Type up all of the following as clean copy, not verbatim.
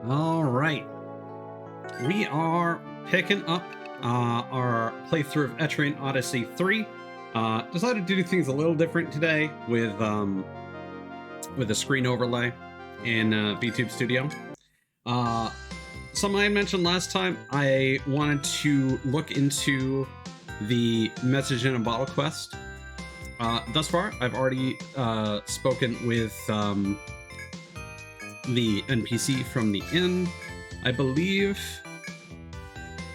All right. We are picking up our playthrough of Etrian Odyssey 3. Decided to do things a little different today with a screen overlay in VTuber Studio. Something I mentioned last time, I wanted to look into the message in a bottle quest. Thus far, I've already spoken with the NPC from the inn. I believe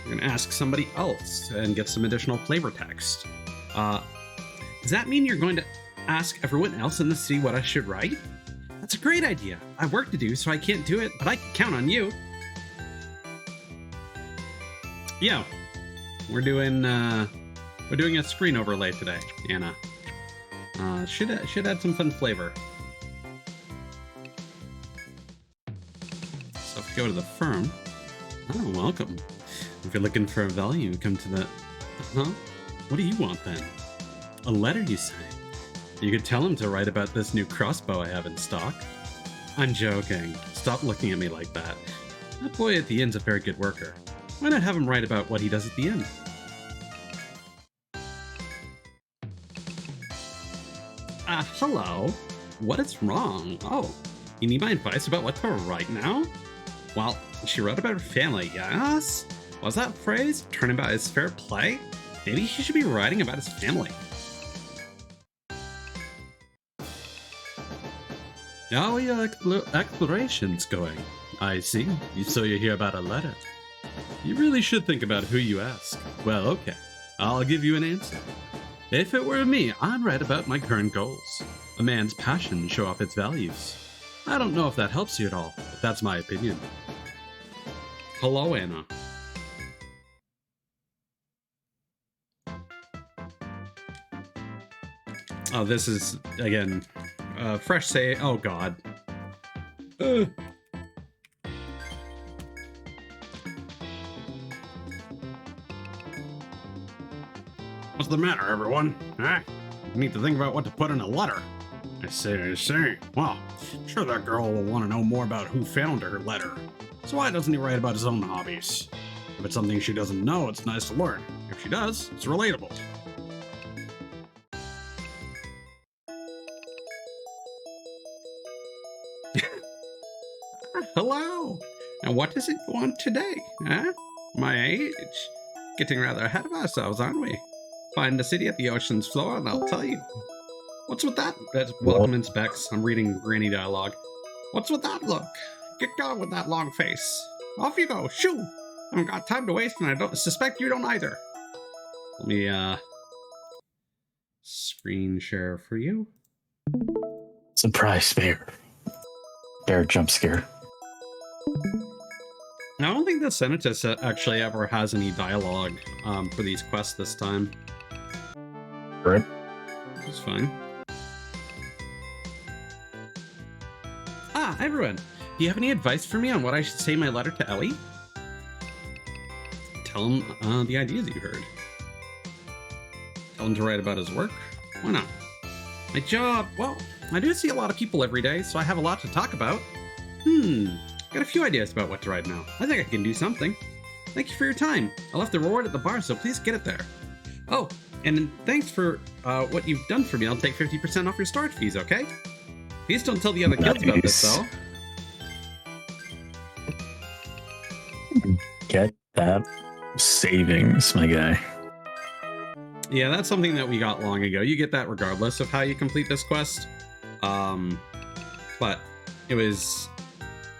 I'm gonna ask somebody else and get some additional flavor text. Does that mean you're going to ask everyone else in the city what I should write? That's a great idea. I have work to do, so I can't do it, but I can count on you. Yeah, we're doing a screen overlay today, Anna. Should add some fun flavor. So if you go to the firm, welcome. If you're looking for a value, come to the... What do you want then? A letter, you say? You could tell him to write about this new crossbow I have in stock. I'm joking. Stop looking at me like that. That boy at the inn's a very good worker. Why not have him write about what he does at the inn? Hello? What is wrong? Oh, you need my advice about what to write now? Well, she wrote about her family, yes? Was that phrase? Turnabout is fair play? Maybe he should be writing about his family. How are your explorations going? I see. So you hear about a letter. You really should think about who you ask. Well, okay. I'll give you an answer. If it were me, I'd write about my current goals. A man's passions show off its values. I don't know if that helps you at all, but that's my opinion. Hello, Anna. Oh, this is, again, fresh say, oh god. What's the matter, everyone? Huh? You need to think about what to put in a letter. I see. Well, I'm sure that girl will want to know more about who found her letter. So why doesn't he write about his own hobbies? If it's something she doesn't know, it's nice to learn. If she does, it's relatable. Hello. And what is it you want today, huh? My age. Getting rather ahead of ourselves, aren't we? Find the city at the ocean's floor and I'll tell you. What's with that? Welcome in specs. I'm reading granny dialogue. What's with that look? Get going with that long face. Off you go. Shoo! I haven't got time to waste and I don't suspect you don't either. Let me, screen share for you. Surprise bear. Bear jump scare. I don't think the Senatus actually ever has any dialogue for these quests this time. Right. It's fine. Everyone, do you have any advice for me on what I should say in my letter to Ellie? Tell him the ideas you heard. Tell him to write about his work. Why not? My job, well, I do see a lot of people every day, so I have a lot to talk about. Got a few ideas about what to write now. I think I can do something. Thank you for your time. I left the reward at the bar, so please get it there. Oh, and thanks for what you've done for me. I'll take 50% off your storage fees, okay? Please don't tell the other kids about this, though. Get that savings, my guy. Yeah, that's something that we got long ago. You get that regardless of how you complete this quest. But it was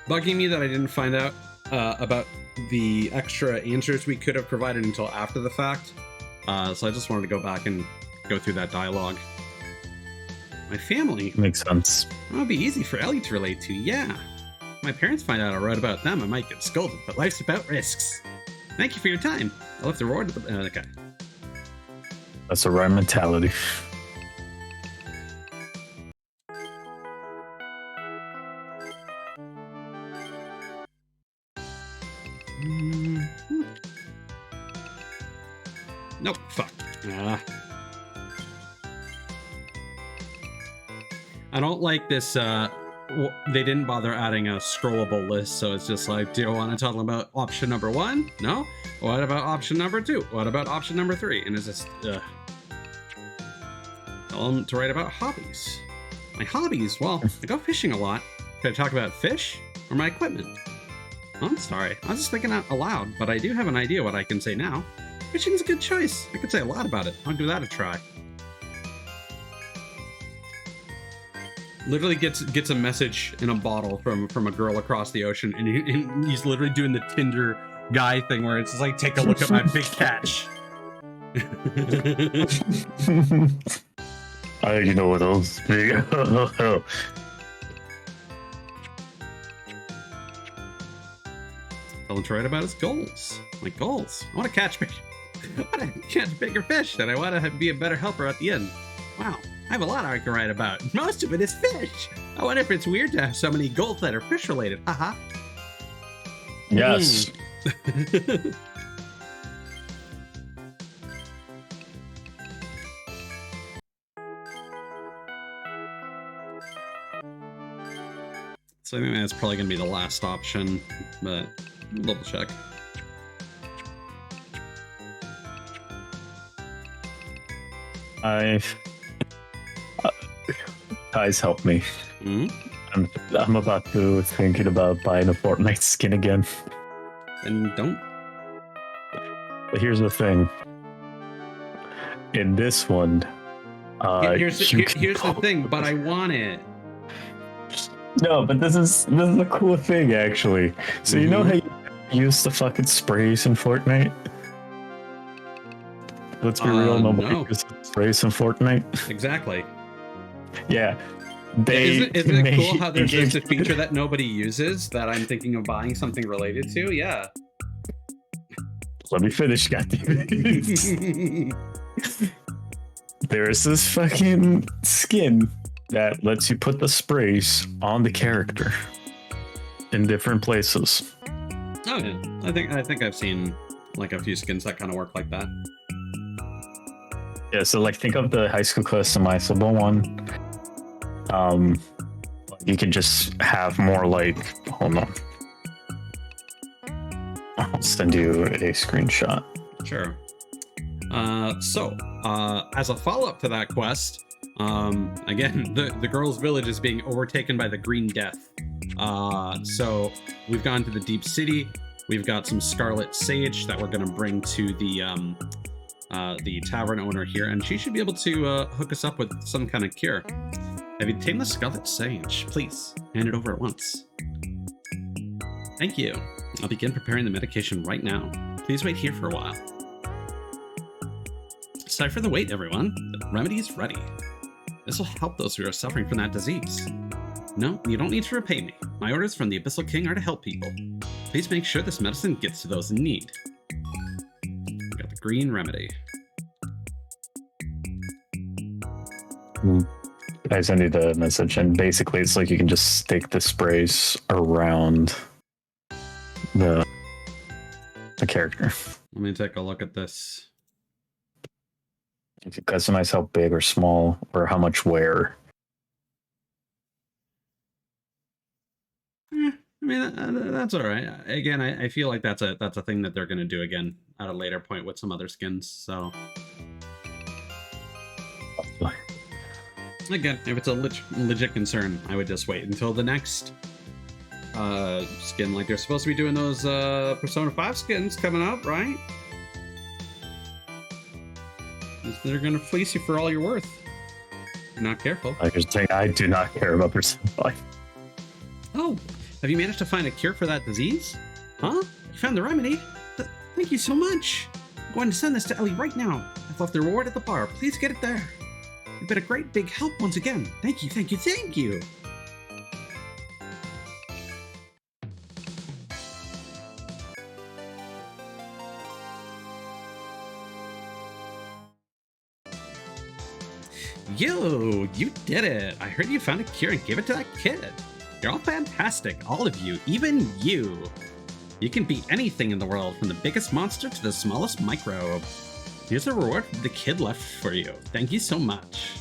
bugging me that I didn't find out about the extra answers we could have provided until after the fact. So I just wanted to go back and go through that dialogue. My family? Makes sense. That would be easy for Ellie to relate to, yeah. My parents find out I wrote about them, I might get scolded, but life's about risks. Thank you for your time. I left the reward at the... okay. That's the right mentality. Nope, fuck. I don't like this they didn't bother adding a scrollable list, so it's just like, do you want to tell them about option number 1? No? What about option number 2? What about option number 3? And it's just, tell them to write about hobbies. My hobbies? Well, I go fishing a lot. Could I talk about fish or my equipment? Oh, I'm sorry, I was just thinking out aloud, but I do have an idea what I can say now. Fishing's a good choice. I could say a lot about it. I'll give that a try. Literally gets a message in a bottle from a girl across the ocean, and he's literally doing the Tinder guy thing where it's just like, take a look at my big catch. You know what else? Big. Tell him to write about his goals. My goals? I want to catch bigger fish, and I want to be a better helper at the end. Wow. I have a lot I can write about. Most of it is fish. I wonder if it's weird to have so many goals that are fish related. Haha. Yes. So I think that's probably going to be the last option, but we'll double check. Guys, help me. Mm-hmm. I'm about to thinking about buying a Fortnite skin again. And don't. But here's the thing. In this one, here's the thing, but I want it. No, but this is a cool thing actually. So you know how you use the fucking sprays in Fortnite? Let's be real, nobody uses sprays in Fortnite. Exactly. Yeah. Isn't it cool how there's just a feature that nobody uses that I'm thinking of buying something related to? Yeah. Let me finish, goddammit. There's this fucking skin that lets you put the sprays on the character in different places. Oh yeah. I think I've seen like a few skins that kind of work like that. Yeah, so like think of the high school customizable one. You can just have more like, hold on. I'll send you a screenshot. Sure. So as a follow-up to that quest, again, the girl's village is being overtaken by the Green Death. So we've gone to the Deep City. We've got some Scarlet Sage that we're going to bring to the tavern owner here, and she should be able to hook us up with some kind of cure. Have you tamed the Scarlet Sage? Please, hand it over at once. Thank you. I'll begin preparing the medication right now. Please wait here for a while. Sorry for the wait, everyone. The remedy is ready. This will help those who are suffering from that disease. No, you don't need to repay me. My orders from the Abyssal King are to help people. Please make sure this medicine gets to those in need. We got the green remedy. I send you the message, and basically it's like you can just stick the sprays around the character. Let me take a look at this. You can customize how big or small or how much wear. I mean, that's all right. Again, I feel like that's a thing that they're going to do again at a later point with some other skins. So again, if it's a legit concern, I would just wait until the next skin. Like they're supposed to be doing those Persona 5 skins coming up, right? They're going to fleece you for all you're worth. If you're not careful. Like you're saying, I do not care about Persona 5. Oh, have you managed to find a cure for that disease? Huh? You found the remedy? Thank you so much. I'm going to send this to Ellie right now. I've left the reward at the bar. Please get it there. You've been a great big help once again. Thank you, thank you, thank you. Yo, you did it. I heard you found a cure and gave it to that kid. You're all fantastic, all of you, even you. You can beat anything in the world, from the biggest monster to the smallest microbe. Here's a reward the kid left for you. Thank you so much.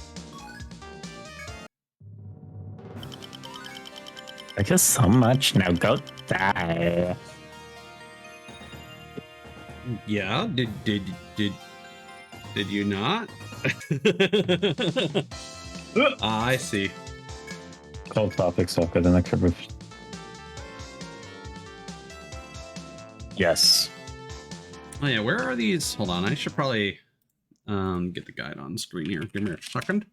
I guess so much. Now go die. Yeah, did you not? I see. Cold topics off the next roof. Yes. Oh yeah, where are these? Hold on, I should probably get the guide on screen here. Give me a second.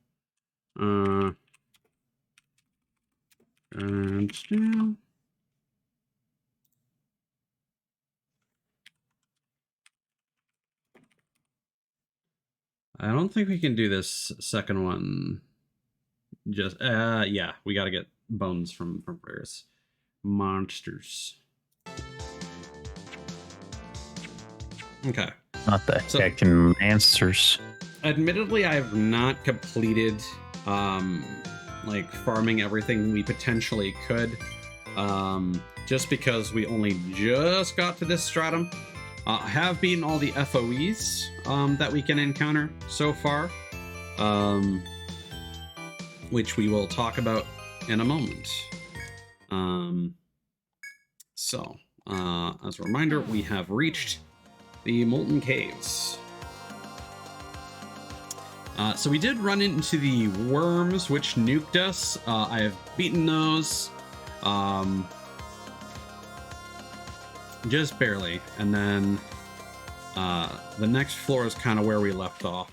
And I don't think we can do this second one. Just yeah, we got to get bones from various monsters. Okay. Not the heckin' monsters. Admittedly, I have not completed like farming everything we potentially could. Just because we only just got to this stratum. I have beaten all the FOEs that we can encounter so far, which we will talk about in a moment. So, as a reminder, we have reached the Molten Caves. So we did run into the worms, which nuked us. I have beaten those. Just barely. And then the next floor is kind of where we left off.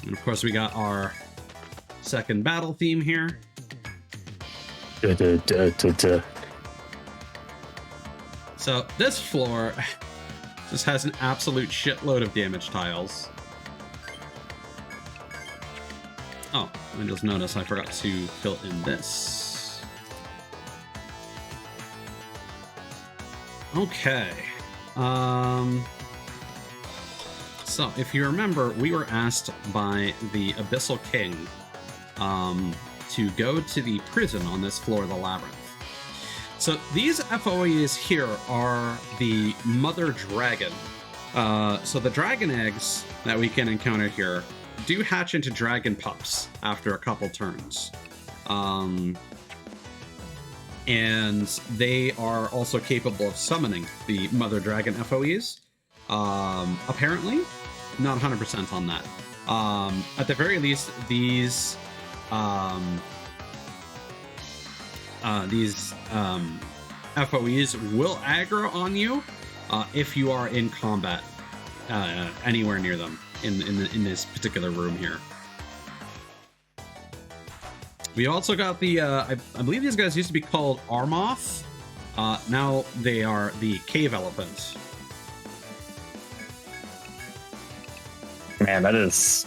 And of course we got our second battle theme here. So this floor just has an absolute shitload of damage tiles. Oh, I just noticed I forgot to fill in this. Okay. So if you remember, we were asked by the Abyssal King to go to the prison on this floor of the labyrinth. So these FOEs here are the mother dragon. So the dragon eggs that we can encounter here do hatch into dragon pups after a couple turns. And they are also capable of summoning the mother dragon FOEs. Apparently, not 100% on that. At the very least, these FOEs will aggro on you if you are in combat anywhere near them in this particular room here. We also got the, I believe these guys used to be called Armoth. Now they are the Cave Elephant. Man, that is...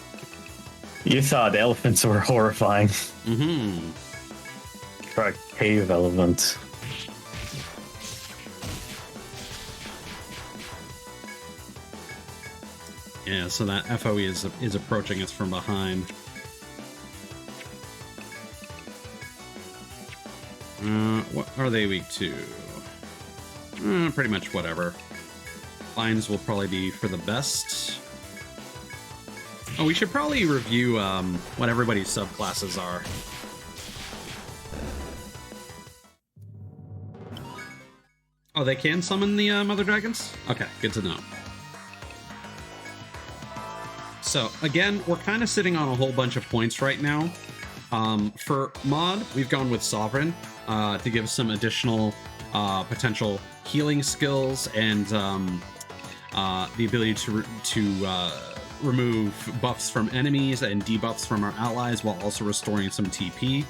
You thought elephants were horrifying. Mm-hmm. Try Cave Elephant. Yeah, so that FOE is approaching us from behind. What are they weak to? Pretty much whatever. Lines will probably be for the best. Oh, we should probably review what everybody's subclasses are. Oh, they can summon the Mother Dragons? Okay, good to know. So, again, we're kind of sitting on a whole bunch of points right now. For mod, we've gone with Sovereign to give some additional potential healing skills and the ability to remove buffs from enemies and debuffs from our allies while also restoring some TP.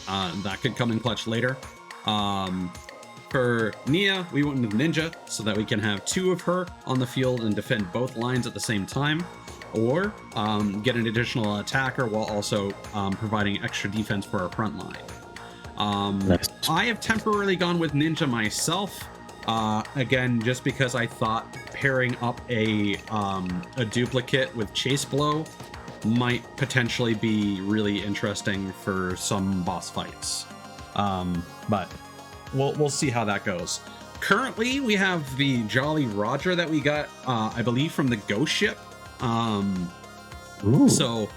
That could come in clutch later. For Nia, we went with Ninja so that we can have 2 of her on the field and defend both lines at the same time, or get an additional attacker while also providing extra defense for our front line. Nice. I have temporarily gone with Ninja myself, again, just because I thought pairing up a duplicate with Chase Blow might potentially be really interesting for some boss fights. But we'll see how that goes. Currently, we have the Jolly Roger that we got, I believe, from the Ghost Ship. So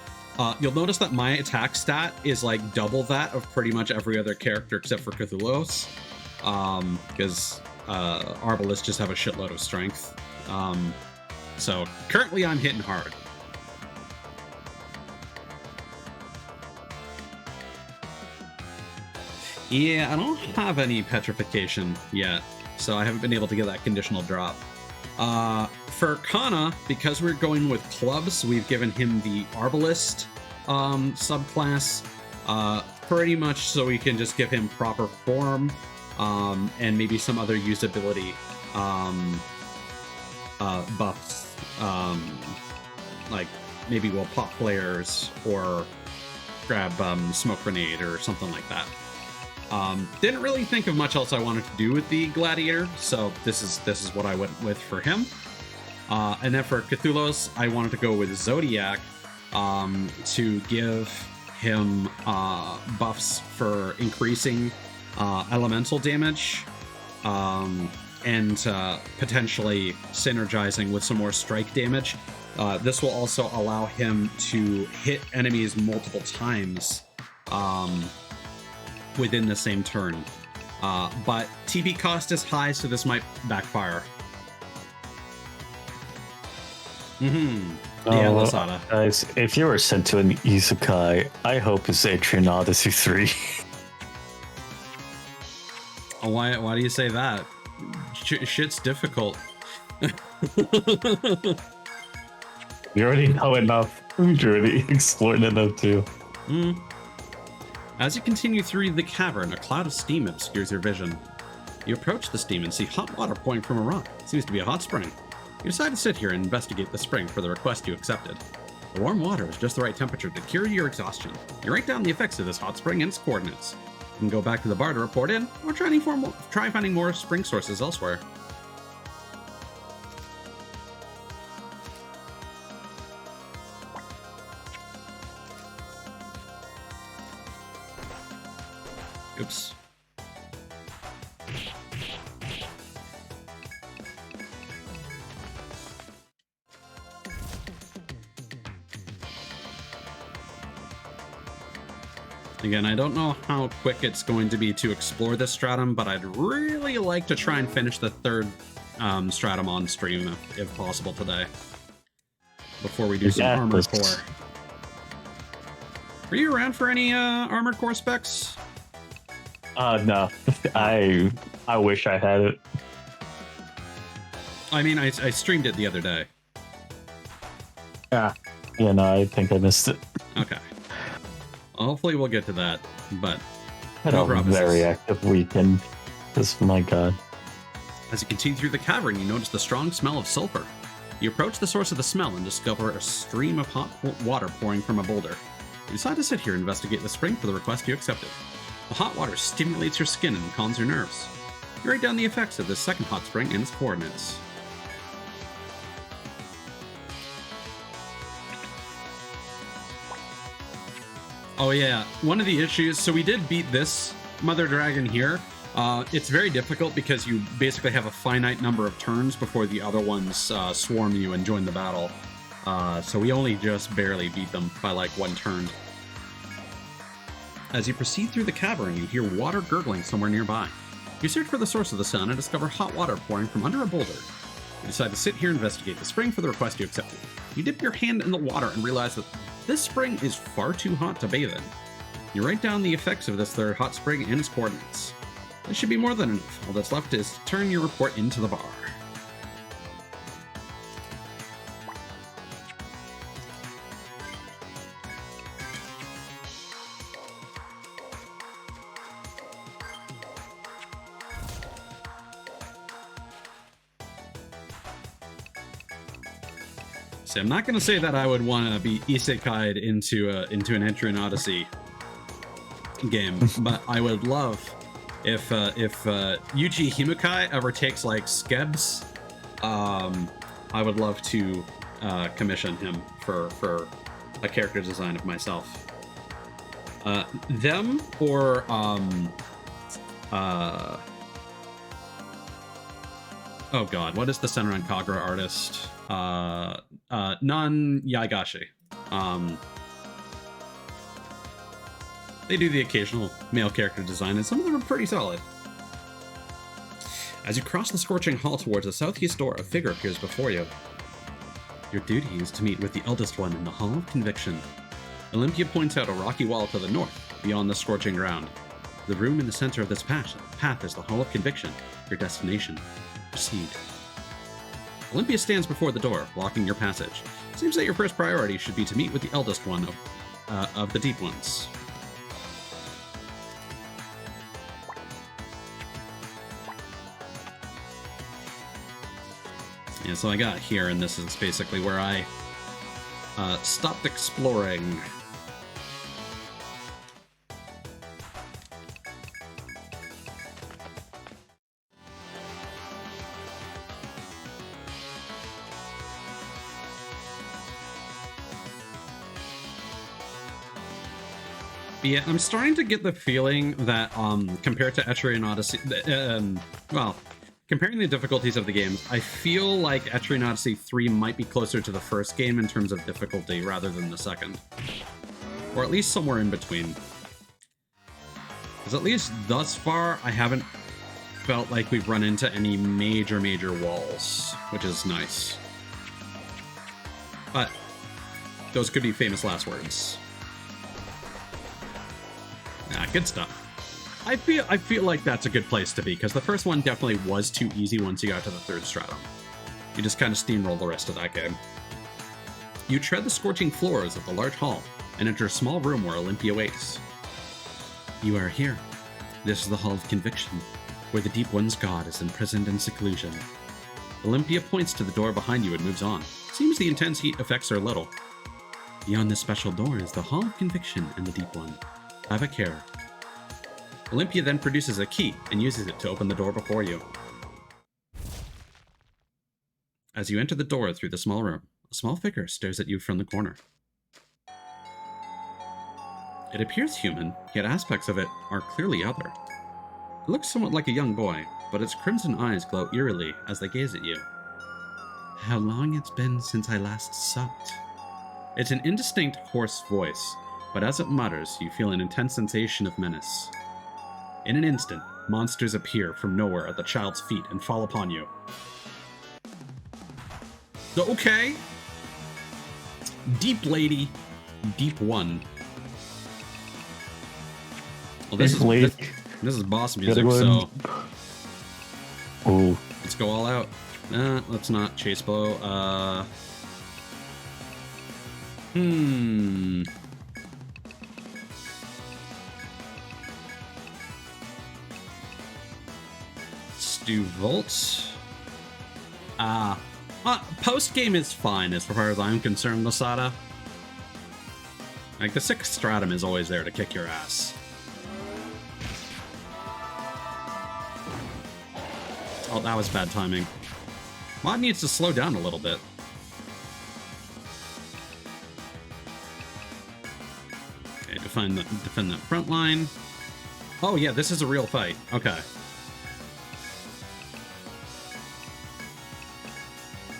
You'll notice that my attack stat is like double that of pretty much every other character except for Cthulhu's, because Arbalists just have a shitload of strength. So currently I'm hitting hard. Yeah, I don't have any petrification yet, so I haven't been able to get that conditional drop. For Kana, because we're going with clubs, we've given him the Arbalist subclass, pretty much so we can just give him proper form, and maybe some other usability buffs, like maybe we'll pop flares or grab smoke grenade or something like that. Didn't really think of much else I wanted to do with the Gladiator, so this is what I went with for him. And then for Cthulhu's, I wanted to go with Zodiac to give him buffs for increasing elemental damage and potentially synergizing with some more strike damage. This will also allow him to hit enemies multiple times within the same turn. But TP cost is high, so this might backfire. Yeah, Lasada. Guys, if you were sent to an isekai, I hope it's Etrian Odyssey 3. Oh, why do you say that? Shit's difficult. You already know enough. You're already exploring enough too. As you continue through the cavern, a cloud of steam obscures your vision. You approach the steam and see hot water pouring from a rock. It seems to be a hot spring. You decide to sit here and investigate the spring for the request you accepted. The warm water is just the right temperature to cure your exhaustion. You write down the effects of this hot spring and its coordinates. You can go back to the bar to report in, or try finding more spring sources elsewhere. Oops. Again, I don't know how quick it's going to be to explore this stratum, but I'd really like to try and finish the third stratum on stream, if possible, today. Before we do some armored core. Were you around for any armored core specs? No. I wish I had it. I mean, I streamed it the other day. Yeah, no, I think I missed it. Okay. Hopefully we'll get to that, but I had a very active weekend. My god. As you continue through the cavern, you notice the strong smell of sulfur. You approach the source of the smell and discover a stream of hot water pouring from a boulder. You decide to sit here and investigate the spring for the request you accepted. The hot water stimulates your skin and calms your nerves. You write down the effects of this second hot spring and its coordinates. Oh yeah, one of the issues, so we did beat this Mother Dragon here. It's very difficult because you basically have a finite number of turns before the other ones swarm you and join the battle. So we only just barely beat them by like one turn. As you proceed through the cavern, you hear water gurgling somewhere nearby. You search for the source of the sound and discover hot water pouring from under a boulder. You decide to sit here and investigate the spring for the request you accepted. You dip your hand in the water and realize that this spring is far too hot to bathe in. You write down the effects of this third hot spring and its coordinates. This should be more than enough. All that's left is to turn your report into the bar. See, I'm not going to say that I would want to be isekai'd into an Etrian Odyssey game, but I would love if Yuji Himukai ever takes like Skebs. I would love to commission him for a character design of myself. Them or oh god, what is the Senran Kagura artist? Non Yagashi. They do the occasional male character design, and some of them are pretty solid. As you cross the scorching hall towards the southeast door, a figure appears before you. Your duty is to meet with the eldest one in the Hall of Conviction. Olympia points out a rocky wall to the north, beyond the scorching ground. The room in the center of this path is the Hall of Conviction, your destination. Proceed. Olympia stands before the door, blocking your passage. It seems that your first priority should be to meet with the eldest one of the Deep Ones. Yeah, so I got here, and this is basically where I stopped exploring. But yeah, I'm starting to get the feeling that compared to Etrian Odyssey, comparing the difficulties of the games, I feel like Etrian Odyssey 3 might be closer to the first game in terms of difficulty rather than the second. Or at least somewhere in between. Because at least thus far, I haven't felt like we've run into any major walls, which is nice. But those could be famous last words. Ah, good stuff. I feel like that's a good place to be, because the first one definitely was too easy once you got to the third stratum. You just kind of steamroll the rest of that game. You tread the scorching floors of the large hall and enter a small room where Olympia waits. You are here. This is the Hall of Conviction, where the Deep One's god is imprisoned in seclusion. Olympia points to the door behind you and moves on. Seems the intense heat affects her little. Beyond this special door is the Hall of Conviction and the Deep One. Have a care. Olympia then produces a key and uses it to open the door before you. As you enter the door through the small room, a small figure stares at you from the corner. It appears human, yet aspects of it are clearly other. It looks somewhat like a young boy, but its crimson eyes glow eerily as they gaze at you. How long it's been since I last supped. It's an indistinct, hoarse voice, but as it mutters, you feel an intense sensation of menace. In an instant, monsters appear from nowhere at the child's feet and fall upon you. Okay. Deep Lady, Deep One. Well, this is boss music, so oh, let's go all out. Let's not chase blow. Do Volt. Post game is fine as far as I'm concerned, Lasada. Like, the 6th stratum is always there to kick your ass. Oh, that was bad timing. Mod needs to slow down a little bit. Okay, defend that front line. Oh yeah, this is a real fight. Okay.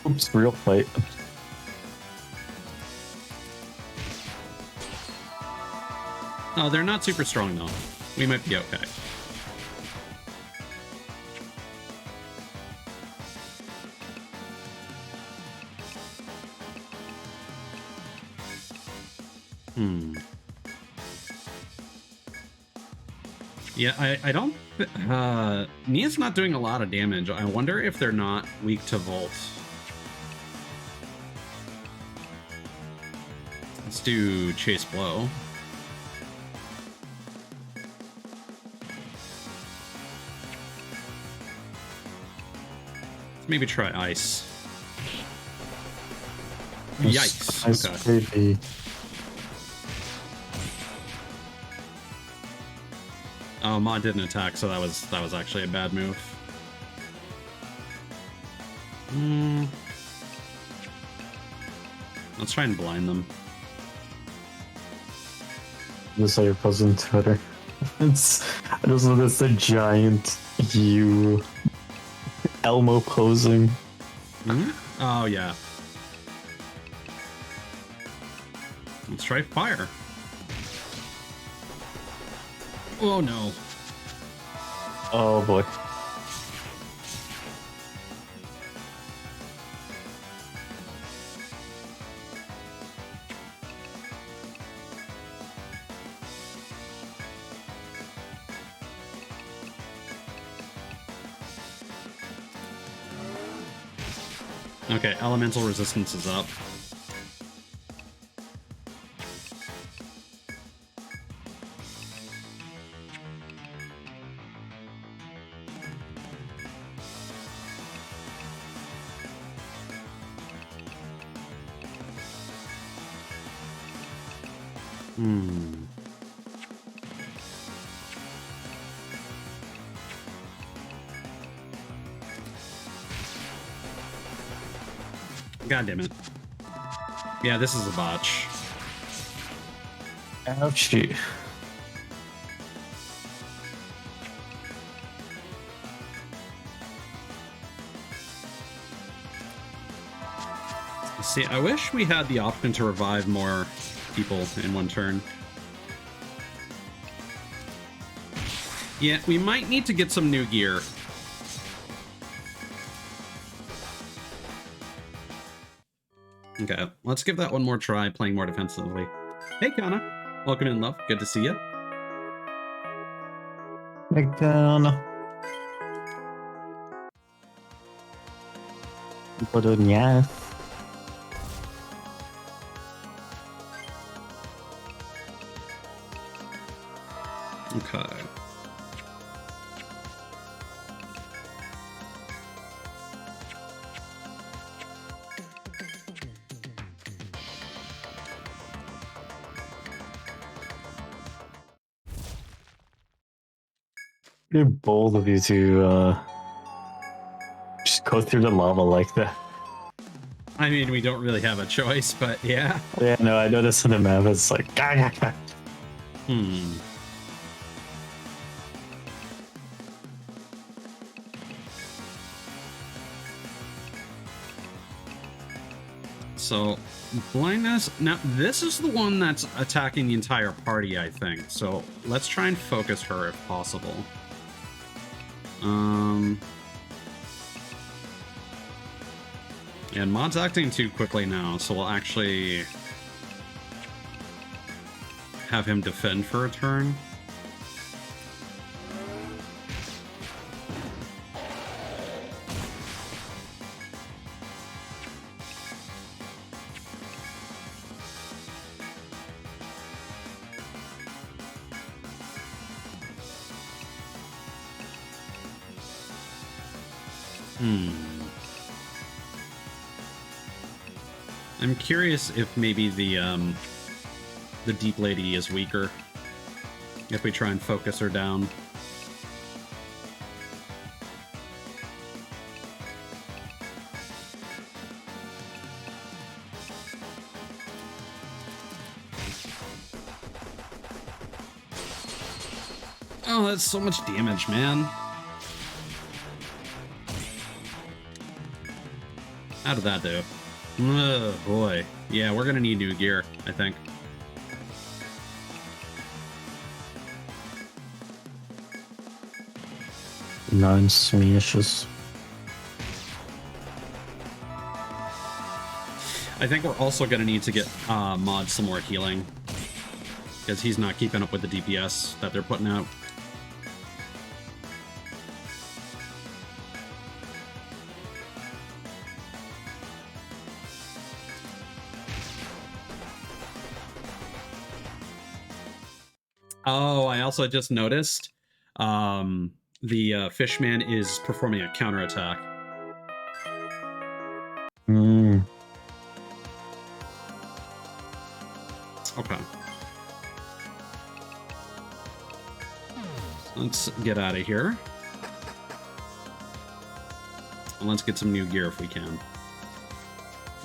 Oops, real fight. Oh, they're not super strong though. We might be okay. Yeah, I don't... Nia's not doing a lot of damage. I wonder if they're not weak to Volt. Let's do Chase Blow. Let's maybe try Ice. Yikes. Okay. Oh, Mod didn't attack, so that was actually a bad move. Let's try and blind them. Just saw your post on Twitter. I just noticed a giant you Elmo posing. Oh yeah. Let's try fire. Oh no. Oh boy. Okay, elemental resistance is up. God damn it. Yeah, this is a botch. Ouchie. See, I wish we had the option to revive more people in one turn. Yeah, we might need to get some new gear. Okay, let's give that one more try, playing more defensively. Hey, Kana. Welcome in, love. Good to see you. Take down. Yes. Okay. You're bold of you to just go through the lava like that. I mean, we don't really have a choice, but yeah. Yeah, no, I noticed in the map it's like So, blindness. Now, this is the one that's attacking the entire party, I think. So, let's try and focus her if possible. And Mod's acting too quickly now, so we'll actually have him defend for a turn. I'm curious if maybe the Deep Lady is weaker. If we try and focus her down. Oh, that's so much damage, man. How did that do? Oh, boy. Yeah, we're gonna need new gear, I think. Non-smashes. I think we're also gonna need to get Mod some more healing. Because he's not keeping up with the DPS that they're putting out. Oh, I also just noticed the Fishman is performing a counterattack. Okay. Let's get out of here. And let's get some new gear if we can.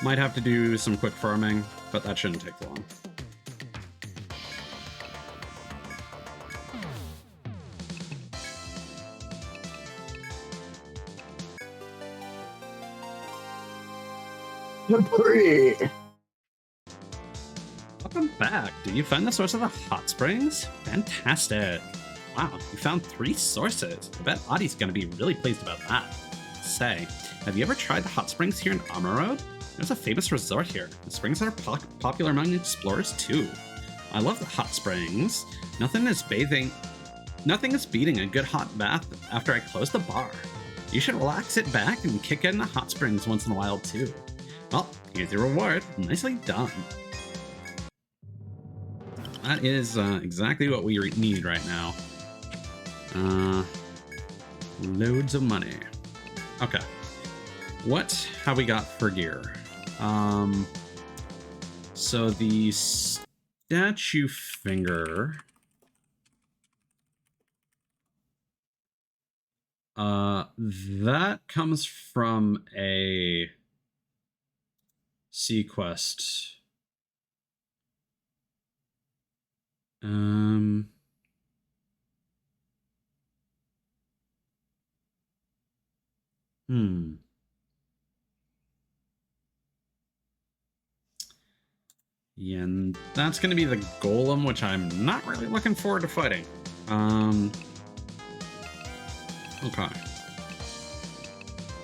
Might have to do some quick farming, but that shouldn't take long. Welcome back. Do you find the source of the hot springs? Fantastic. Wow, you found 3 sources. I bet Audie's gonna be really pleased about that. Say, have you ever tried the hot springs here in Amarode? There's a famous resort here. The springs are popular among explorers too. I love the hot springs. Nothing is beating a good hot bath after I close the bar. You should relax it back and kick in the hot springs once in a while too. Well, here's your reward. Nicely done. That is exactly what we need right now. Loads of money. Okay. What have we got for gear? So the statue finger. That comes from a sea quest. Yeah, and that's going to be the golem, which I'm not really looking forward to fighting. Okay.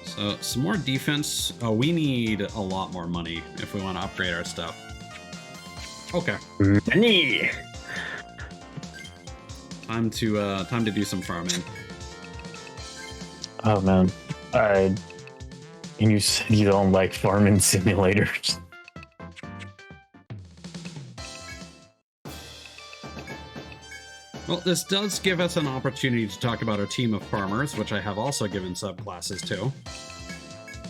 So, some more defense. Oh, we need a lot more money if we want to upgrade our stuff. Okay. Money! Time to do some farming. Oh, man. And you said you don't like farming simulators. Well, this does give us an opportunity to talk about our team of farmers, which I have also given subclasses to.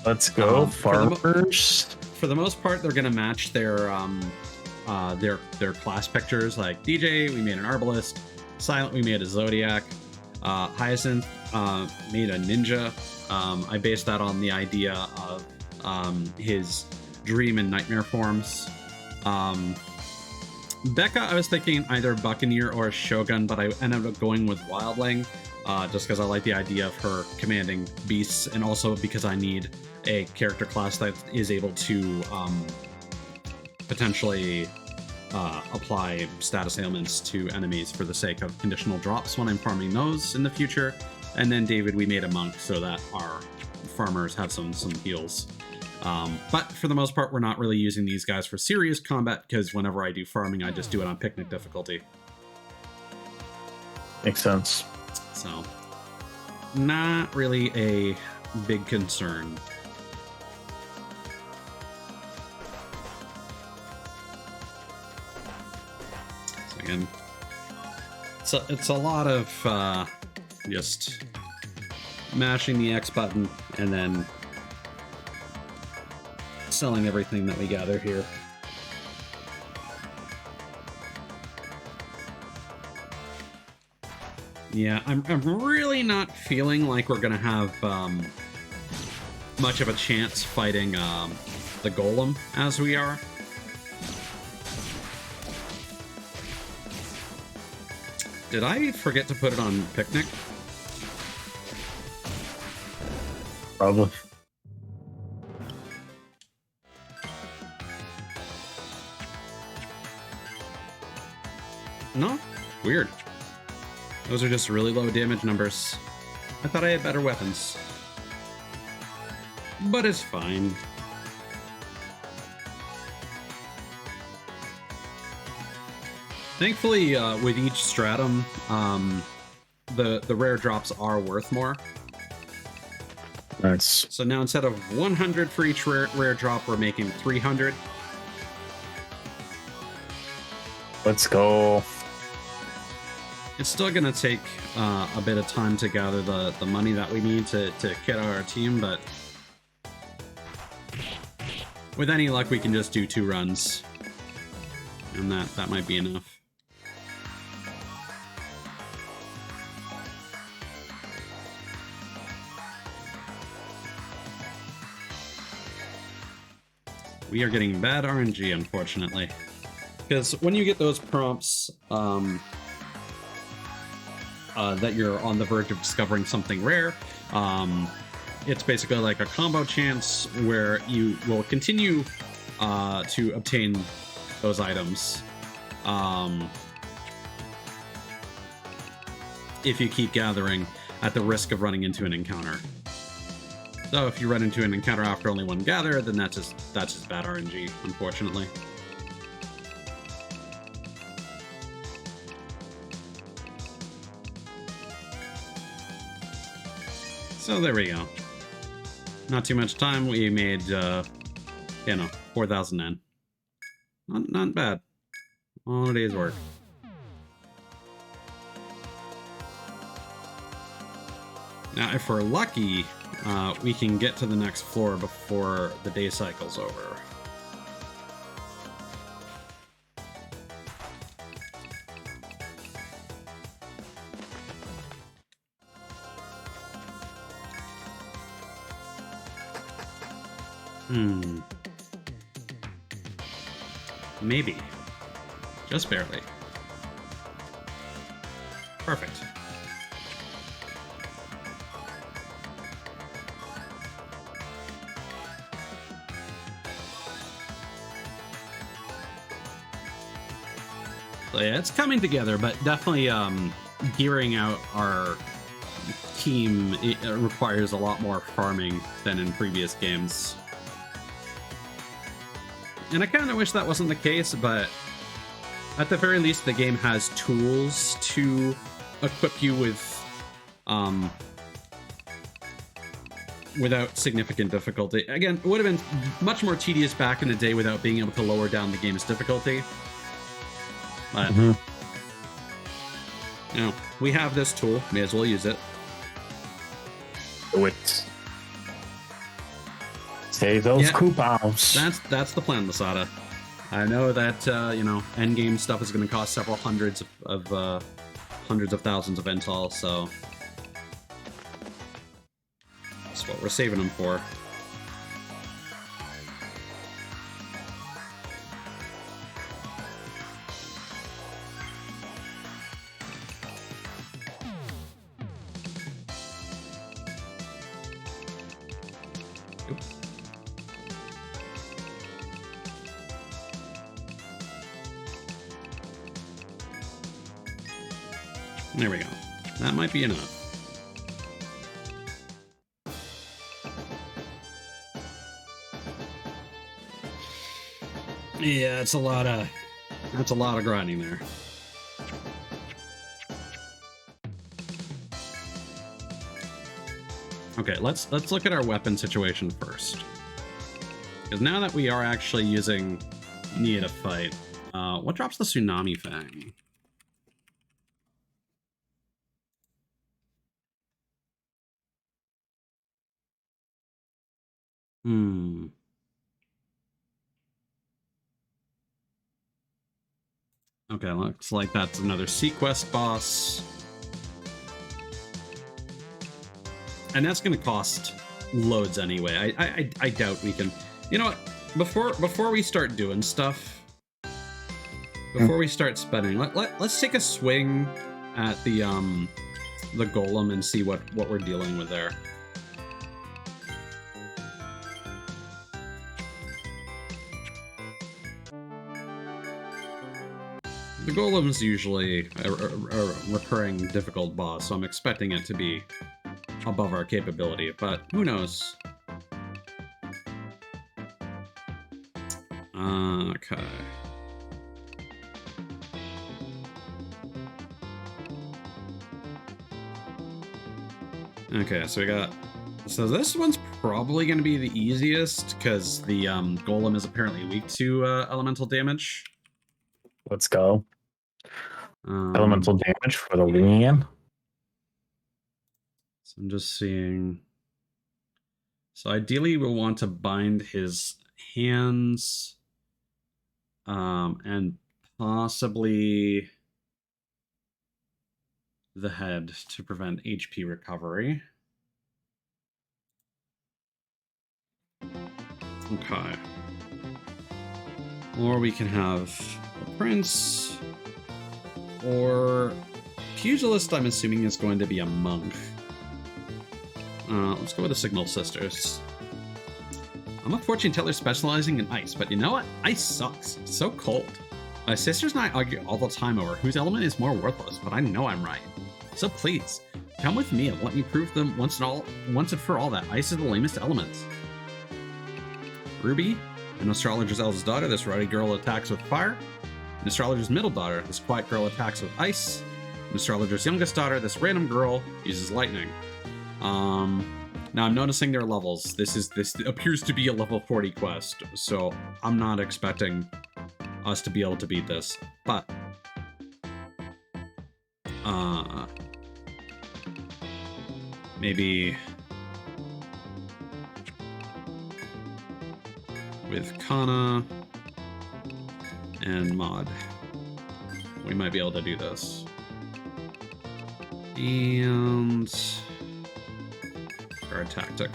Let's go, farmers. For the most part, they're going to match their class pictures. Like DJ, we made an arbalist. Silent, we made a zodiac. Hyacinth made a ninja. I based that on the idea of his dream and nightmare forms. Becca, I was thinking either Buccaneer or Shogun, but I ended up going with Wildling, just because I like the idea of her commanding beasts, and also because I need a character class that is able to potentially apply status ailments to enemies for the sake of conditional drops when I'm farming those in the future. And then David, we made a monk so that our farmers have some heals. But for the most part, we're not really using these guys for serious combat, because whenever I do farming, I just do it on picnic difficulty. Makes sense. So, not really a big concern. So again, it's a lot of just mashing the X button and then selling everything that we gather here. Yeah, I'm really not feeling like we're gonna have much of a chance fighting the golem as we are. Did I forget to put it on picnic? Probably. No? Weird. Those are just really low damage numbers. I thought I had better weapons. But it's fine. Thankfully, with each stratum, the rare drops are worth more. Nice. So now instead of 100 for each rare drop, we're making 300. Let's go. It's still going to take a bit of time to gather the money that we need to kit out our team, but with any luck, we can just do 2 runs, and that might be enough. We are getting bad RNG, unfortunately, because when you get those prompts that you're on the verge of discovering something rare, it's basically like a combo chance where you will continue to obtain those items if you keep gathering at the risk of running into an encounter. So if you run into an encounter after only one gather, then that's just bad RNG, unfortunately. So there we go. Not too much time. We made, 4,000 N. Not bad. All a day's work. Now, if we're lucky, we can get to the next floor before the day cycle's over. Maybe. Just barely. Perfect. So yeah, it's coming together, but definitely gearing out our team requires a lot more farming than in previous games. And I kind of wish that wasn't the case, but at the very least, the game has tools to equip you with, without significant difficulty. Again, it would have been much more tedious back in the day without being able to lower down the game's difficulty. But, you know, we have this tool, may as well use it. Do it. Save those coupons. That's the plan, Masada. I know that endgame stuff is going to cost several hundreds of thousands of intel, so that's what we're saving them for. There we go. That might be enough. Yeah, that's a lot of grinding there. Okay, let's look at our weapon situation first. Because now that we are actually using Nia to fight, what drops the Tsunami Fang? Okay, looks like that's another Sequest boss. And that's going to cost loads anyway. I doubt we can... You know what? Before we start doing stuff, before we start spending, let's take a swing at the golem and see what we're dealing with there. The golem's usually a recurring difficult boss, so I'm expecting it to be above our capability, but who knows? Okay. Okay, so this one's probably going to be the easiest, because the golem is apparently weak to elemental damage. Let's go. Elemental damage for the win. So I'm just seeing. So ideally, we'll want to bind his hands, and possibly the head to prevent HP recovery. Okay. Or we can have a prince, or pugilist, I'm assuming, is going to be a monk. Let's go with the Signal Sisters. I'm a fortune teller specializing in ice, but you know what? Ice sucks. It's so cold. My sisters and I argue all the time over whose element is more worthless, but I know I'm right. So please, come with me and let me prove them once and for all that ice is the lamest elements. Ruby, an astrologer's eldest daughter, this rowdy girl attacks with fire. An astrologer's middle daughter, this quiet girl attacks with ice. An astrologer's youngest daughter, this random girl, uses lightning. Now I'm noticing their levels. This appears to be a level 40 quest, so I'm not expecting us to be able to beat this, but maybe with Kana and Mod, we might be able to do this. And guard tactic.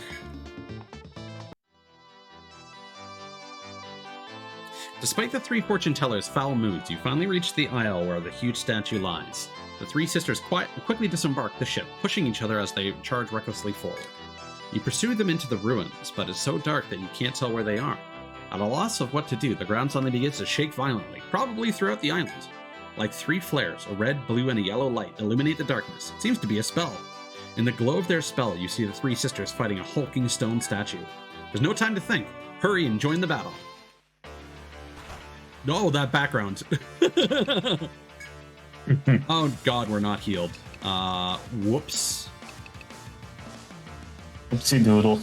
Despite the three fortune tellers' foul moods, you finally reach the isle where the huge statue lies. The three sisters quickly disembark the ship, pushing each other as they charge recklessly forward. You pursue them into the ruins, but it's so dark that you can't tell where they are. At a loss of what to do, the ground suddenly begins to shake violently, probably throughout the island. Like three flares, a red, blue, and a yellow light illuminate the darkness. It seems to be a spell. In the glow of their spell, you see the three sisters fighting a hulking stone statue. There's no time to think. Hurry and join the battle. Oh, that background. Oh god, we're not healed. Whoops. Oopsie doodle.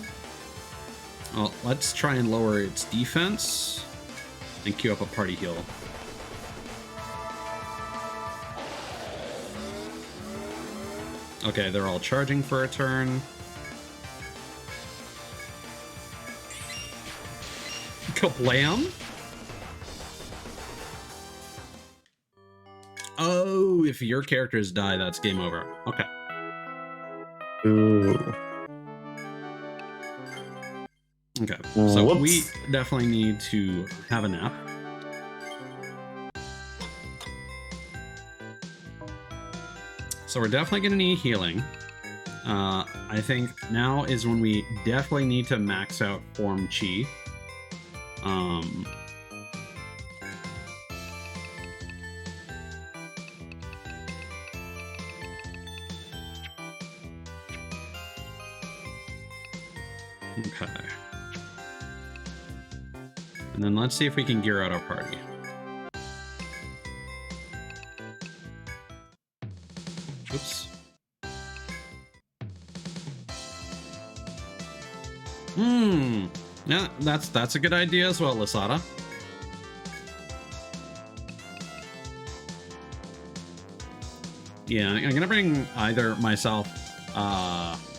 Well, let's try and lower its defense and queue up a party heal. Okay, they're all charging for a turn. Kablam! Oh, if your characters die, that's game over. Okay. Ooh. Okay, so Whoops. we definitely need to have a nap. So we're definitely going to need healing. I think now is when we definitely need to max out Form Chi. Okay. And then let's see if we can gear out our party. Oops. Yeah, that's a good idea as well, Lasada. Yeah, I'm gonna bring either myself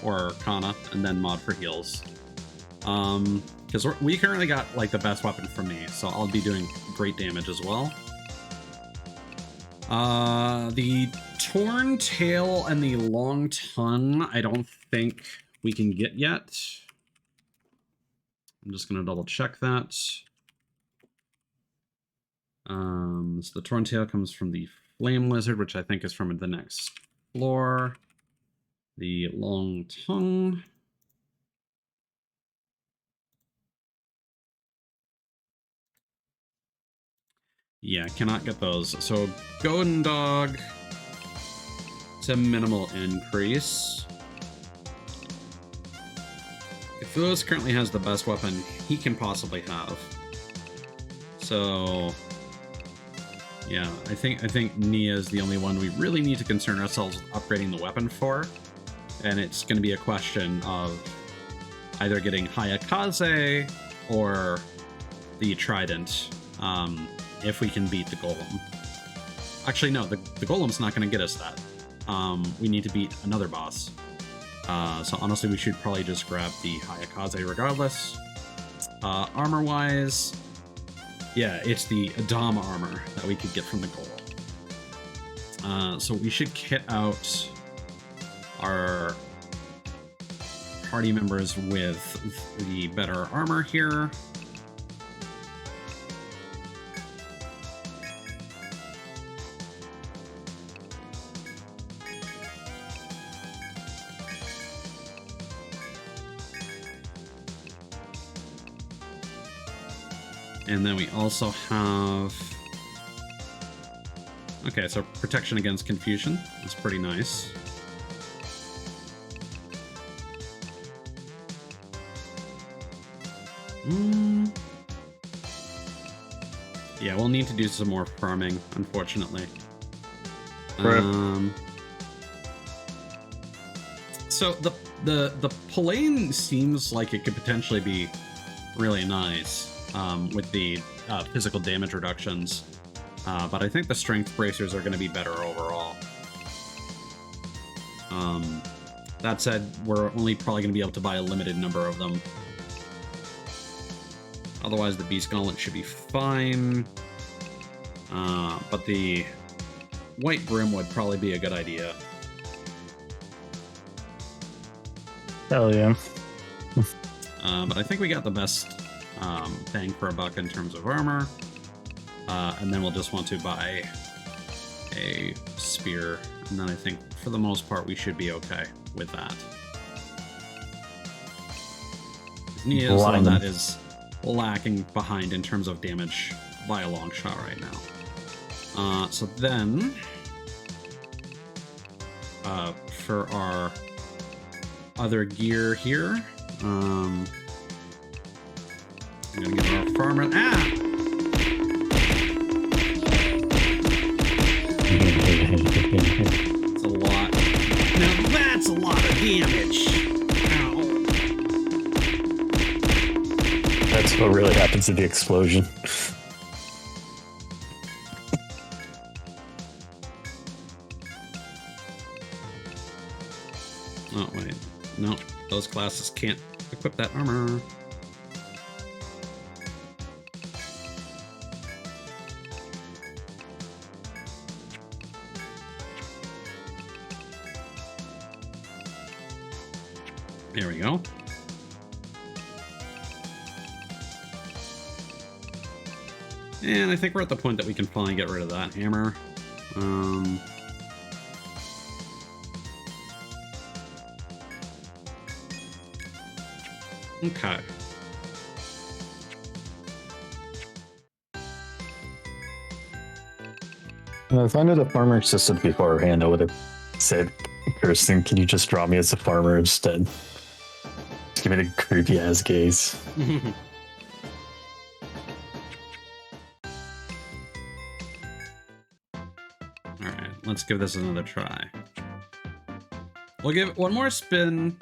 or Kana and then Mod for heals. Because we currently got like the best weapon for me, so I'll be doing great damage as well. The torn tail and the long tongue, I don't think we can get yet. I'm just gonna double check that. So the torn tail comes from the flame lizard, which I think is from the next floor. The long tongue. Yeah, cannot get those. So Golden Dog, it's a minimal increase. Cthulhu currently has the best weapon he can possibly have. So yeah, I think Nia is the only one we really need to concern ourselves with upgrading the weapon for. And it's going to be a question of either getting Hayakaze or the Trident. If we can beat the Golem. Actually, no, the Golem's not going to get us that. We need to beat another boss. So honestly, we should probably just grab the Hayakaze regardless. Armor-wise, yeah, it's the Adam armor that we could get from the Golem. So we should kit out our party members with the better armor here. And then we also have... Okay, so protection against confusion. That's pretty nice. Mm. Yeah, we'll need to do some more farming, unfortunately. Right. So the Pallane seems like it could potentially be really nice with the physical damage reductions, but I think the strength bracers are going to be better overall. That said, we're only probably going to be able to buy a limited number of them. Otherwise, the Beast Gauntlet should be fine. But the White Brim would probably be a good idea. Hell yeah. But I think we got the best bang for a buck in terms of armor. And then we'll just want to buy a spear. And then I think, for the most part, we should be okay with that. Neozoan, that is lacking behind in terms of damage by a long shot right now. So then, for our other gear here, I'm gonna get our farmer. That's a lot. Now that's a lot of damage. Ow. That's what really happens to the explosion. Oh, wait. No, those classes can't equip that armor. There we go. And I think we're at the point that we can finally get rid of that hammer. Okay. If I knew the farmer existed beforehand, I would have said, Kirsten, can you just draw me as a farmer instead? Just give me the creepy ass gaze. Alright, let's give this another try. We'll give it one more spin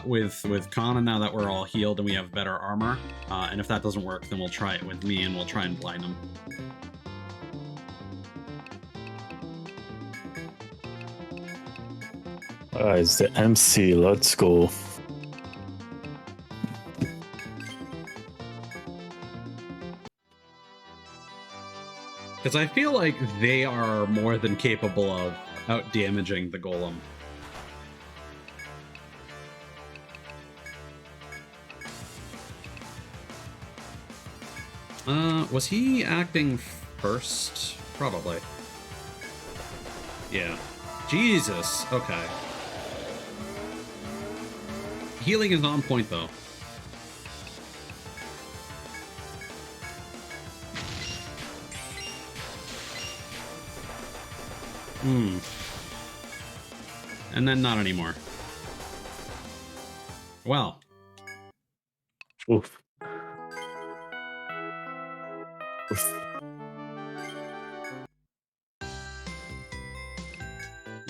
with Kana now that we're all healed and we have better armor. And if that doesn't work, then we'll try it with me and we'll try and blind him. It's the MC, let's go. Because I feel like they are more than capable of out-damaging the golem. Was he acting first? Probably. Yeah. Jesus. Okay. Healing is on point, though. And then not anymore. Well. Oof. Oof.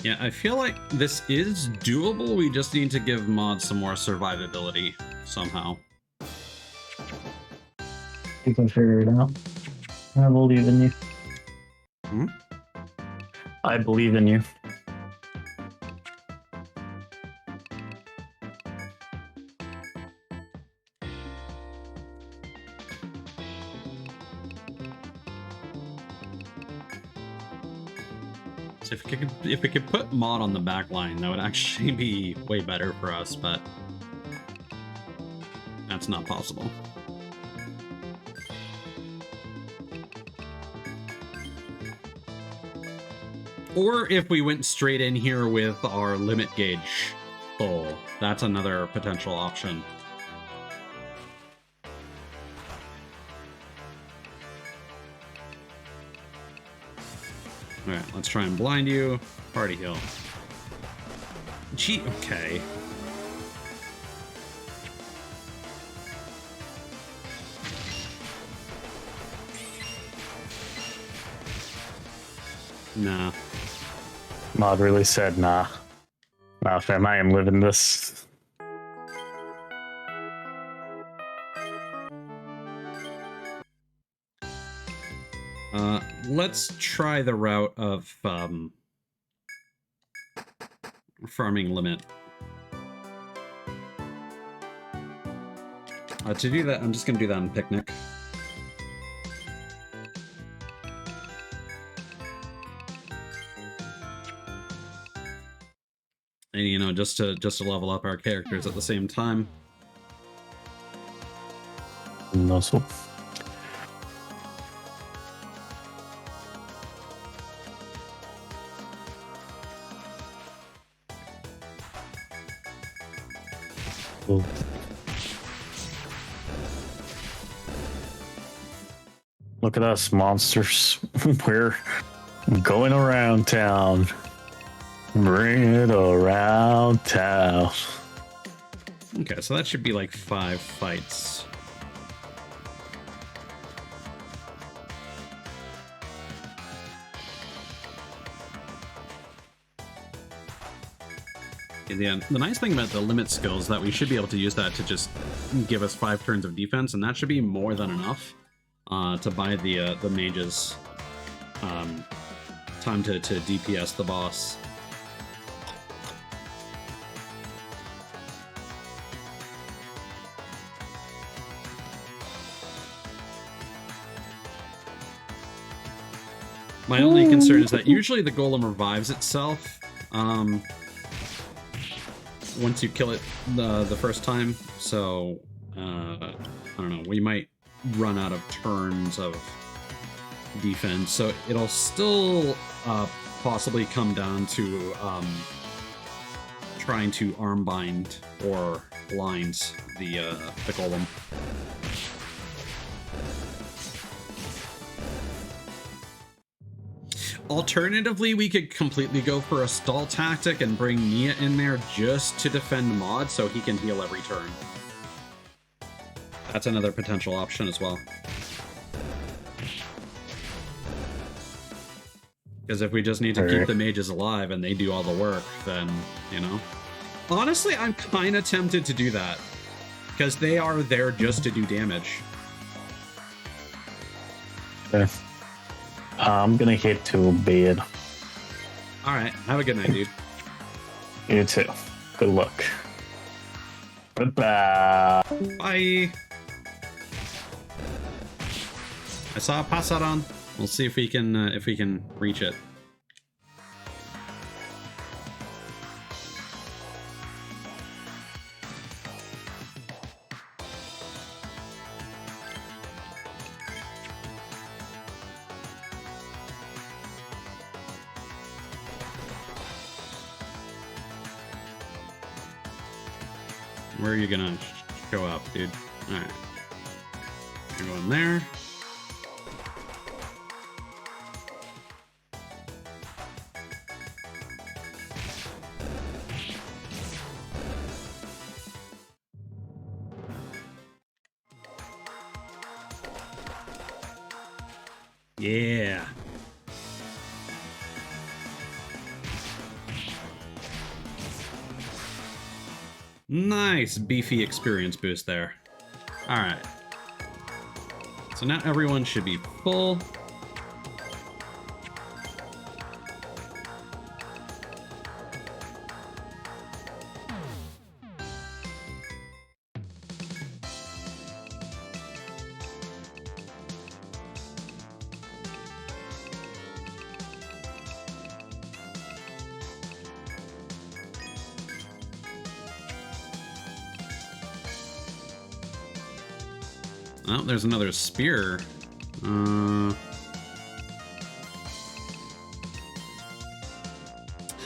Yeah, I feel like this is doable. We just need to give mods some more survivability somehow. You can figure it out. I believe in you. Hmm? I believe in you. So if we could put mod on the back line, that would actually be way better for us, but that's not possible. Or if we went straight in here with our limit gauge full, that's another potential option. Alright, let's try and blind you. Party heal. Gee, okay. Nah. Mod really said, nah. Nah, fam, I am living this. Let's try the route of farming limit. To do that, I'm just gonna do that on Picnic. And you know, just to level up our characters at the same time. No, so. Ooh. Look at us, monsters. We're going around town. Bring it around town. Okay, so that should be like 5 fights. Yeah, the nice thing about the limit skill is that we should be able to use that to just give us 5 turns of defense, and that should be more than enough to buy the mages time to DPS the boss. My only concern is that usually the golem revives itself once you kill it the first time, so I don't know, we might run out of turns of defense, so it'll still possibly come down to trying to arm bind or blind the golem. Alternatively, we could completely go for a stall tactic and bring Nia in there just to defend Mod so he can heal every turn. That's another potential option as well. Because if we just need to keep the mages alive and they do all the work, then, you know. Honestly, I'm kind of tempted to do that. Because they are there just to do damage. Okay. I'm gonna hit to bed. Alright, have a good night, dude. You too. Good luck. Goodbye. Bye. I saw a Passaron. We'll see if we can reach it. Where are you gonna show up, dude? Alright. You're going there. Yeah. Nice beefy experience boost there. Alright. So now everyone should be full. Oh, there's another spear.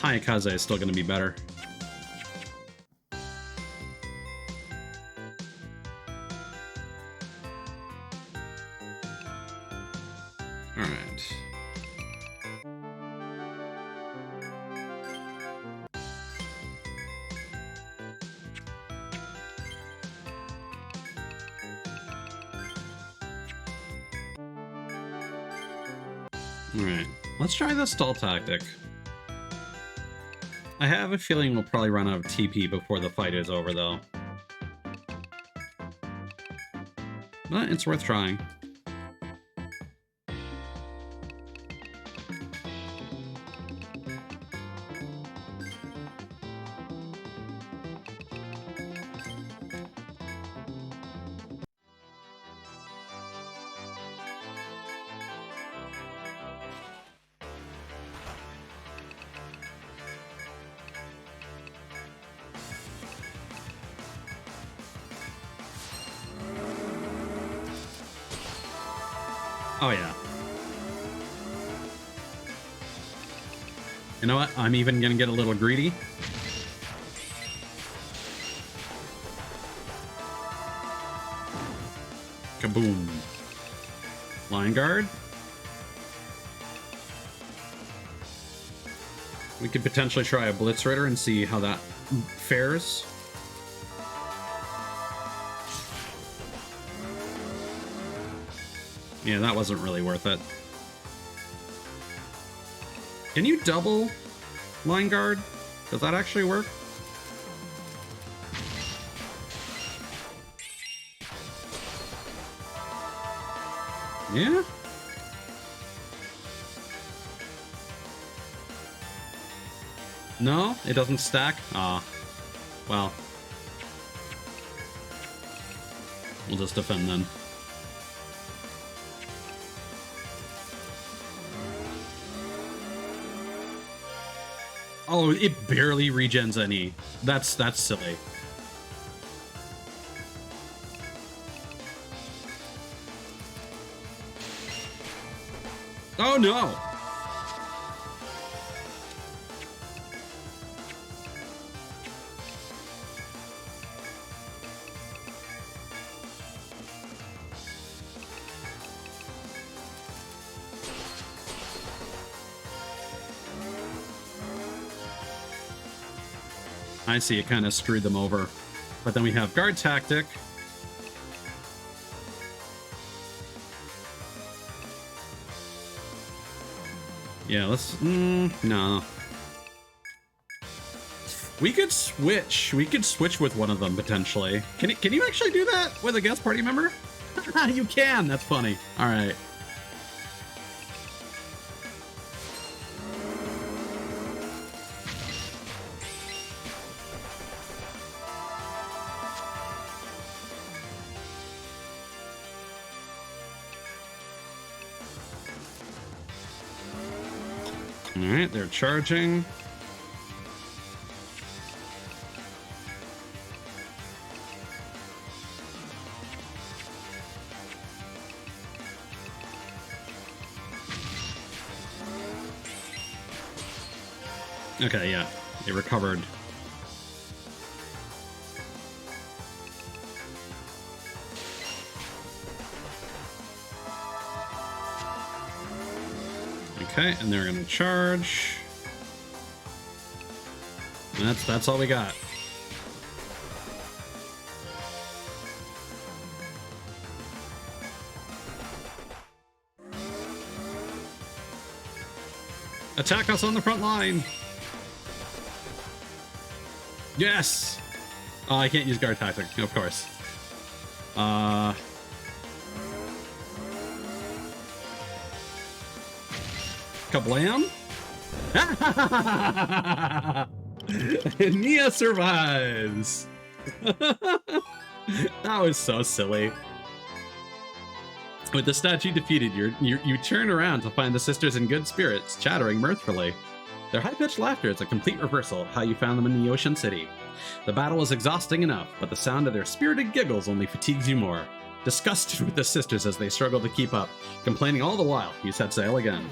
Hayakaze is still going to be better. Alright. Alright, let's try the stall tactic. I have a feeling we'll probably run out of TP before the fight is over, though. But it's worth trying. Oh, yeah. You know what? I'm even gonna get a little greedy. Kaboom. Line guard. We could potentially try a Blitz Ritter and see how that fares. Yeah, that wasn't really worth it. Can you double line guard? Does that actually work? Yeah? No, it doesn't stack? Ah, well. We'll just defend then. Oh, it barely regens any. That's silly. Oh no! I see, it kind of screwed them over. But then we have guard tactic. Yeah, let's... no. We could switch. We could switch with one of them, potentially. Can you actually do that with a guest party member? You can! That's funny. Alright. Alright, they're charging. Okay, yeah, they recovered. Okay, and they're gonna charge. And that's all we got. Attack us on the front line! Yes! Oh, I can't use guard tactic, of course. Kablam! Nia survives! That was so silly. With the statue defeated, you turn around to find the sisters in good spirits, chattering mirthfully. Their high-pitched laughter is a complete reversal of how you found them in the Ocean City. The battle was exhausting enough, but the sound of their spirited giggles only fatigues you more. Disgusted with the sisters as they struggle to keep up, complaining all the while, you set sail again.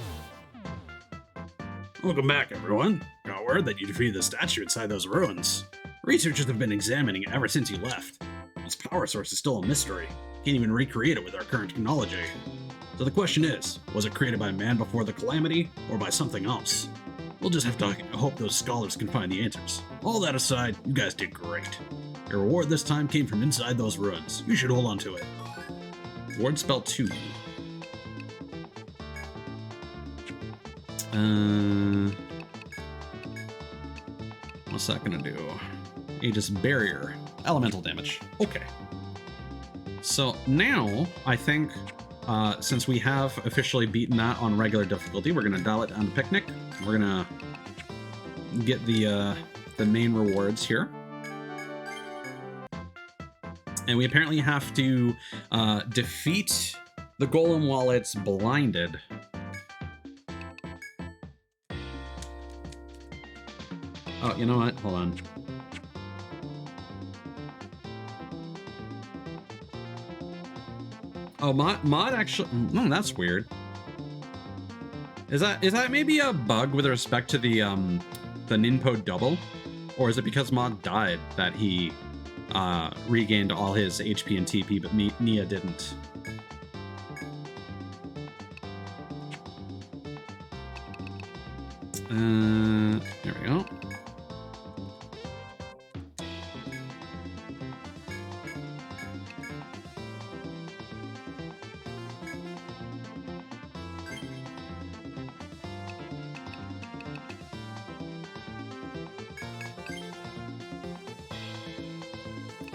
Welcome back, everyone. Got word that you defeated the statue inside those ruins. Researchers have been examining it ever since you left. Its power source is still a mystery. Can't even recreate it with our current technology. So the question is, was it created by man before the calamity, or by something else? We'll just have to hope those scholars can find the answers. All that aside, you guys did great. Your reward this time came from inside those ruins. You should hold on to it. Ward spell 2. What's that gonna do? Aegis barrier. Elemental damage. Okay. So now, I think, since we have officially beaten that on regular difficulty, we're gonna dial it down to Picnic. We're gonna get the main rewards here. And we apparently have to defeat the golem while it's blinded. Oh, you know what? Hold on. Oh, mod actually... No, that's weird. Is that maybe a bug with respect to the Ninpo double? Or is it because mod died that he regained all his HP and TP, but Nia didn't? There we go.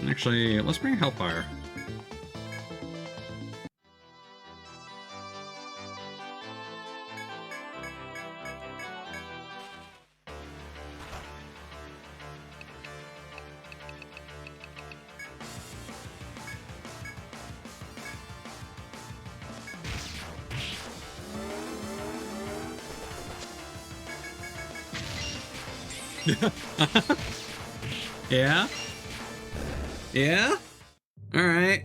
Actually, let's bring Hellfire. Yeah? Yeah? All right.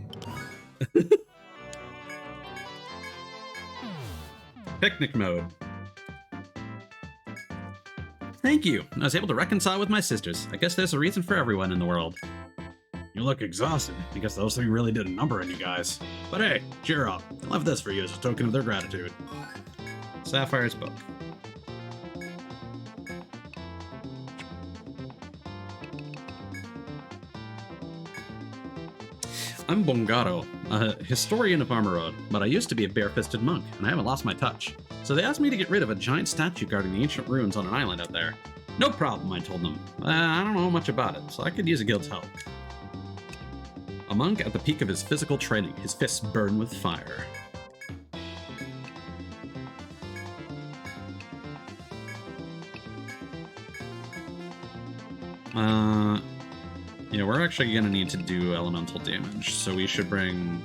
Picnic mode. Thank you. I was able to reconcile with my sisters. I guess there's a reason for everyone in the world. You look exhausted. I guess those three really did a number on you guys. But hey, cheer up. I left this for you as a token of their gratitude. Sapphire's book. I'm Bongaro, a historian of Armorod, but I used to be a bare-fisted monk, and I haven't lost my touch. So they asked me to get rid of a giant statue guarding the ancient ruins on an island out there. No problem, I told them. I don't know much about it, so I could use a guild's help. A monk at the peak of his physical training, his fists burn with fire. Yeah, we're actually gonna need to do elemental damage, so we should bring...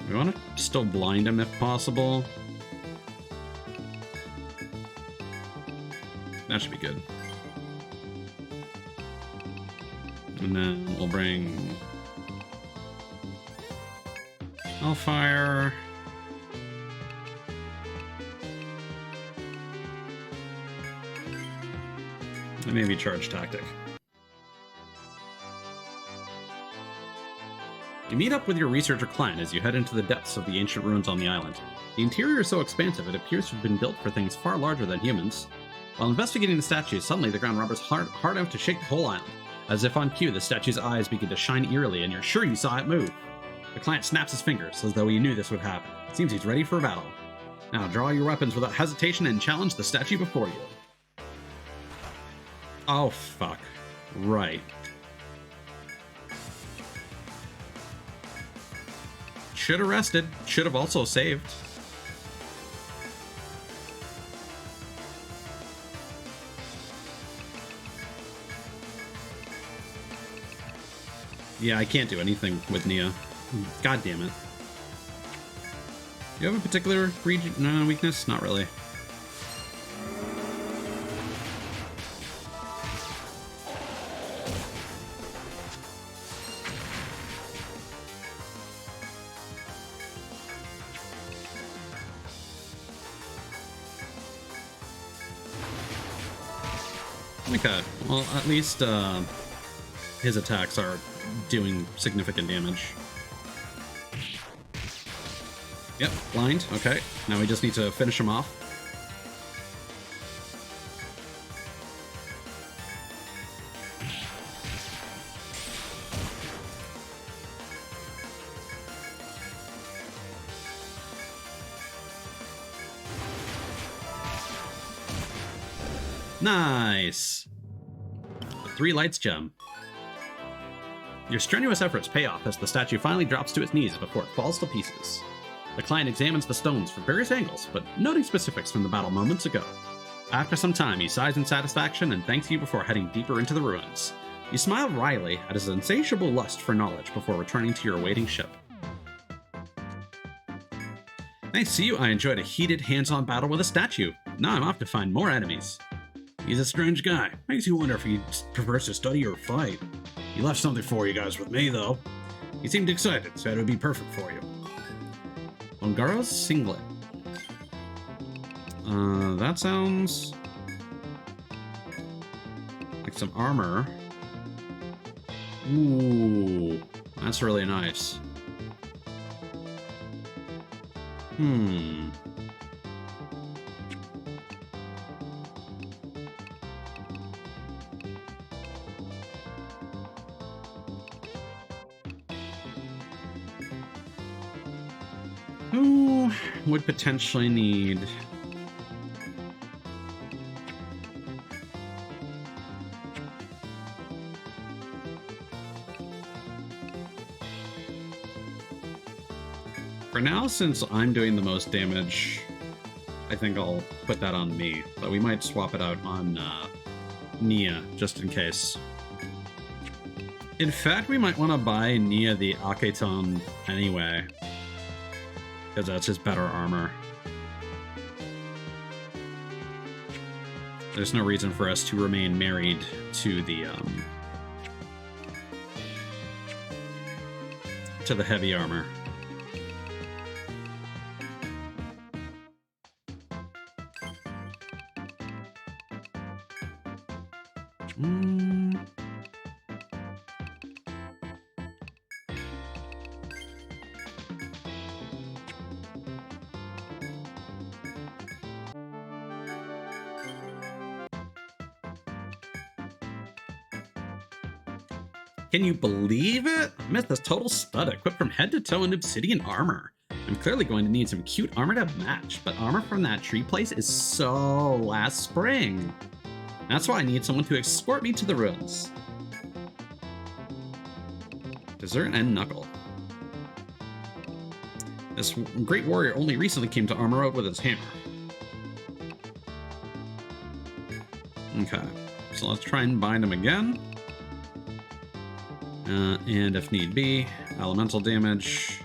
We want to still blind him if possible. That should be good. And then we'll bring... Hellfire... And maybe charge tactic. You meet up with your researcher client as you head into the depths of the ancient ruins on the island. The interior is so expansive it appears to have been built for things far larger than humans. While investigating the statue, suddenly the ground rumbles hard out to shake the whole island. As if on cue, the statue's eyes begin to shine eerily, and you're sure you saw it move. The client snaps his fingers, as though he knew this would happen. It seems he's ready for a battle. Now draw your weapons without hesitation and challenge the statue before you. Oh, fuck. Right. Should have rested. Should have also saved. Yeah, I can't do anything with Nia. God damn it. Do you have a particular weakness? Not really. Okay, well, at least his attacks are doing significant damage. Yep, blind. Okay, now we just need to finish him off. Nice. The 3 lights gem. Your strenuous efforts pay off as the statue finally drops to its knees before it falls to pieces. The client examines the stones from various angles, but noting specifics from the battle moments ago. After some time, he sighs in satisfaction and thanks you before heading deeper into the ruins. You smile wryly at his insatiable lust for knowledge before returning to your awaiting ship. Nice to see you. I enjoyed a heated, hands-on battle with a statue. Now I'm off to find more enemies. He's a strange guy. Makes you wonder if he prefers to study or fight. He left something for you guys with me, though. He seemed excited, said it would be perfect for you. Ongaro's singlet. That sounds like some armor. Ooh, that's really nice. Who would potentially need... For now, since I'm doing the most damage, I think I'll put that on me, but we might swap it out on Nia, just in case. In fact, we might want to buy Nia the Aketon anyway, because that's his better armor. There's no reason for us to remain married to the heavy armor. Can you believe it? I met this total stud equipped from head to toe in obsidian armor. I'm clearly going to need some cute armor to match, but armor from that tree place is so last spring. That's why I need someone to escort me to the ruins. Dessert and Knuckle. This great warrior only recently came to Armor Road with his hammer. Okay, so let's try and bind him again. And if need be, elemental damage.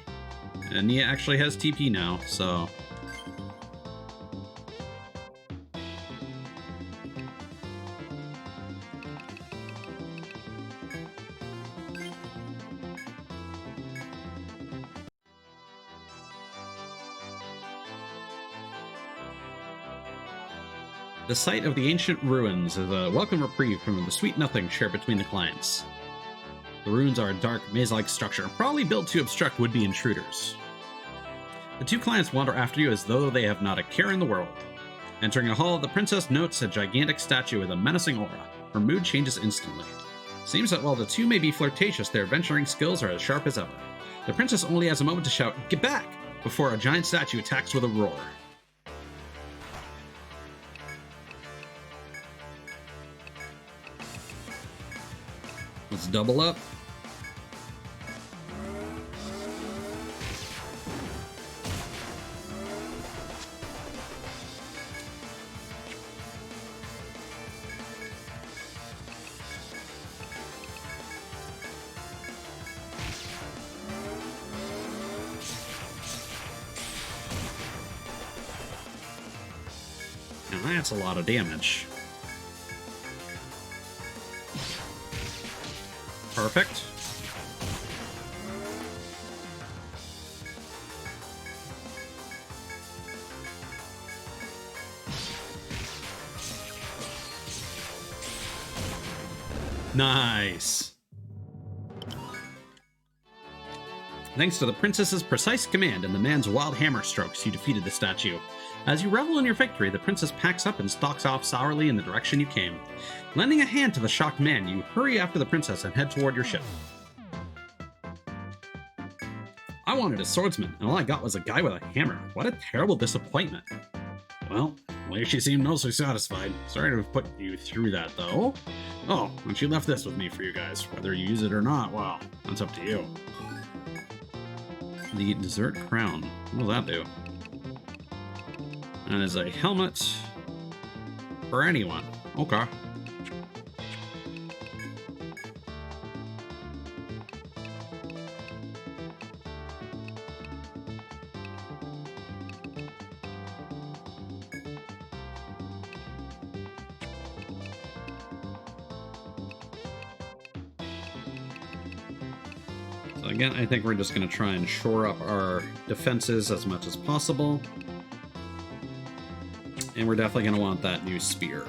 And Nia actually has TP now, so... The site of the ancient ruins is a welcome reprieve from the sweet nothing shared between the clients. The ruins are a dark, maze-like structure, probably built to obstruct would-be intruders. The 2 clients wander after you as though they have not a care in the world. Entering a hall, the princess notes a gigantic statue with a menacing aura. Her mood changes instantly. Seems that while the 2 may be flirtatious, their venturing skills are as sharp as ever. The princess only has a moment to shout, "Get back!" before a giant statue attacks with a roar. Let's double up. Now that's a lot of damage. Perfect. Nice. Thanks to the princess's precise command and the man's wild hammer strokes, you defeated the statue. As you revel in your victory, the princess packs up and stalks off sourly in the direction you came. Lending a hand to the shocked man, you hurry after the princess and head toward your ship. I wanted a swordsman, and all I got was a guy with a hammer. What a terrible disappointment. Well, at least she seemed mostly satisfied. Sorry to have put you through that, though. Oh, and she left this with me for you guys. Whether you use it or not, well, that's up to you. The dessert crown. What does that do? And is a helmet for anyone. Okay. So again, I think we're just going to try and shore up our defenses as much as possible. And we're definitely going to want that new spear.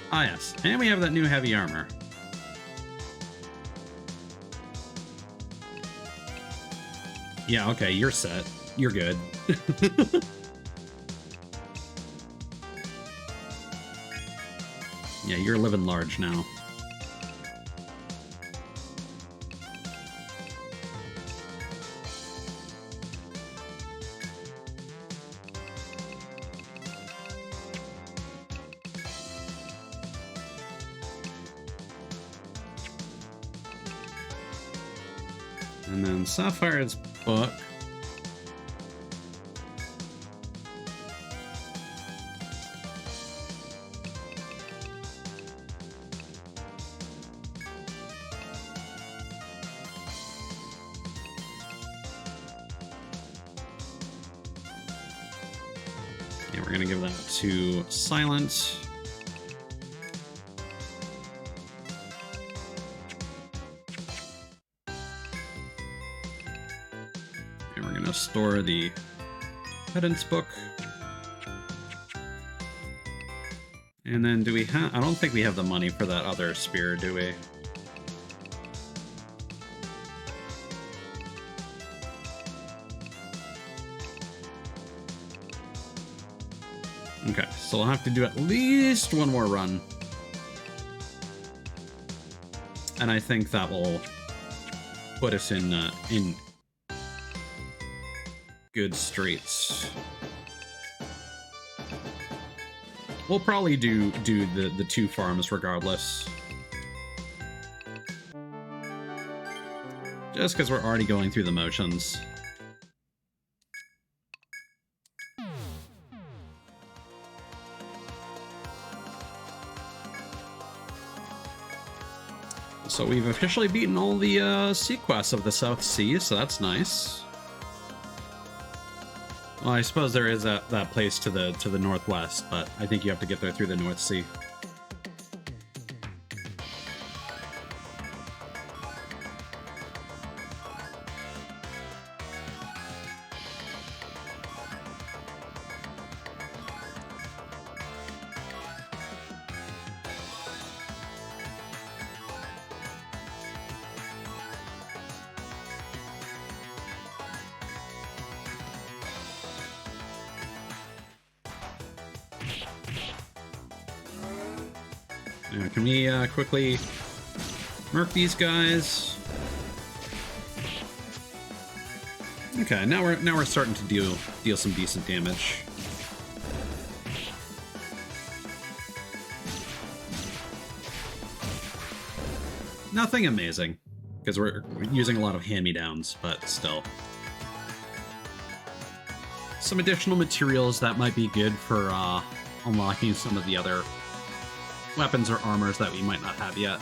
Ah yes, and we have that new heavy armor. Yeah, okay, you're set. You're good. Yeah, you're living large now. And then Sapphire's book. Yeah, we're gonna give that to Silent. Store the pedant's book. And then do we have... I don't think we have the money for that other spear, do we? Okay, so we'll have to do at least one more run. And I think that will put us in good streets. We'll probably do the two farms regardless. Just because we're already going through the motions. So we've officially beaten all the sea quests of the South Sea, so that's nice. Well, I suppose there is that place to the northwest, but I think you have to get there through the North Sea. Can we quickly murk these guys? Okay, now we're starting to deal some decent damage. Nothing amazing, because we're using a lot of hand-me-downs, but still. Some additional materials that might be good for unlocking some of the other weapons or armors that we might not have yet.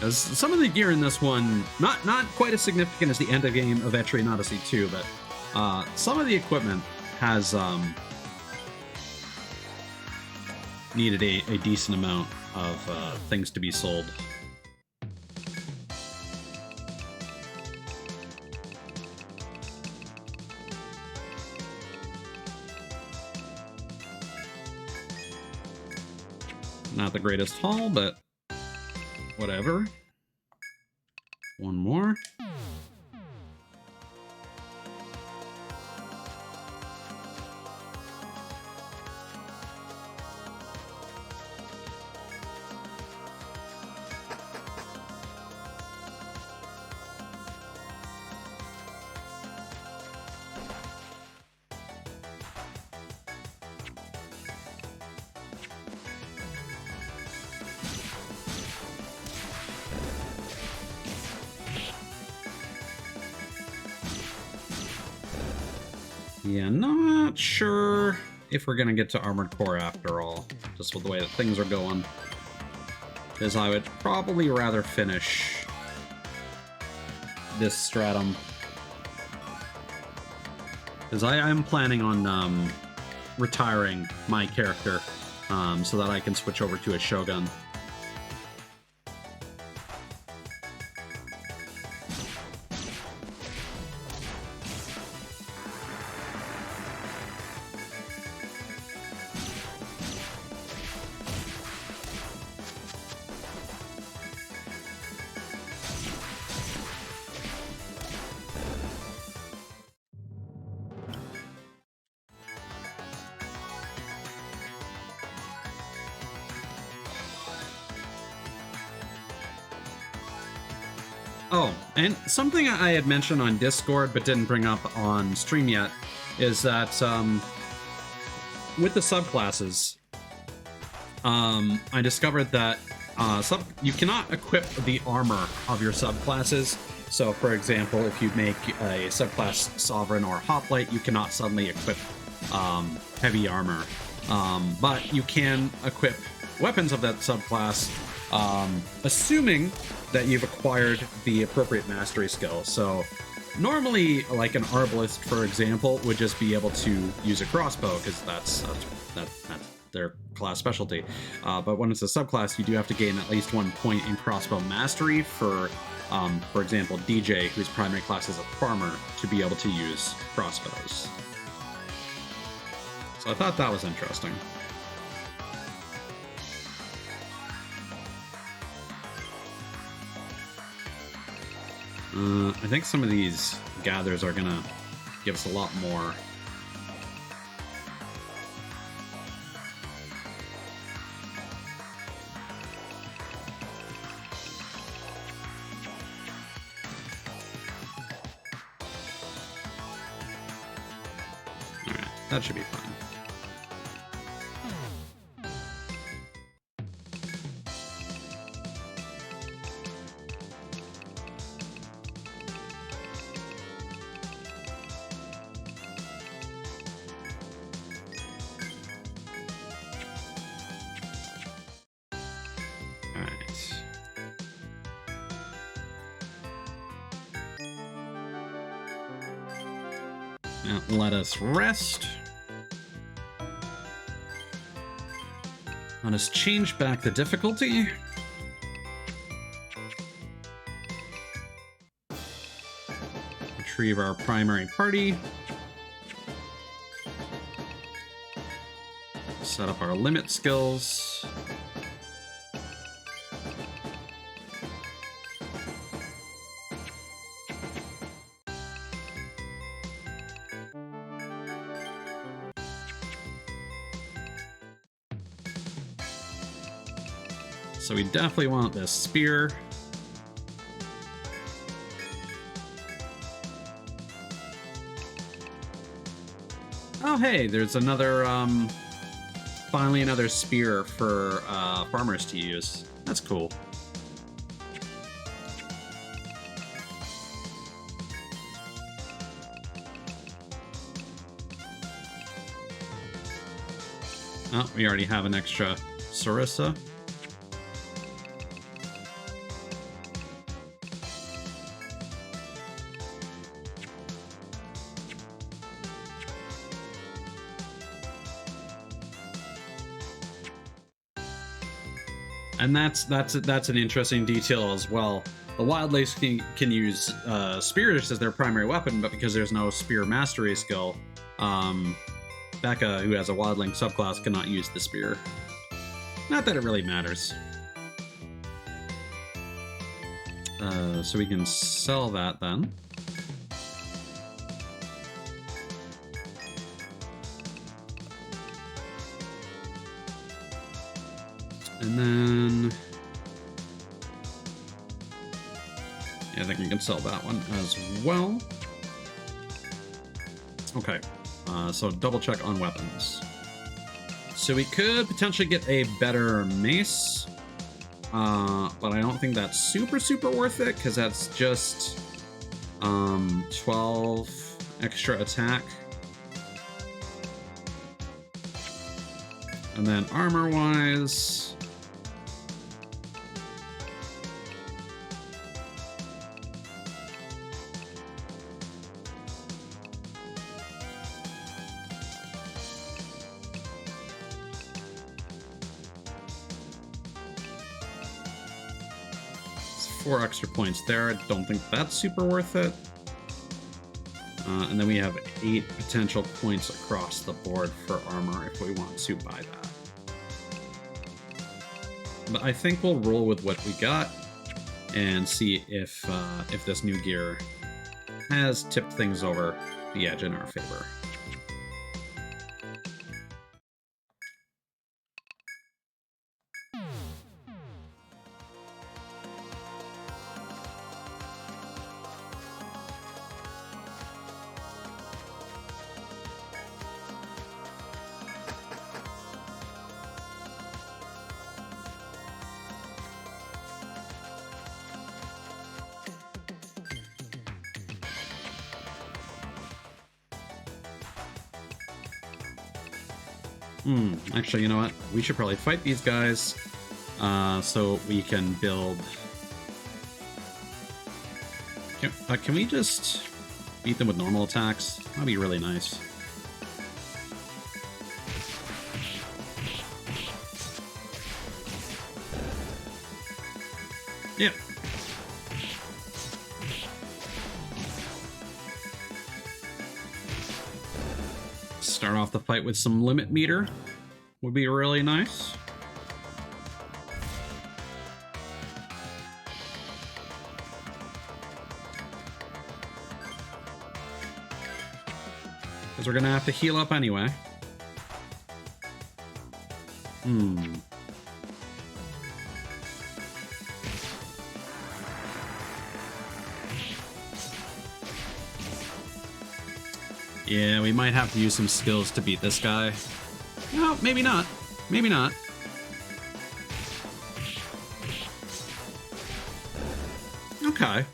As some of the gear in this one, not quite as significant as the end of game of Etrian Odyssey 2, but some of the equipment has needed a decent amount of things to be sold. Not the greatest haul, but whatever. One more. Yeah, not sure if we're gonna get to Armored Core after all, just with the way that things are going. Because I would probably rather finish this stratum. Because I am planning on retiring my character so that I can switch over to a Shogun. Oh, and something I had mentioned on Discord but didn't bring up on stream yet is that with the subclasses, I discovered that you cannot equip the armor of your subclasses. So, for example, if you make a subclass Sovereign or Hoplite, you cannot suddenly equip heavy armor. But you can equip weapons of that subclass, assuming that you've acquired the appropriate mastery skill. So normally, like an arbalist, for example, would just be able to use a crossbow because that's their class specialty. But when it's a subclass, you do have to gain at least 1 point in crossbow mastery for example, DJ, whose primary class is a farmer, to be able to use crossbows. So I thought that was interesting. I think some of these gathers are gonna give us a lot more. Alright, that should be fine. Now, let us rest. Let us change back the difficulty. Retrieve our primary party. Set up our limit skills. So we definitely want this spear. Oh, hey, there's another, finally another spear for farmers to use. That's cool. Oh, we already have an extra Sarissa. And that's an interesting detail as well. The Wildlings can use spears as their primary weapon, but because there's no spear mastery skill, Becca, who has a Wildling subclass, cannot use the spear. Not that it really matters. So we can sell that then. And then, yeah, I think we can sell that one as well. Okay, so double check on weapons. So we could potentially get a better mace, but I don't think that's super worth it because that's just 12 extra attack. And then armor-wise... it's 4 extra points there. I don't think that's super worth it. And then we have 8 potential points across the board for armor if we want to buy that. But I think we'll roll with what we got and see if this new gear has tipped things over the edge in our favor. Actually, you know what? We should probably fight these guys so we can build... Can we just beat them with normal attacks? That'd be really nice. Yep. Start off the fight with some limit meter. Would be really nice. Because we're gonna have to heal up anyway. Yeah, we might have to use some skills to beat this guy. No, maybe not. Maybe not. Okay.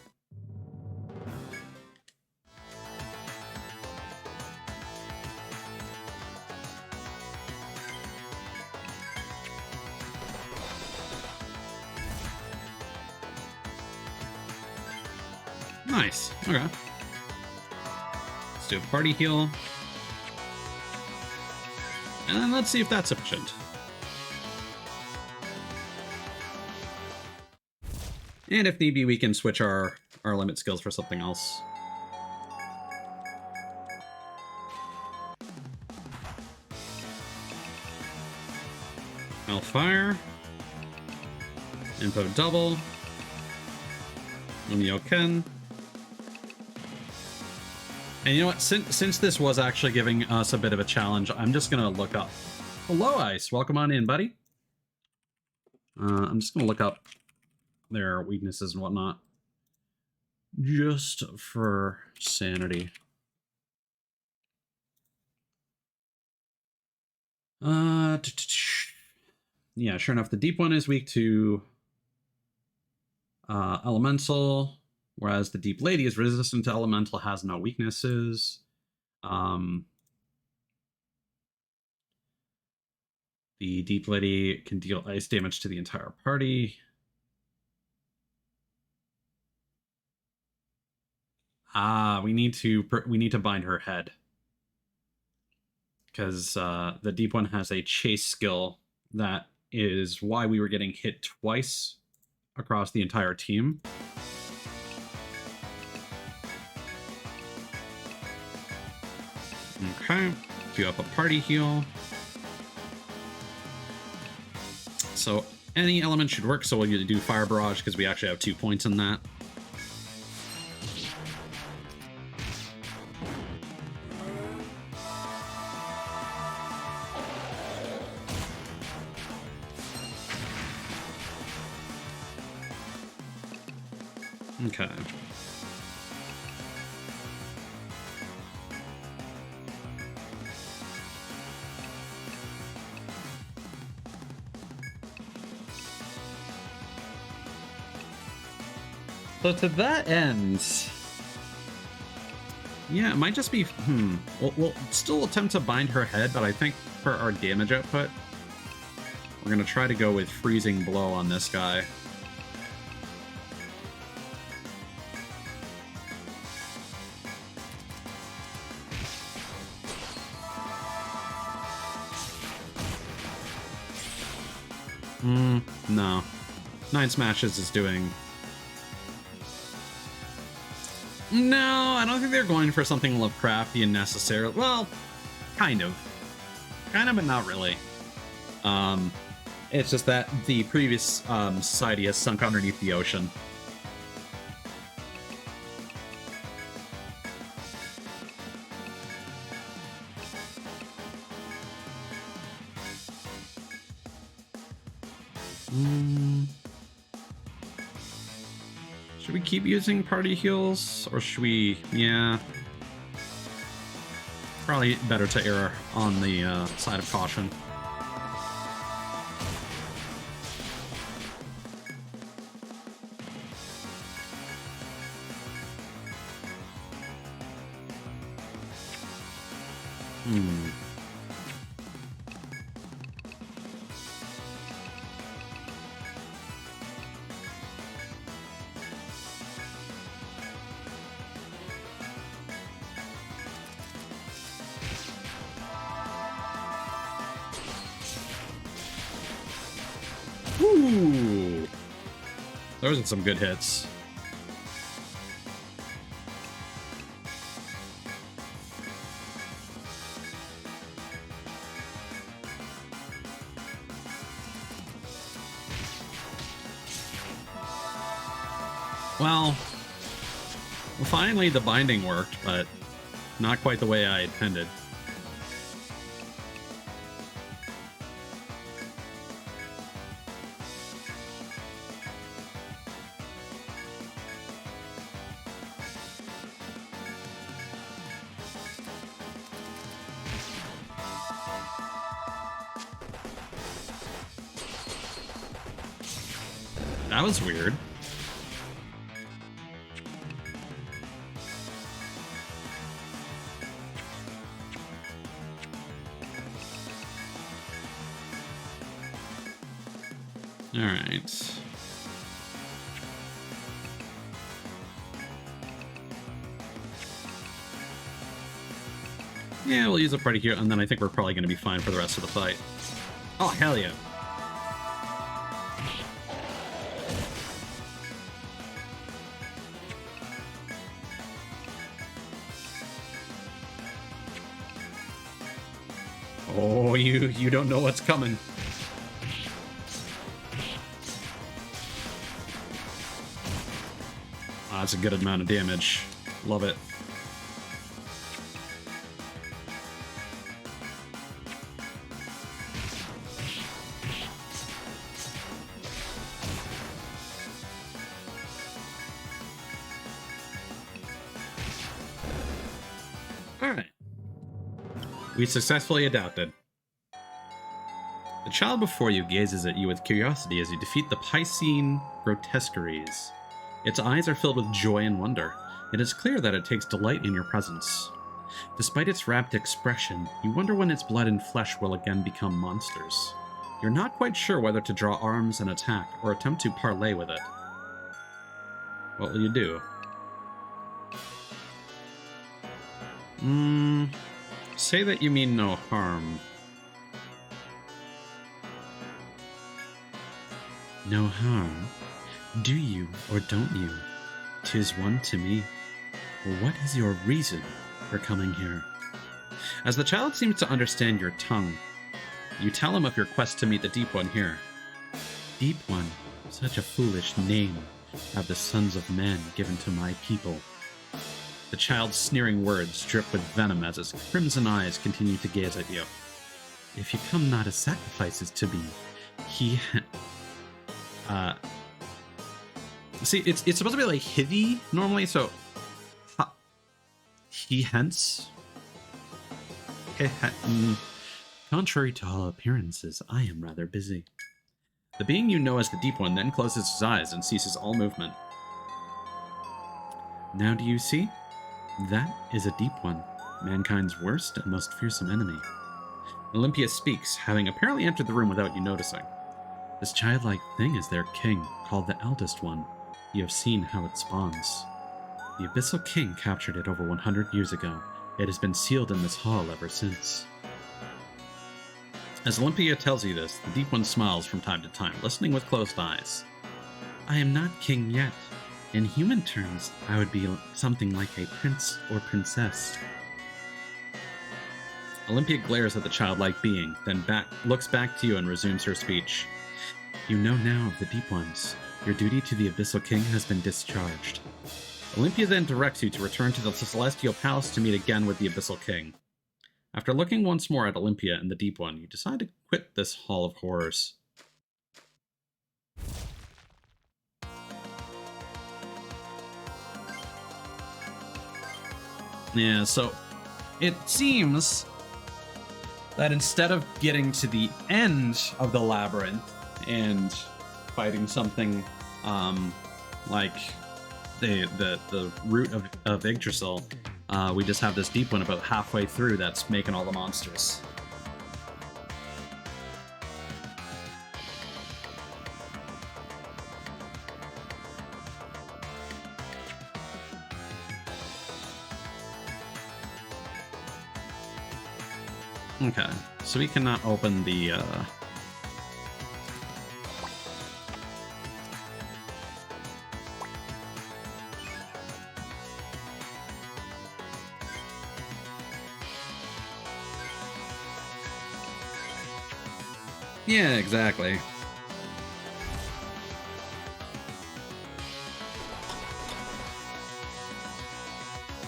Nice. Okay. Let's do a party heal. And then let's see if that's sufficient. And if need be, we can switch our limit skills for something else. Hellfire. Info double. Unyoken. And you know what? Since this was actually giving us a bit of a challenge, I'm just going to look up... Hello, Ice. Welcome on in, buddy. I'm just going to look up their weaknesses and whatnot. Just for sanity. Yeah, sure enough, the deep one is weak to elemental, whereas the deep lady is resistant to elemental, has no weaknesses. The deep lady can deal ice damage to the entire party. We need to bind her head, because the deep one has a chase skill that is why we were getting hit twice across the entire team. Okay, queue up a party heal. So any element should work, so we'll do Fire Barrage because we actually have 2 points in that. Okay. So to that end, yeah, it might just be, we'll still attempt to bind her head, but I think for our damage output, We're going to try to go with Freezing Blow on this guy. No. 9 Smashes is doing... No, I don't think they're going for something Lovecraftian necessarily. Well, kind of. Kind of, but not really. It's just that the previous society has sunk underneath the ocean. Should we keep using party heals, or should we... Yeah. Probably better to err on the side of caution. Ooh. Those are some good hits. Well, finally the binding worked, but not quite the way I intended. That was weird. All right. Yeah, we'll use a party here, and then I think we're probably going to be fine for the rest of the fight. Oh, hell yeah. Oh, you don't know what's coming. Ah, that's a good amount of damage. Love it. All right. We successfully adapted. The child before you gazes at you with curiosity as you defeat the Piscine grotesqueries. Its eyes are filled with joy and wonder. It is clear that it takes delight in your presence. Despite its rapt expression, you wonder when its blood and flesh will again become monsters. You're not quite sure whether to draw arms and attack, or attempt to parley with it. What will you do? Say that you mean no harm. No harm? Do you or don't you? 'Tis one to me. What is your reason for coming here? As the child seems to understand your tongue, you tell him of your quest to meet the Deep One here. Deep One, such a foolish name have the sons of men given to my people. The child's sneering words drip with venom as his crimson eyes continue to gaze at you. If you come not as sacrifices to be, see, it's supposed to be like hithy normally, so he hence. Contrary to all appearances, I am rather busy. The being you know as the Deep One then closes his eyes and ceases all movement. Now do you see? That is a Deep One, mankind's worst and most fearsome enemy. Olympia speaks, having apparently entered the room without you noticing. This childlike thing is their king, called the Eldest One. You have seen how it spawns. The Abyssal King captured it over 100 years ago. It has been sealed in this hall ever since. As Olympia tells you this, the Deep One smiles from time to time, listening with closed eyes. I am not king yet. In human terms, I would be something like a prince or princess. Olympia glares at the childlike being, then looks back to you and resumes her speech. You know now of the Deep Ones. Your duty to the Abyssal King has been discharged. Olympia then directs you to return to the Celestial Palace to meet again with the Abyssal King. After looking once more at Olympia and the Deep One, you decide to quit this Hall of Horrors. Yeah, so it seems that instead of getting to the end of the labyrinth and fighting something like the root of Yggdrasil, we just have this Deep One about halfway through that's making all the monsters. Okay, so we cannot open the Yeah, exactly.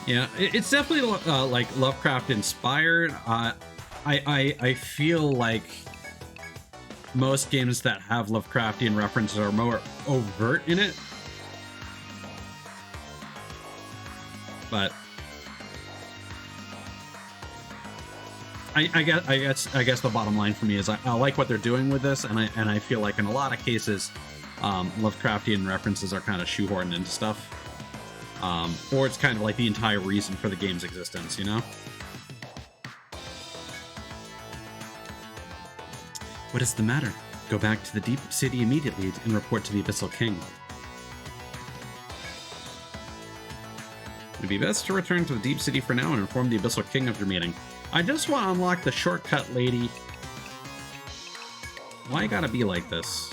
Yeah, it's definitely like Lovecraft inspired. I feel like most games that have Lovecraftian references are more overt in it, but I guess the bottom line for me is I like what they're doing with this, and I feel like in a lot of cases, Lovecraftian references are kind of shoehorned into stuff, or it's kind of like the entire reason for the game's existence, you know? What is the matter? Go back to the Deep City immediately and report to the Abyssal King. It'd be best to return to the Deep City for now and inform the Abyssal King of your meeting. I just want to unlock the shortcut lady. Why gotta be like this?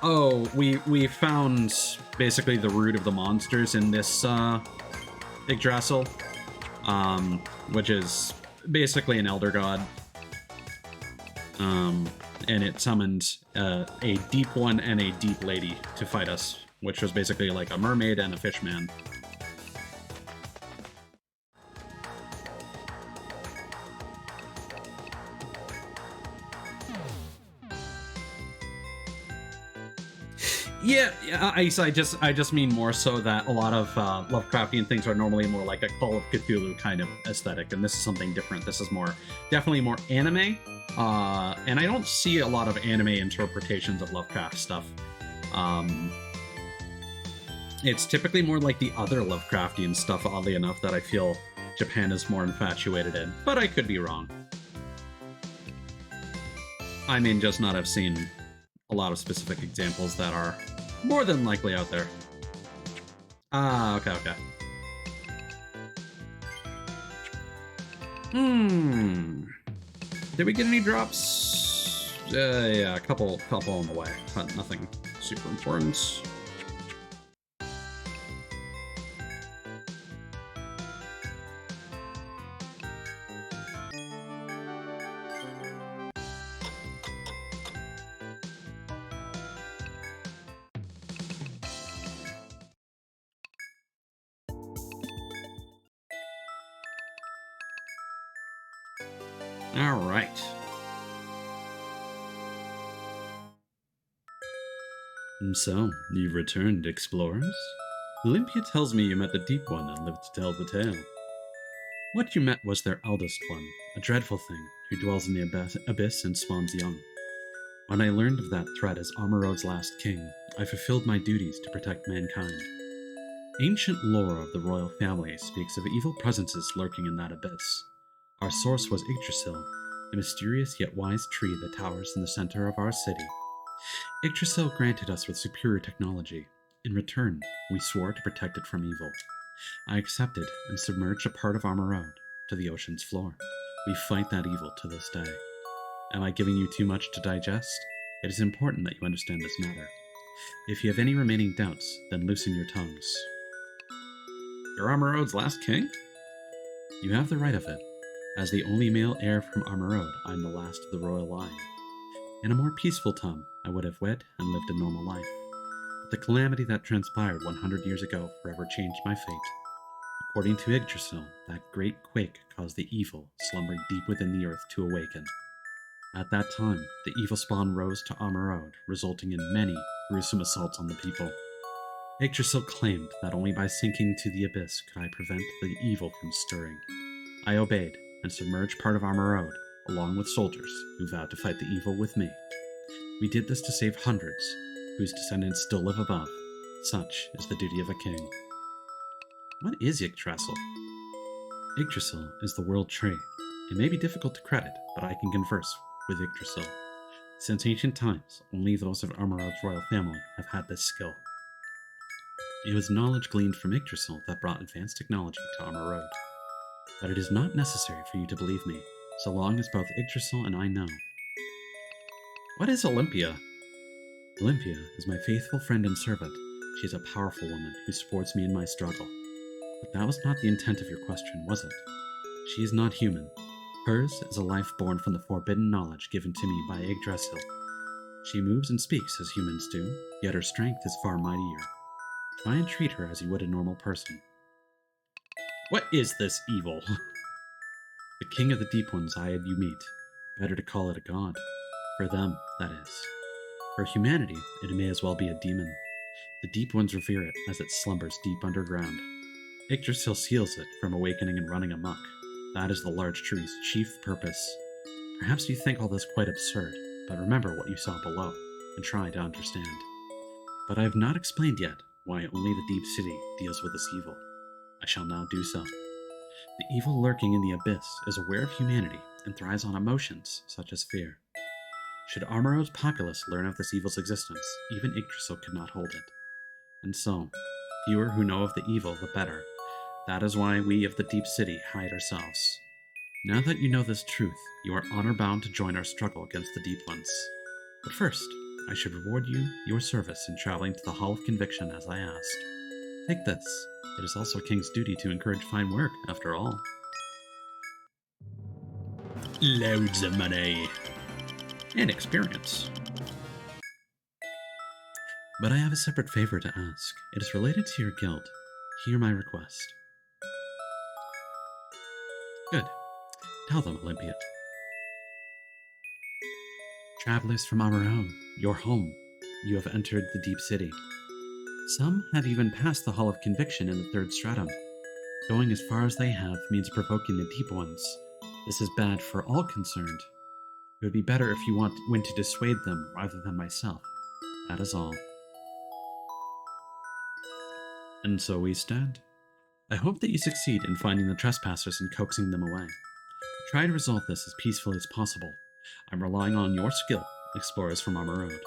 Oh, we found basically the root of the monsters in this Yggdrasil, which is basically an elder god, and it summoned a Deep One and a Deep Lady to fight us, which was basically like a mermaid and a fishman. Yeah, I just mean more so that a lot of Lovecraftian things are normally more like a Call of Cthulhu kind of aesthetic, and this is something different. This is definitely more anime, and I don't see a lot of anime interpretations of Lovecraft stuff. It's typically more like the other Lovecraftian stuff, oddly enough, that I feel Japan is more infatuated in, but I could be wrong. I may just not have seen a lot of specific examples that are more than likely out there. Ah, okay. Did we get any drops? Yeah, a couple on the way, but nothing super important. All right. So, you've returned, explorers? Olympia tells me you met the Deep One and lived to tell the tale. What you met was their eldest one, a dreadful thing who dwells in the abyss and spawns young. When I learned of that threat as Armorode's last king, I fulfilled my duties to protect mankind. Ancient lore of the royal family speaks of evil presences lurking in that abyss. Our source was Yggdrasil, a mysterious yet wise tree that towers in the center of our city. Yggdrasil granted us with superior technology. In return, we swore to protect it from evil. I accepted and submerged a part of Armor Road to the ocean's floor. We fight that evil to this day. Am I giving you too much to digest? It is important that you understand this matter. If you have any remaining doubts, then loosen your tongues. You're Armor Road's last king? You have the right of it. As the only male heir from Armor Road, I am the last of the royal line. In a more peaceful time, I would have wed and lived a normal life. But the calamity that transpired 100 years ago forever changed my fate. According to Yggdrasil, that great quake caused the evil slumbering deep within the earth to awaken. At that time, the evil spawn rose to Armor Road, resulting in many gruesome assaults on the people. Yggdrasil claimed that only by sinking to the abyss could I prevent the evil from stirring. I obeyed and submerged part of Armor Road, along with soldiers who vowed to fight the evil with me. We did this to save hundreds, whose descendants still live above. Such is the duty of a king. What is Yggdrasil? Yggdrasil is the world tree. It may be difficult to credit, but I can converse with Yggdrasil. Since ancient times, only those of Armor Road's royal family have had this skill. It was knowledge gleaned from Yggdrasil that brought advanced technology to Armor Road. But it is not necessary for you to believe me, so long as both Yggdrasil and I know. What is Olympia? Olympia is my faithful friend and servant. She is a powerful woman who supports me in my struggle. But that was not the intent of your question, was it? She is not human. Hers is a life born from the forbidden knowledge given to me by Yggdrasil. She moves and speaks as humans do, yet her strength is far mightier. Try and treat her as you would a normal person. What is this evil? The king of the deep ones I had you meet. Better to call it a god. For them, that is. For humanity, it may as well be a demon. The deep ones revere it as it slumbers deep underground. Yggdrasil seals it from awakening and running amok. That is the large tree's chief purpose. Perhaps you think all this quite absurd, but remember what you saw below, and try to understand. But I have not explained yet why only the deep city deals with this evil. I shall now do so. The evil lurking in the abyss is aware of humanity and thrives on emotions such as fear. Should Armor Road's populace learn of this evil's existence, even Yggdrasil could not hold it. And so, fewer who know of the evil, the better. That is why we of the Deep City hide ourselves. Now that you know this truth, you are honor-bound to join our struggle against the Deep Ones. But first, I should reward you your service in traveling to the Hall of Conviction as I asked. Take this. It is also a king's duty to encourage fine work, after all. Loads of money. And experience. But I have a separate favor to ask. It is related to your guild. Hear my request. Good. Tell them, Olympia. Travelers from Armor Road, your home, you have entered the Deep City. Some have even passed the Hall of Conviction in the third stratum. Going as far as they have means provoking the Deep Ones. This is bad for all concerned. It would be better if you went to dissuade them rather than myself. That is all. And so we stand. I hope that you succeed in finding the trespassers and coaxing them away. Try to resolve this as peacefully as possible. I'm relying on your skill, explorers from Armor Road.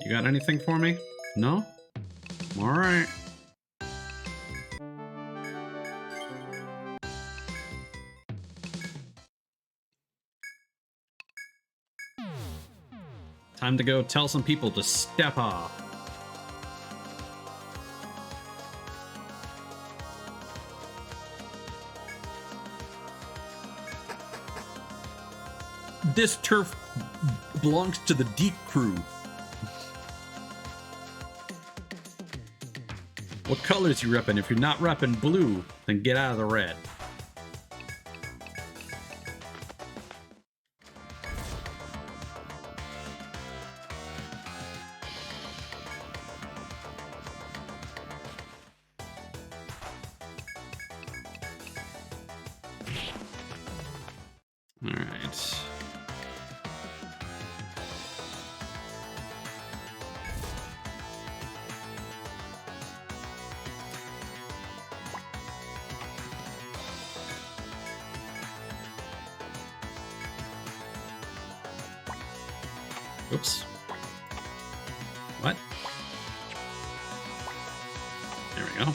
You got anything for me? No? Alright. Time to go tell some people to step off. This turf belongs to the Deep Crew. What colors you reppin'? If you're not reppin' blue, then get out of the red. Alright. Oops. What? There we go.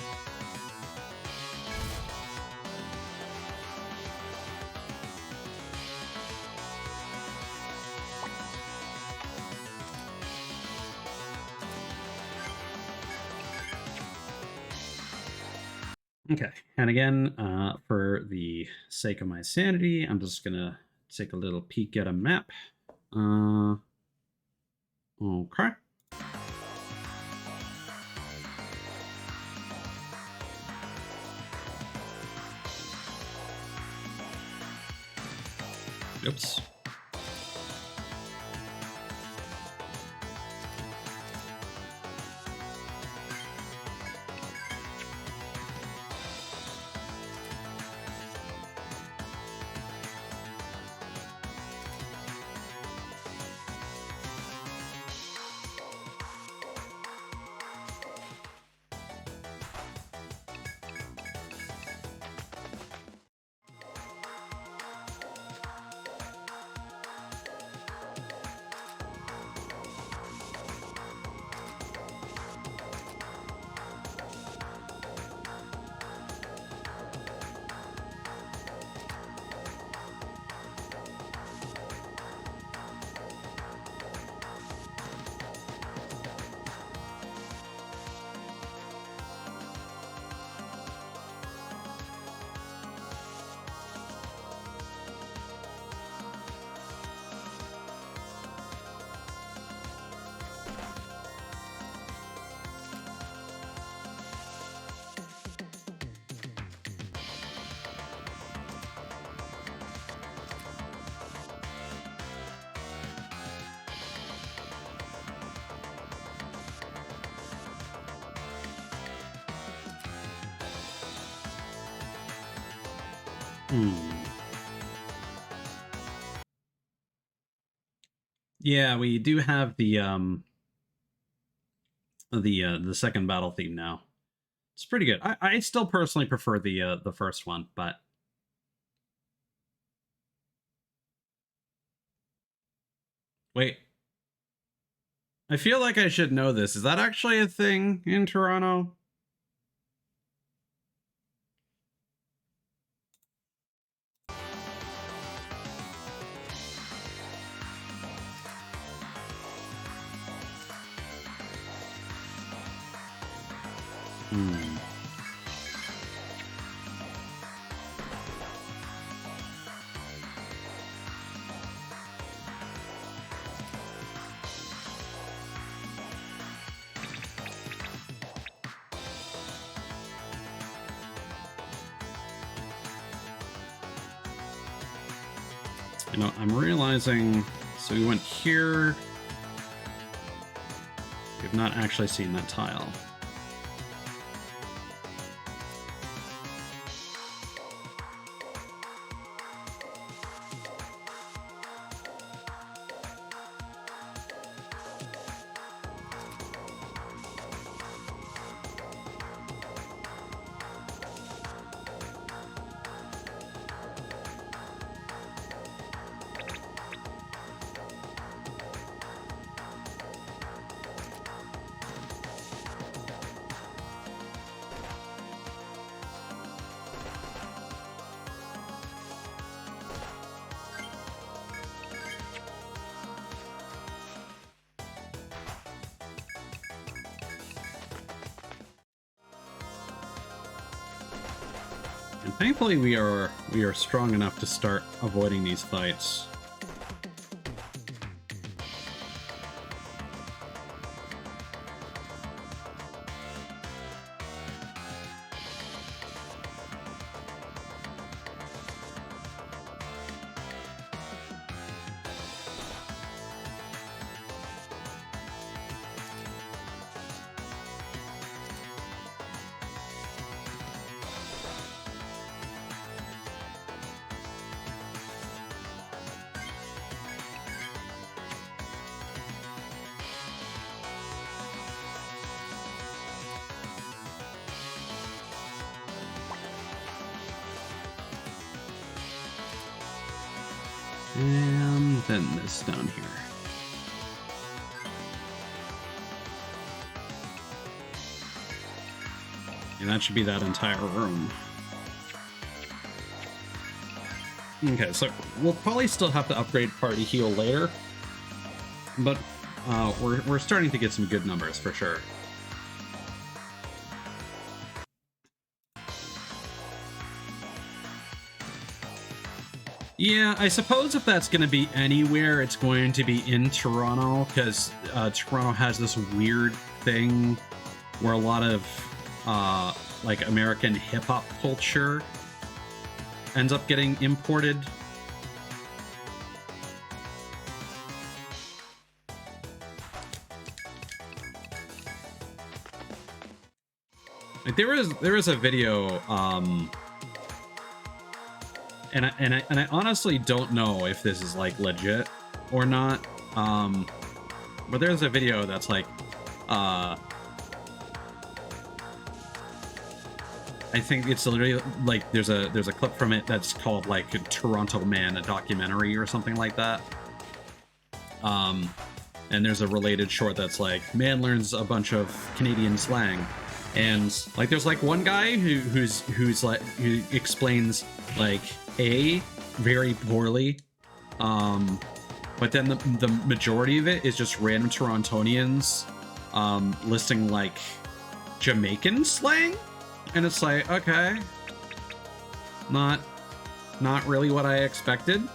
Okay, and again, for the sake of my sanity, I'm just gonna take a little peek at a map. Okay. Oops. Yeah, we do have the second battle theme now. It's pretty good. I still personally prefer the first one, but wait. I feel like I should know this. Is that actually a thing in Toronto? You know, I'm realizing, so we went here. We've not actually seen that tile. And thankfully we are strong enough to start avoiding these fights. And then this down here. And that should be that entire room. Okay, so we'll probably still have to upgrade Party Heal later, but we're starting to get some good numbers for sure. Yeah, I suppose if that's going to be anywhere, it's going to be in Toronto, because Toronto has this weird thing where a lot of like American hip-hop culture ends up getting imported. Like there is a video, and I honestly don't know if this is like legit or not. But there's a video that's like, I think it's literally like there's a clip from it that's called like Toronto Man, a documentary or something like that. And there's a related short that's like man learns a bunch of Canadian slang, and like there's like one guy who explains like A very poorly, but then the majority of it is just random Torontonians listing like Jamaican slang. And it's like, okay, not really what I expected.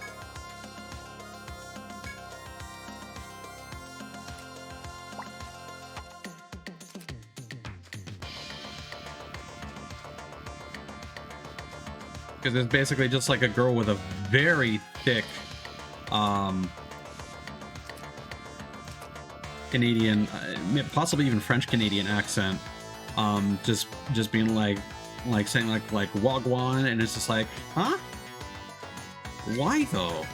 Because it's basically just like a girl with a very thick Canadian, possibly even French Canadian accent. Just being like saying like wagwan, and it's just like, huh? Why though?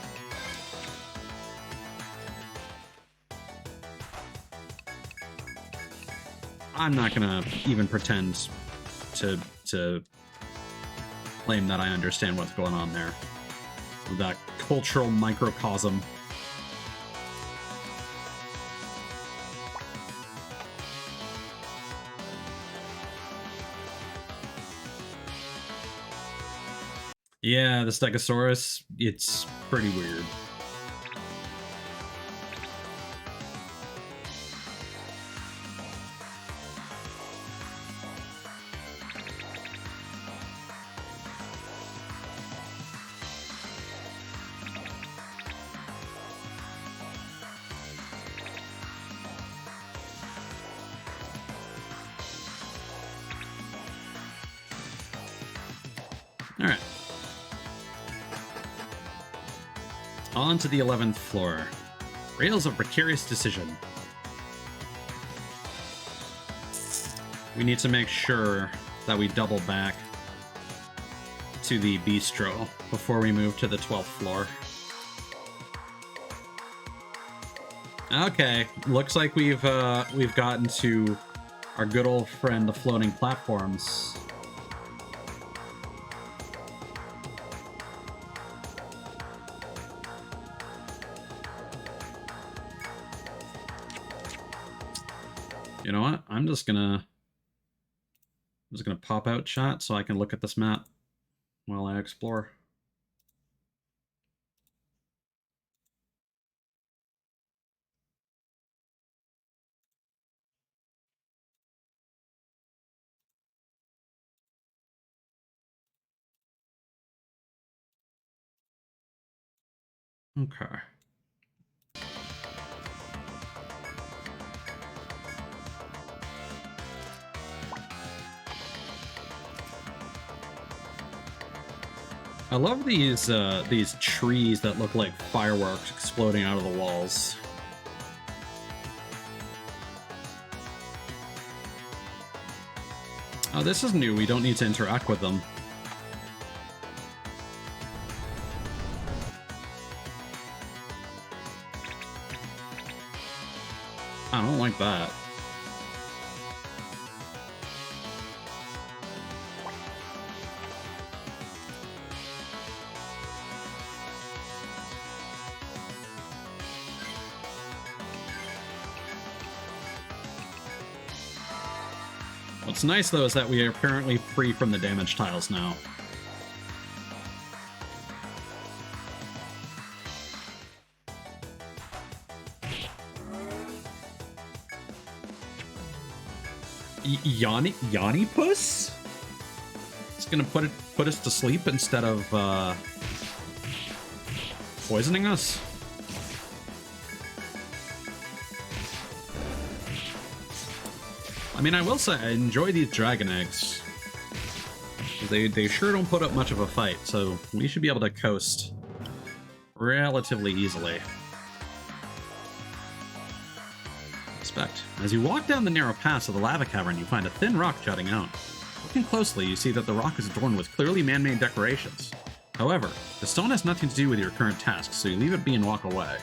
I'm not gonna even pretend to claim that I understand what's going on there. That cultural microcosm. Yeah, the Stegosaurus, it's pretty weird. All right. On to the 11th floor. Rails of precarious decision. We need to make sure that we double back to the bistro before we move to the 12th floor. Okay, looks like we've gotten to our good old friend, the floating platforms. You know what? I'm just gonna pop out chat so I can look at this map while I explore. Okay. I love these trees that look like fireworks exploding out of the walls. Oh, this is new. We don't need to interact with them. I don't like that. What's nice, though, is that we are apparently free from the damage tiles now. Yanni Puss? It's gonna put us to sleep instead of poisoning us. I mean, I will say I enjoy these dragon eggs. They sure don't put up much of a fight, so we should be able to coast relatively easily. Expect. As you walk down the narrow pass of the lava cavern, you find a thin rock jutting out. Looking closely, you see that the rock is adorned with clearly man-made decorations. However, the stone has nothing to do with your current task, so you leave it be and walk away.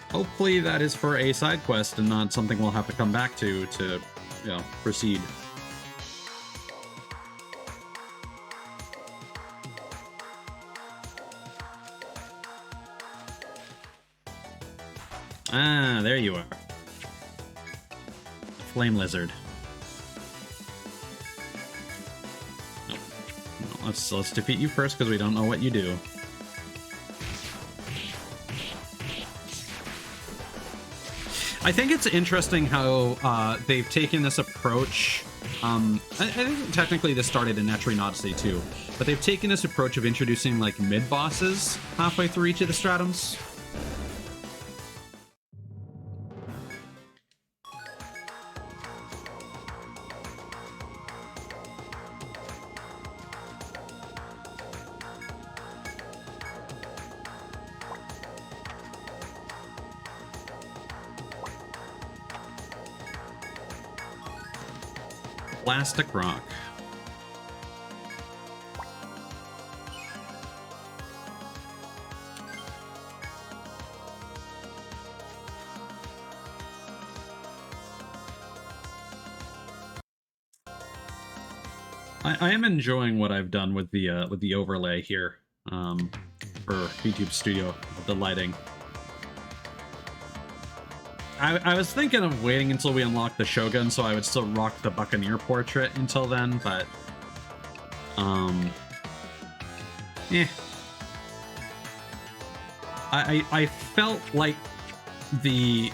Hopefully that is for a side quest and not something we'll have to come back to, you know, proceed. Ah, there you are. The flame lizard. No. No, let's defeat you first because we don't know what you do. I think it's interesting how they've taken this approach. I think technically this started in Etrian Odyssey too, but they've taken this approach of introducing like mid-bosses halfway through each of the stratums. Plastic rock. I am enjoying what I've done with the overlay here for VTube Studio with the lighting. I was thinking of waiting until we unlock the Shogun so I would still rock the Buccaneer portrait until then, but yeah. I felt like the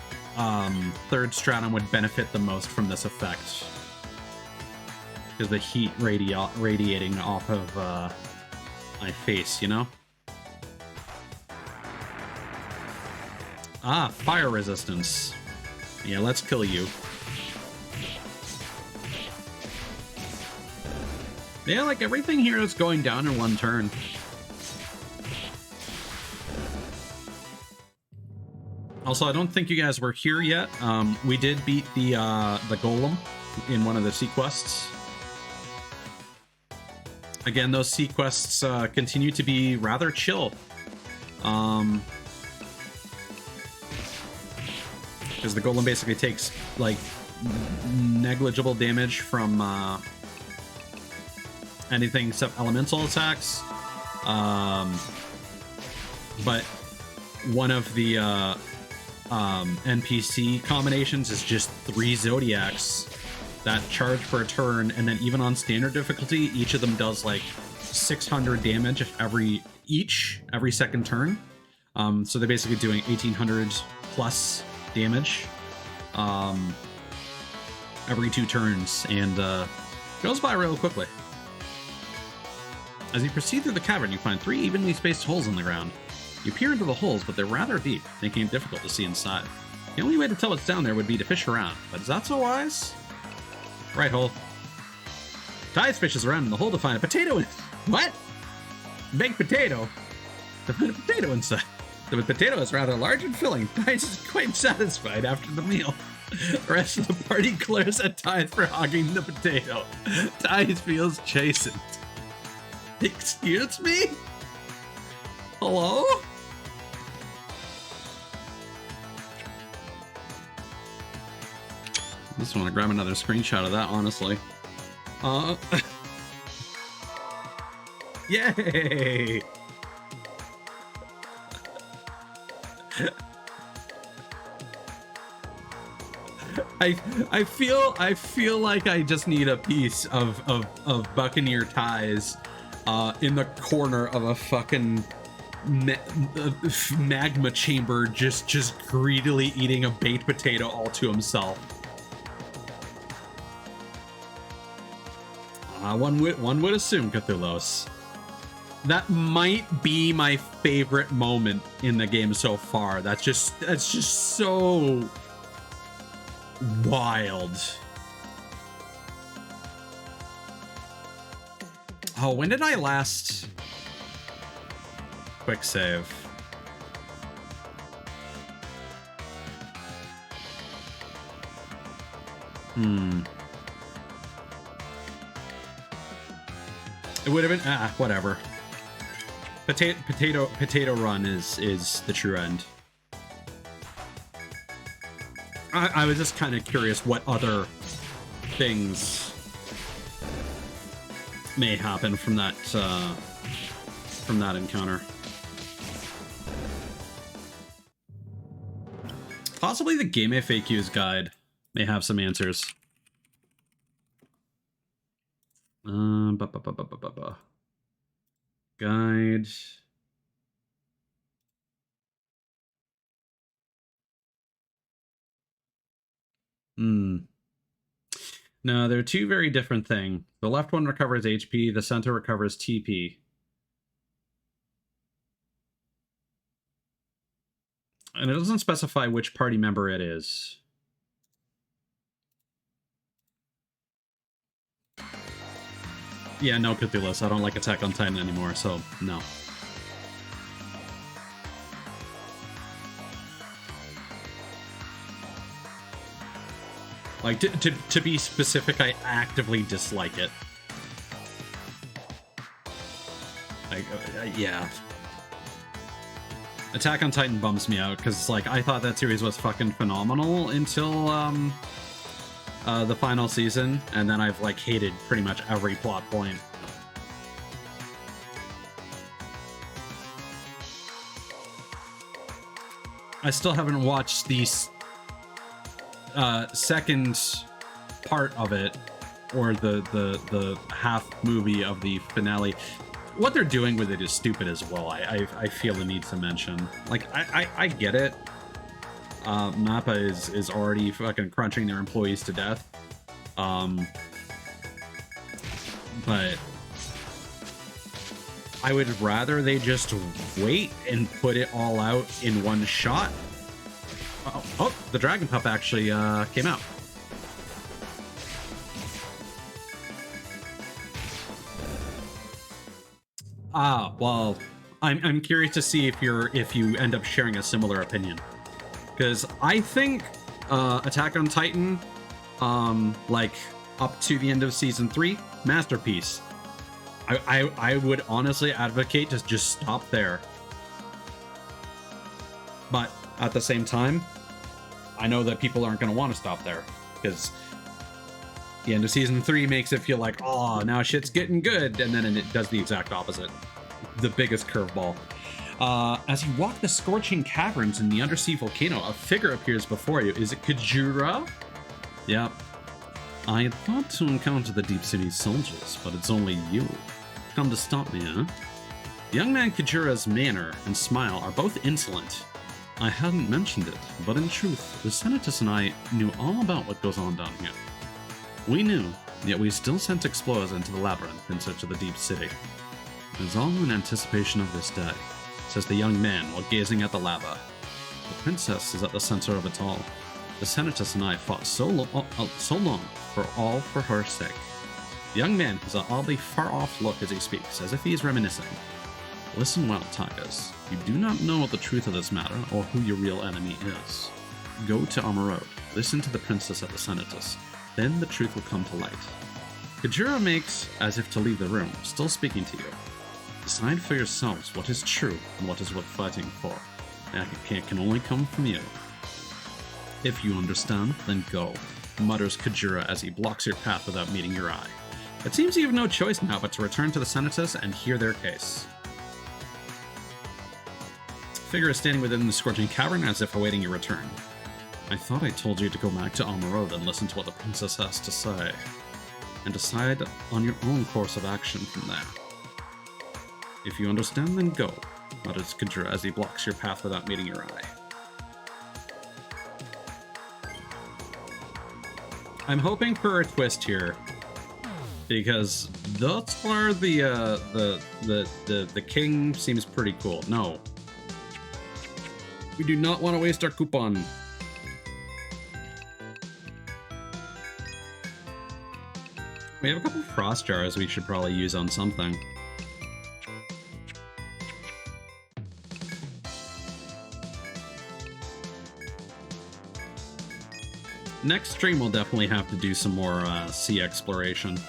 third stratum would benefit the most from this effect because the heat radiating off of my face, you know? Ah, fire resistance. Yeah, let's kill you. Yeah, like everything here is going down in one turn. Also, I don't think you guys were here yet. We did beat the golem in one of the sea quests. Again, those sea quests continue to be rather chill. Because the golem basically takes like negligible damage from anything except elemental attacks. But one of the NPC combinations is just 3 zodiacs that charge for a turn, and then even on standard difficulty, each of them does like 600 damage every second turn. So they're basically doing 1800 plus damage every 2 turns, and goes by real quickly. As you proceed through the cavern, you find 3 evenly spaced holes in the ground. You peer into the holes, but they're rather deep, making it difficult to see inside. The only way to tell what's down there would be to fish around, but is that so wise? Right hole. Tides fishes around in the hole to find a potato in... What? Baked potato? To find a potato inside. The potato is rather large and filling. Tides is quite satisfied after the meal. The rest of the party glares at Tides for hogging the potato. Tides feels chastened. Excuse me? Hello? I just want to grab another screenshot of that, honestly. Yay! I feel like I just need a piece of Buccaneer ties in the corner of a fucking magma chamber, just greedily eating a baked potato all to himself. One would assume, Cthulhu. That might be my favorite moment in the game so far. That's just so wild. Oh, when did I last quick save? It would have been whatever. Potato run is the true end. I was just kind of curious what other things may happen from that encounter. Possibly the Game FAQs guide may have some answers. Guide. No, they're two very different things. The left one recovers HP, the center recovers TP. And it doesn't specify which party member it is. Yeah, no, Cthulhu. I don't like Attack on Titan anymore, so no. Like, to be specific, I actively dislike it. Like, yeah. Attack on Titan bums me out, because, like, I thought that series was fucking phenomenal until, the final season, and then I've, like, hated pretty much every plot point. I still haven't watched the second part of it, or the half movie of the finale. What they're doing with it is stupid as well. I feel the need to mention. Like, I get it. Mappa is already fucking crunching their employees to death. But I would rather they just wait and put it all out in one shot. Oh, the Dragon Pup actually came out. Well, I'm curious to see if you end up sharing a similar opinion, because I think Attack on Titan, like up to the end of season 3, masterpiece. I would honestly advocate to just stop there. But at the same time, I know that people aren't going to want to stop there, because the end of season 3 makes it feel like, oh, now shit's getting good, and then it does the exact opposite. The biggest curveball. As you walk the scorching caverns in the undersea volcano, a figure appears before you. Is it Kajura? Yep. I had thought to encounter the Deep City soldiers, but it's only you. Come to stop me, huh? The young man Kajura's manner and smile are both insolent. I hadn't mentioned it, but in truth, the Senatus and I knew all about what goes on down here. We knew, yet we still sent explorers into the labyrinth in search of the Deep City. It is all in anticipation of this day, says the young man while gazing at the lava. The princess is at the center of it all. The Senatus and I fought so long for her sake. The young man has an oddly far-off look as he speaks, as if he is reminiscing. Listen well, Tigers. You do not know the truth of this matter, or who your real enemy is. Go to Armor Road, listen to the princess at the Senatus, then the truth will come to light. Kajura makes as if to leave the room, still speaking to you. Decide for yourselves what is true and what is worth fighting for. That can only come from you. If you understand, then go, mutters Kajura as he blocks your path without meeting your eye. It seems you have no choice now but to return to the Senatus and hear their case. figure is standing within the scorching cavern as if awaiting your return. I thought I told you to go back to Amaro and listen to what the princess has to say, and decide on your own course of action from there. If you understand, then go, mutters Kajura as he blocks your path without meeting your eye. I'm hoping for a twist here, because thus far the king seems pretty cool. No, we do not want to waste our coupon. We have a couple frost jars we should probably use on something. Next stream we'll definitely have to do some more sea exploration.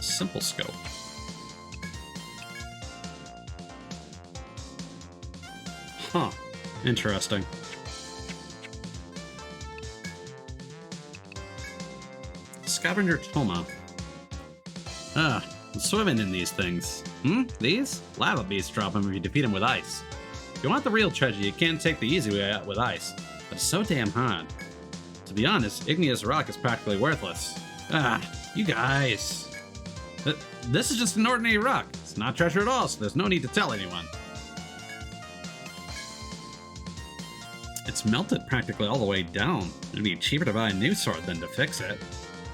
Simple scope. Huh. Interesting. Scavenger Toma. I'm swimming in these things. These? Lava beasts drop them if you defeat them with ice. If you want the real treasure, you can't take the easy way out with ice. But it's so damn hard. To be honest, igneous rock is practically worthless. You guys. This is just an ordinary rock. It's not treasure at all, so there's no need to tell anyone. It's melted practically all the way down. It'd be cheaper to buy a new sword than to fix it.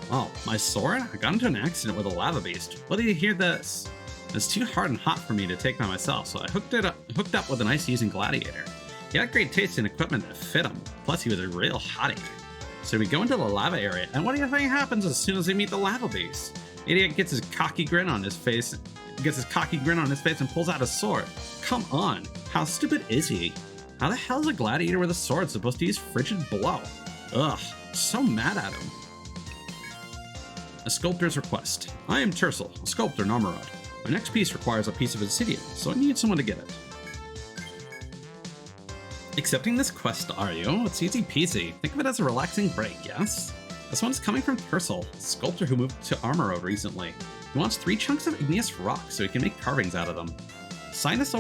Oh, my sword? I got into an accident with a lava beast. What do you hear this? It's too hard and hot for me to take by myself, so I hooked up with an ice-using gladiator. He had great taste in equipment that fit him. Plus, he was a real hottie. So we go into the lava area, and what do you think happens as soon as we meet the lava beast? Idiot gets his cocky grin on his face, and pulls out a sword. Come on, how stupid is he? How the hell is a gladiator with a sword supposed to use frigid blow? Ugh, so mad at him. A sculptor's request. I am Tercel, a sculptor in Armorod. My next piece requires a piece of obsidian, so I need someone to get it. Accepting this quest, are you? It's easy peasy. Think of it as a relaxing break, yes? This one's coming from Tercel, a sculptor who moved to Armorod recently. He wants 3 chunks of igneous rock so he can make carvings out of them. Sinus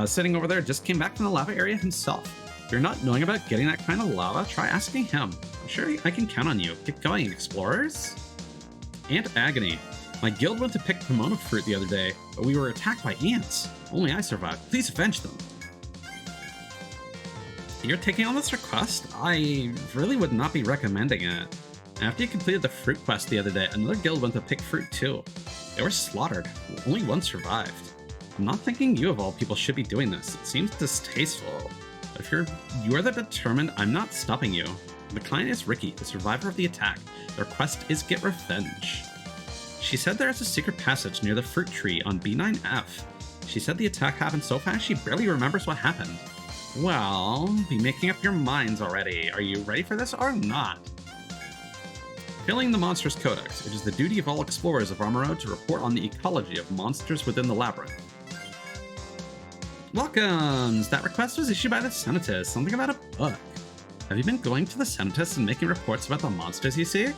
sitting over there just came back from the lava area himself. If you're not knowing about getting that kind of lava, try asking him. I'm sure I can count on you. Get going, explorers. Ant Agony. My guild went to pick pomona fruit the other day, but we were attacked by ants. Only I survived. Please avenge them. You're taking on this request? I really would not be recommending it. After you completed the fruit quest the other day, another guild went to pick fruit too. They were slaughtered. Only one survived. I'm not thinking you of all people should be doing this. It seems distasteful. But if you're that determined, I'm not stopping you. The client is Ricky, the survivor of the attack. The request is get revenge. She said there is a secret passage near the fruit tree on B9F. She said the attack happened so fast she barely remembers what happened. Well, be making up your minds already. Are you ready for this or not? Filling the Monsters Codex. It is the duty of all explorers of Armorod to report on the ecology of monsters within the labyrinth. Welcomes! That request was issued by the Senatus. Something about a book. Have you been going to the Senatus and making reports about the monsters you see?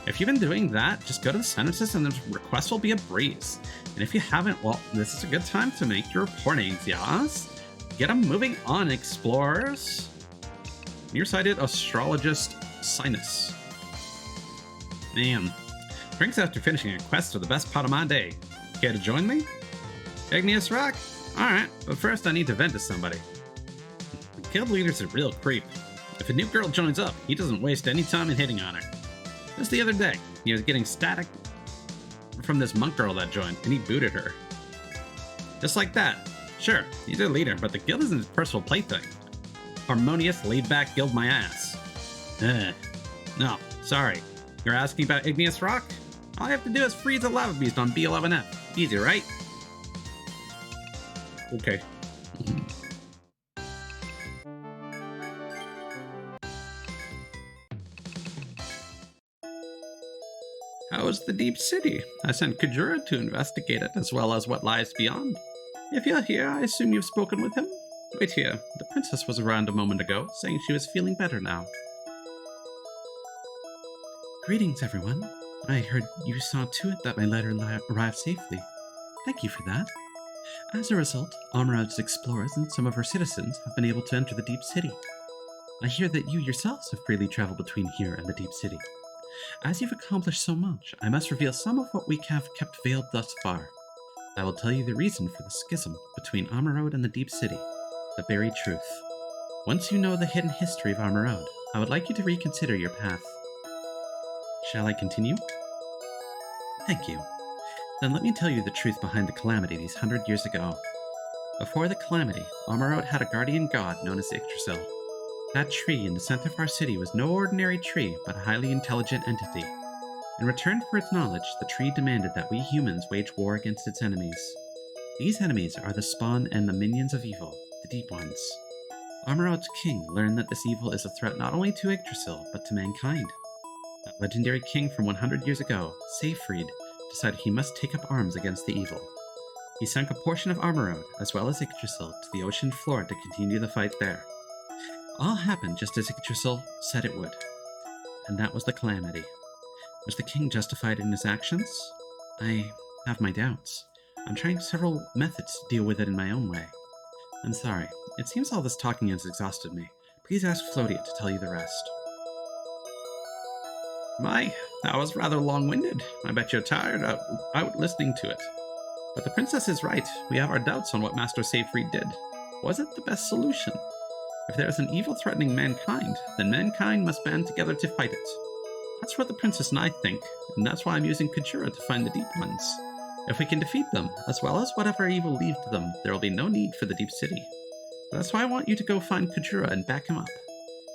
If you've been doing that, just go to the Senatus and the request will be a breeze. And if you haven't, well, this is a good time to make your reportings, yes? Get them moving on, explorers. Nearsighted astrologist Sinus. Man, drinks after finishing a quest are the best part of my day. Care to join me? Igneous rock? Alright, but first I need to vent to somebody. The guild leader's a real creep. If a new girl joins up, he doesn't waste any time in hitting on her. Just the other day, he was getting static from this monk girl that joined, and he booted her. Just like that. Sure, he's a leader, but the guild isn't his personal plaything. Harmonious, laid-back guild my ass. No, sorry. You're asking about igneous rock? All I have to do is freeze a lava beast on B11F. Easy, right? Okay. How is the Deep City? I sent Kajura to investigate it, as well as what lies beyond. If you're here, I assume you've spoken with him? Wait here. The princess was around a moment ago, saying she was feeling better now. Greetings, everyone. I heard you saw to it that my letter arrived safely. Thank you for that. As a result, Amrad's explorers and some of her citizens have been able to enter the Deep City. I hear that you yourselves have freely traveled between here and the Deep City. As you've accomplished so much, I must reveal some of what we have kept veiled thus far. I will tell you the reason for the schism between Amarode and the Deep City, the buried truth. Once you know the hidden history of Amarode, I would like you to reconsider your path. Shall I continue? Thank you. Then let me tell you the truth behind the calamity these 100 years ago. Before the calamity, Amarode had a guardian god known as Yggdrasil. That tree in the center of our city was no ordinary tree, but a highly intelligent entity. In return for its knowledge, the tree demanded that we humans wage war against its enemies. These enemies are the spawn and the minions of evil, the Deep Ones. Amarode's king learned that this evil is a threat not only to Yggdrasil, but to mankind. That legendary king from 100 years ago, Seyfried, decided he must take up arms against the evil. He sunk a portion of Amarode, as well as Yggdrasil, to the ocean floor to continue the fight there. All happened just as Yggdrasil said it would. And that was the calamity. Was the king justified in his actions? I have my doubts. I'm trying several methods to deal with it in my own way. I'm sorry. It seems all this talking has exhausted me. Please ask Floatia to tell you the rest. My, that was rather long-winded. I bet you're tired out listening to it. But the princess is right. We have our doubts on what Master Seyfried did. Was it the best solution? If there is an evil threatening mankind, then mankind must band together to fight it. That's what the princess and I think, and that's why I'm using Kujura to find the Deep Ones. If we can defeat them, as well as whatever evil leaves them, there will be no need for the Deep City. That's why I want you to go find Kujura and back him up.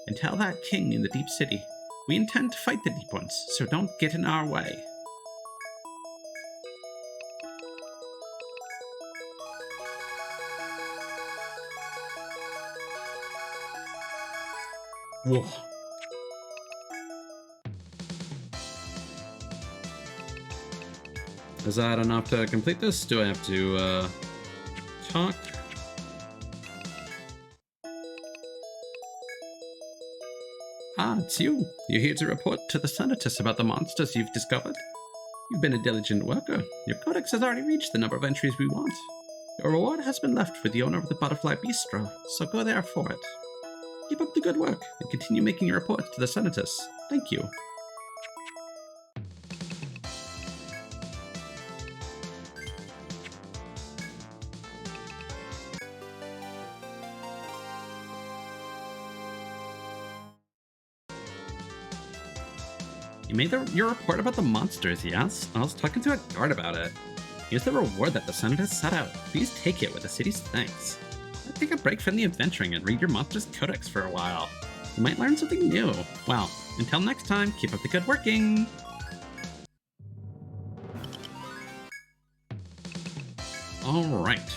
And tell that king in the Deep City, we intend to fight the Deep Ones, so don't get in our way. Whoa. Is that enough to complete this? Do I have to talk? Ah, it's you. You're here to report to the Senatus about the monsters you've discovered. You've been a diligent worker. Your codex has already reached the number of entries we want. Your reward has been left with the owner of the Butterfly Bistro, so go there for it. Keep up the good work, and continue making your reports to the Senatus. Thank you. You made your report about the monsters, yes? I was talking to a guard about it. Here's the reward that the Senatus set out. Please take it with the city's thanks. Take a break from the adventuring and read your monster's codex for a while. You might learn something new. Well, until next time, keep up the good working! Alright.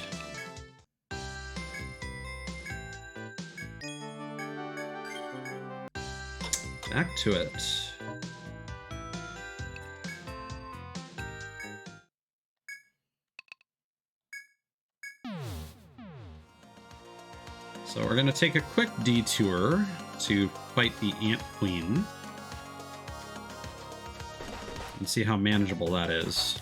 Back to it. So we're going to take a quick detour to fight the Ant Queen and see how manageable that is.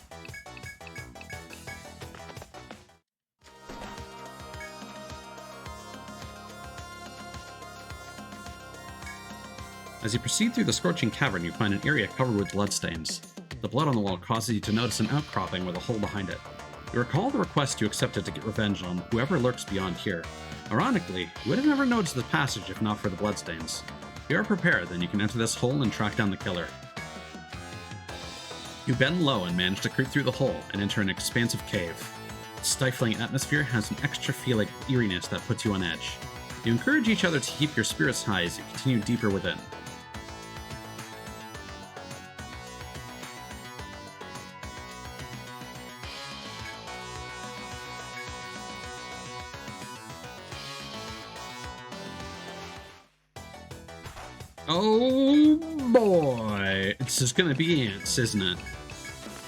As you proceed through the scorching cavern, you find an area covered with bloodstains. The blood on the wall causes you to notice an outcropping with a hole behind it. You recall the request you accepted to get revenge on whoever lurks beyond here. Ironically, you would have never noticed the passage if not for the bloodstains. If you are prepared, then you can enter this hole and track down the killer. You bend low and manage to creep through the hole and enter an expansive cave. The stifling atmosphere has an extra feel like eeriness that puts you on edge. You encourage each other to keep your spirits high as you continue deeper within. Oh boy, it's just gonna be ants, isn't it?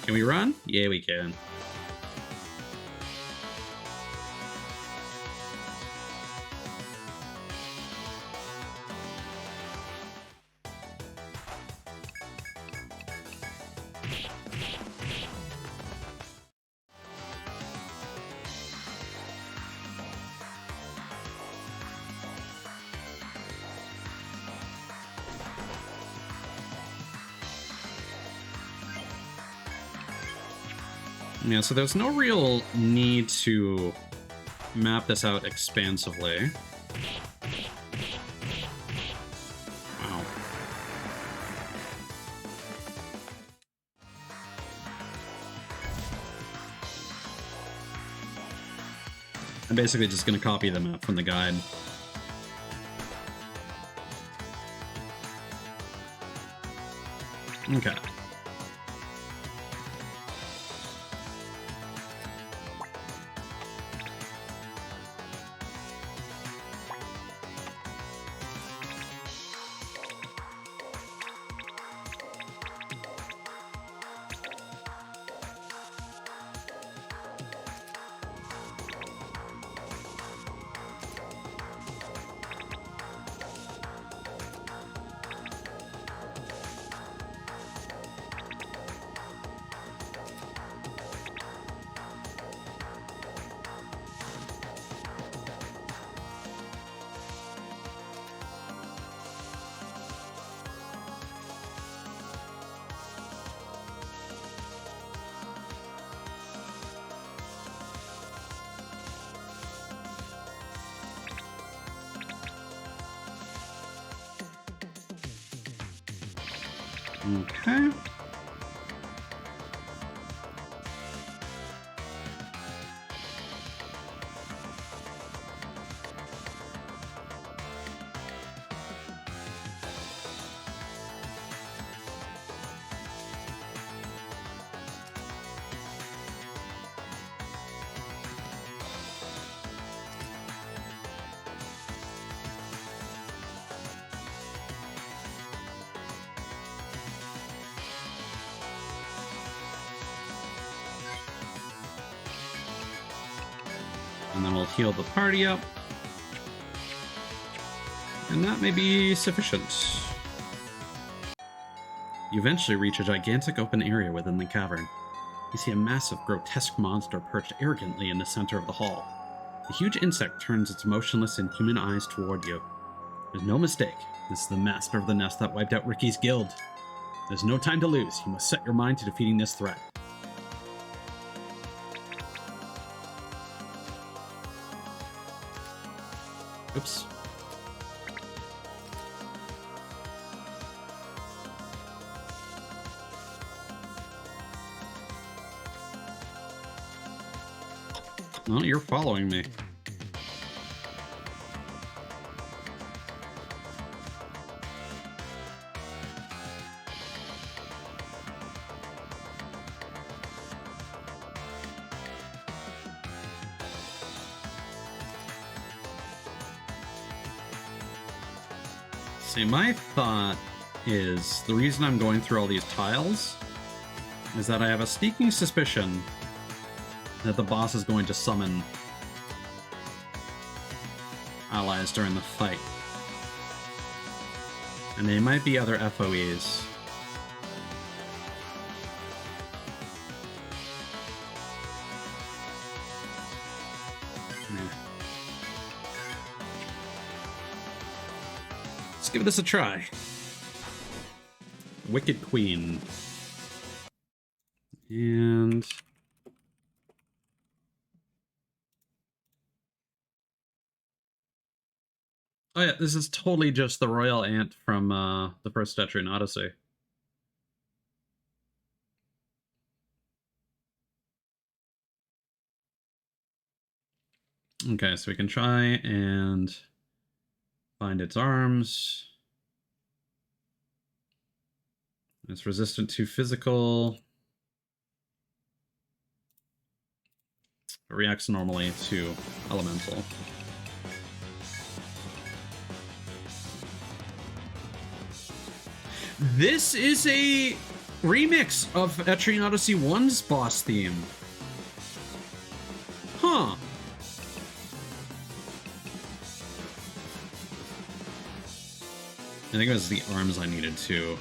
Can we run? Yeah, we can. Yeah, so there's no real need to map this out expansively. Wow. I'm basically just going to copy the map from the guide. Okay. Okay. And then we'll heal the party up. And that may be sufficient. You eventually reach a gigantic open area within the cavern. You see a massive, grotesque monster perched arrogantly in the center of the hall. The huge insect turns its motionless, inhuman eyes toward you. There's no mistake. This is the master of the nest that wiped out Ricky's guild. There's no time to lose. You must set your mind to defeating this threat. Oops. No, you're following me. See, my thought is the reason I'm going through all these tiles is that I have a sneaking suspicion that the boss is going to summon allies during the fight. And they might be other FOEs. Let's give this a try. Wicked Queen. And... oh yeah, this is totally just the royal ant from the first Etrian Odyssey. Okay, so we can try and find its arms. It's resistant to physical. It reacts normally to elemental. This is a remix of Etrian Odyssey 1's boss theme. Huh. I think it was the arms I needed too.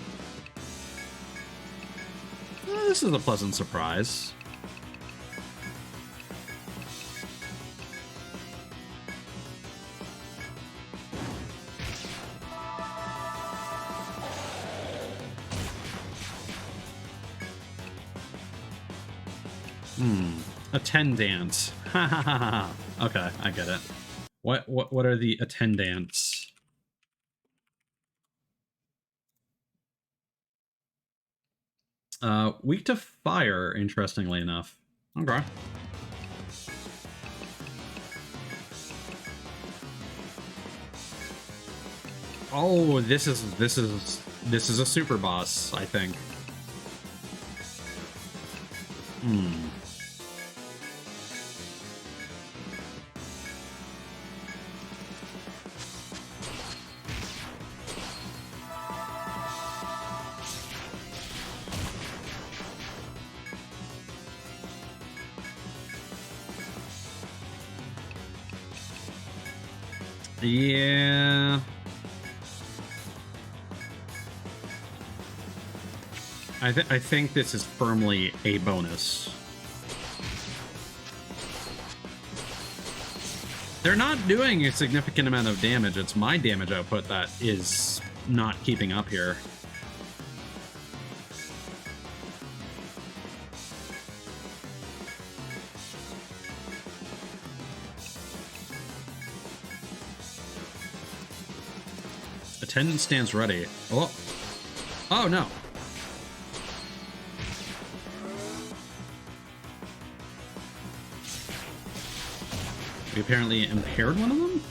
This is a pleasant surprise. Attendant. Ha ha ha ha. Okay, I get it. What are the attendants? Weak to fire, interestingly enough. Okay. Oh, this is a super boss, I think. Yeah. I think this is firmly a bonus. They're not doing a significant amount of damage. It's my damage output that is not keeping up here. Attendant stands ready. Oh. Oh, no. We apparently impaired one of them?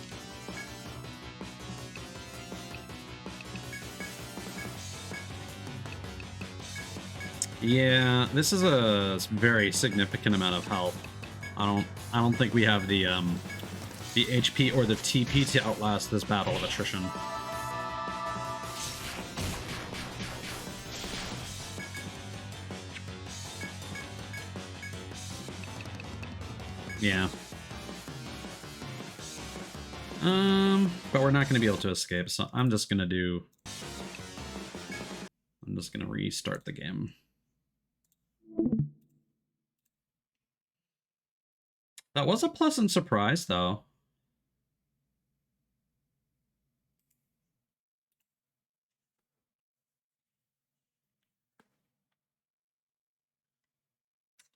Yeah, this is a very significant amount of health. I don't think we have the HP or the TP to outlast this battle of attrition. Yeah. But we're not going to be able to escape, so I'm just going to restart the game. That was a pleasant surprise, though.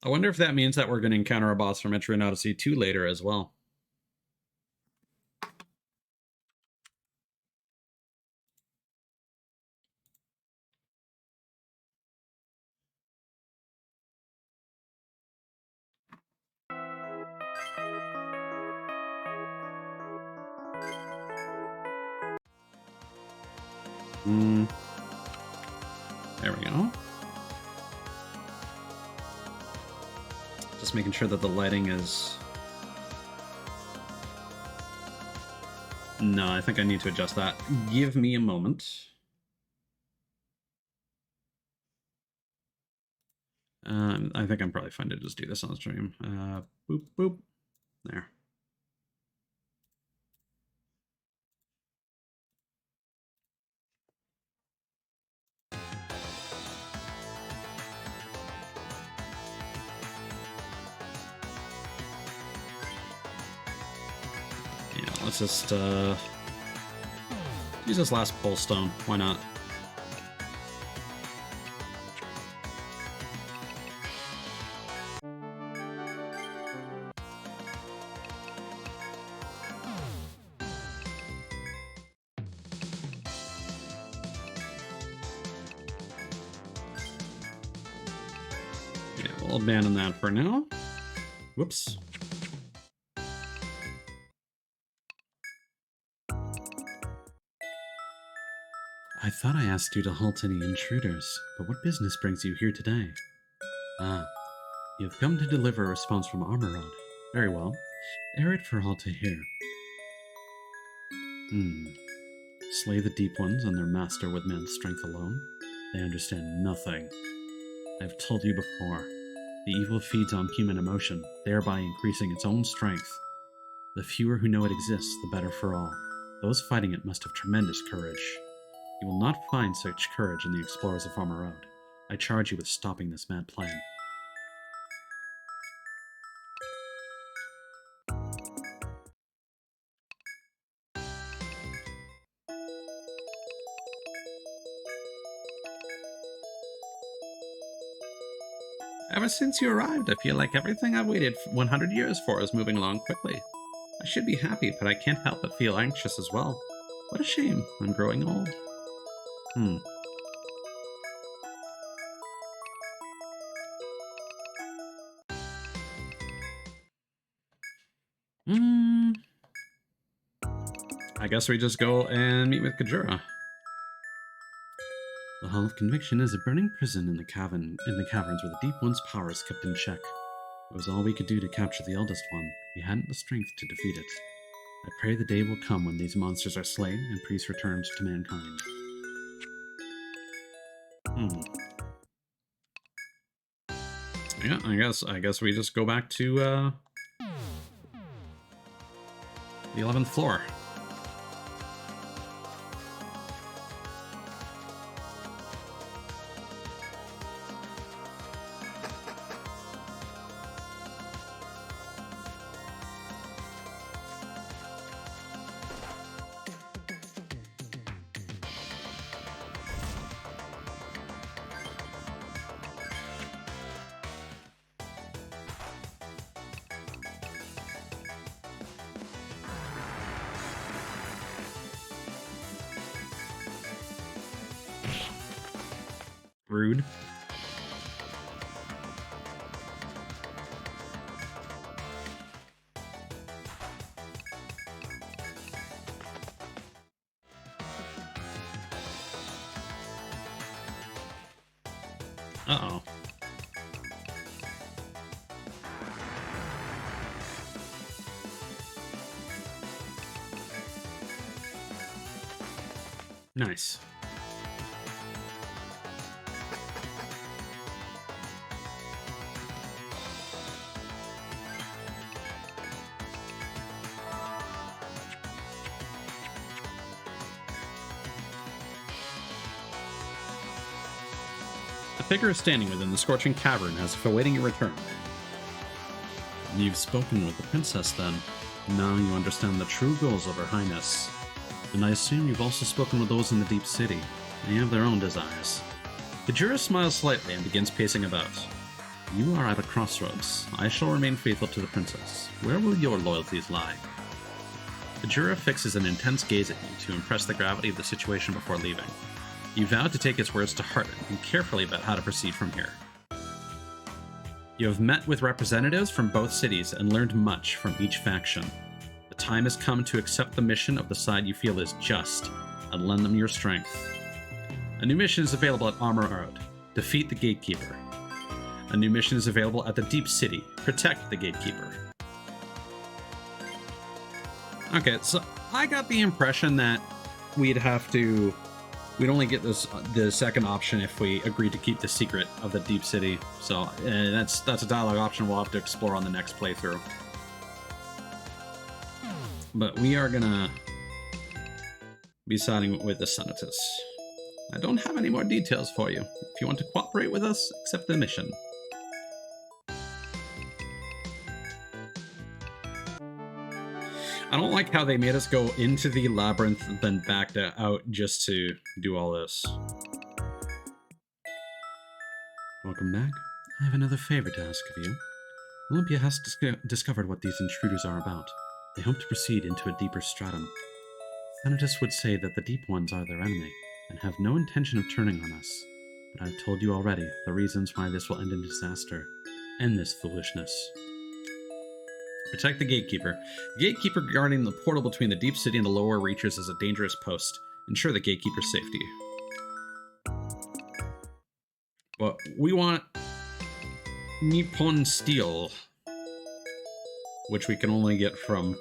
I wonder if that means that we're going to encounter a boss from Etrian Odyssey 2 later as well. There we go. Just making sure that the lighting is... No, I think I need to adjust that. Give me a moment. I think I'm probably fine to just do this on the stream. Boop, boop. There. Yeah, let's just use this last pole stone. Why not? Yeah, we'll abandon that for now. Whoops. I thought I asked you to halt any intruders, but what business brings you here today? Ah, you have come to deliver a response from Armorod. Very well. Air it for all to hear. Slay the Deep Ones and their master with man's strength alone? They understand nothing. I have told you before. The evil feeds on human emotion, thereby increasing its own strength. The fewer who know it exists, the better for all. Those fighting it must have tremendous courage. You will not find such courage in the explorers of Armorod. I charge you with stopping this mad plan. Ever since you arrived, I feel like everything I've waited 100 years for is moving along quickly. I should be happy, but I can't help but feel anxious as well. What a shame. I'm growing old. Hmm. I guess we just go and meet with Kajura. The Hall of Conviction is a burning prison in the caverns where the Deep One's power is kept in check. It was all we could do to capture the eldest one. We hadn't the strength to defeat it. I pray the day will come when these monsters are slain and peace returns to mankind. Yeah, I guess we just go back to the 11th floor. Rude. Uh-oh. Nice. The figure is standing within the scorching cavern as if awaiting your return. You've spoken with the princess, then. Now you understand the true goals of her highness. And I assume you've also spoken with those in the deep city. They have their own desires. Kajura smiles slightly and begins pacing about. You are at a crossroads. I shall remain faithful to the princess. Where will your loyalties lie? Kajura fixes an intense gaze at you to impress the gravity of the situation before leaving. You vow to take his words to heart and think carefully about how to proceed from here. You have met with representatives from both cities and learned much from each faction. The time has come to accept the mission of the side you feel is just, and lend them your strength. A new mission is available at Armor Road. Defeat the Gatekeeper. A new mission is available at the Deep City. Protect the Gatekeeper. Okay, so I got the impression that we'd only get the second option if we agreed to keep the secret of the Deep City. So that's a dialogue option we'll have to explore on the next playthrough. But we are gonna be siding with the Senatus. I don't have any more details for you. If you want to cooperate with us, accept the mission. I don't like how they made us go into the labyrinth and then backed out just to do all this. Welcome back. I have another favor to ask of you. Olympia has discovered what these intruders are about. They hope to proceed into a deeper stratum. Senatus would say that the Deep Ones are their enemy, and have no intention of turning on us. But I've told you already the reasons why this will end in disaster. End this foolishness. Protect the Gatekeeper. The Gatekeeper guarding the portal between the Deep City and the lower reaches is a dangerous post. Ensure the Gatekeeper's safety. But we want Nippon Steel, which we can only get from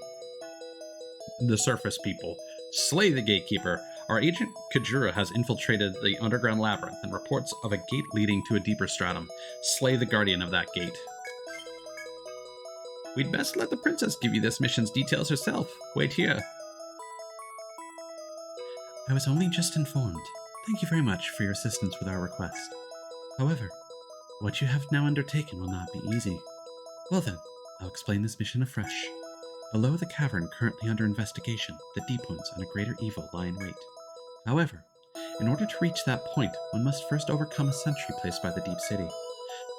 the surface people. Slay the Gatekeeper. Our agent Kajura has infiltrated the underground labyrinth and reports of a gate leading to a deeper stratum. Slay the guardian of that gate. We'd best let the princess give you this mission's details herself. Wait here. I was only just informed. Thank you very much for your assistance with our request. However, what you have now undertaken will not be easy. Well then, I'll explain this mission afresh. Below the cavern currently under investigation, the Deep Ones and a greater evil lie in wait. However, in order to reach that point, one must first overcome a sentry placed by the Deep City.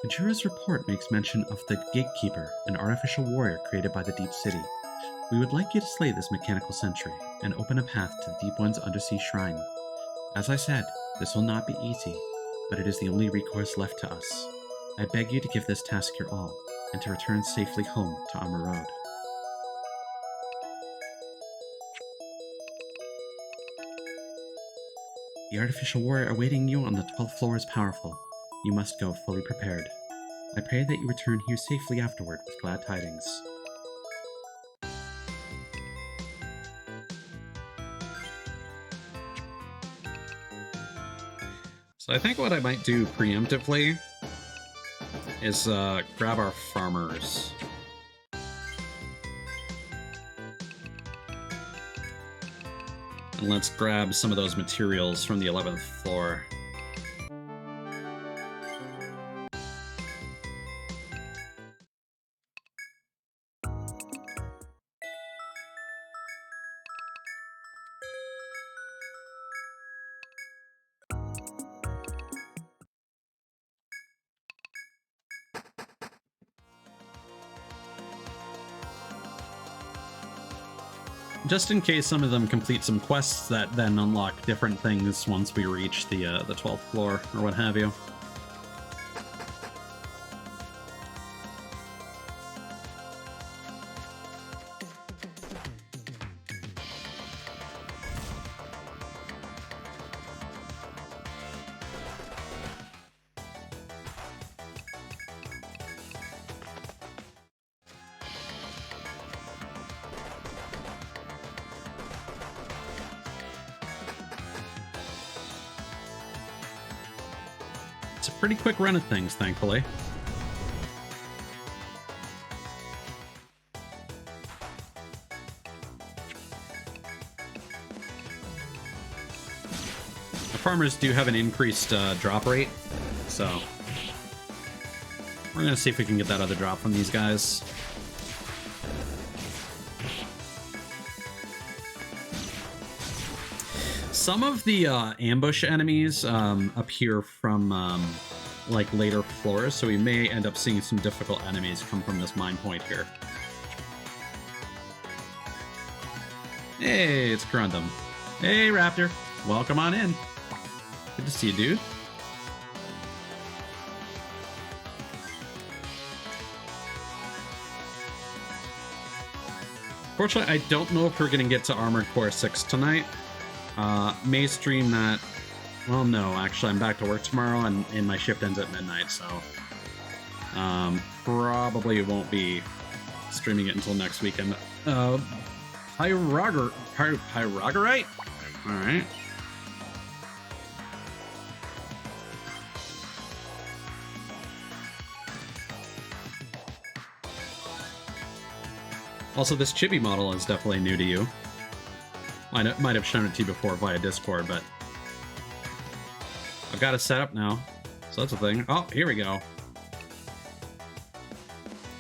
Majura's report makes mention of the Gatekeeper, an artificial warrior created by the Deep City. We would like you to slay this mechanical sentry and open a path to the Deep One's undersea shrine. As I said, this will not be easy, but it is the only recourse left to us. I beg you to give this task your all, and to return safely home to Armor Road. The artificial warrior awaiting you on the 12th floor is powerful. You must go fully prepared. I pray that you return here safely afterward with glad tidings. So I think what I might do preemptively is grab our farmers. And let's grab some of those materials from the 11th floor. Just in case some of them complete some quests that then unlock different things once we reach the 12th floor or what have you. It's a pretty quick run of things, thankfully. The farmers do have an increased drop rate, so we're gonna see if we can get that other drop from these guys. Some of the ambush enemies appear from like later floors, so we may end up seeing some difficult enemies come from this mine point here. Hey, it's Grundum. Hey, Raptor. Welcome on in. Good to see you, dude. Fortunately, I don't know if we're going to get to Armored Core 6 tonight. May stream that. Well, no, actually, I'm back to work tomorrow, and my shift ends at midnight, so probably won't be streaming it until next weekend. Pyrogarite? All right. Also, this chibi model is definitely new to you. Might have shown it to you before via Discord, but I've got it set up now, so that's a thing. Oh, here we go.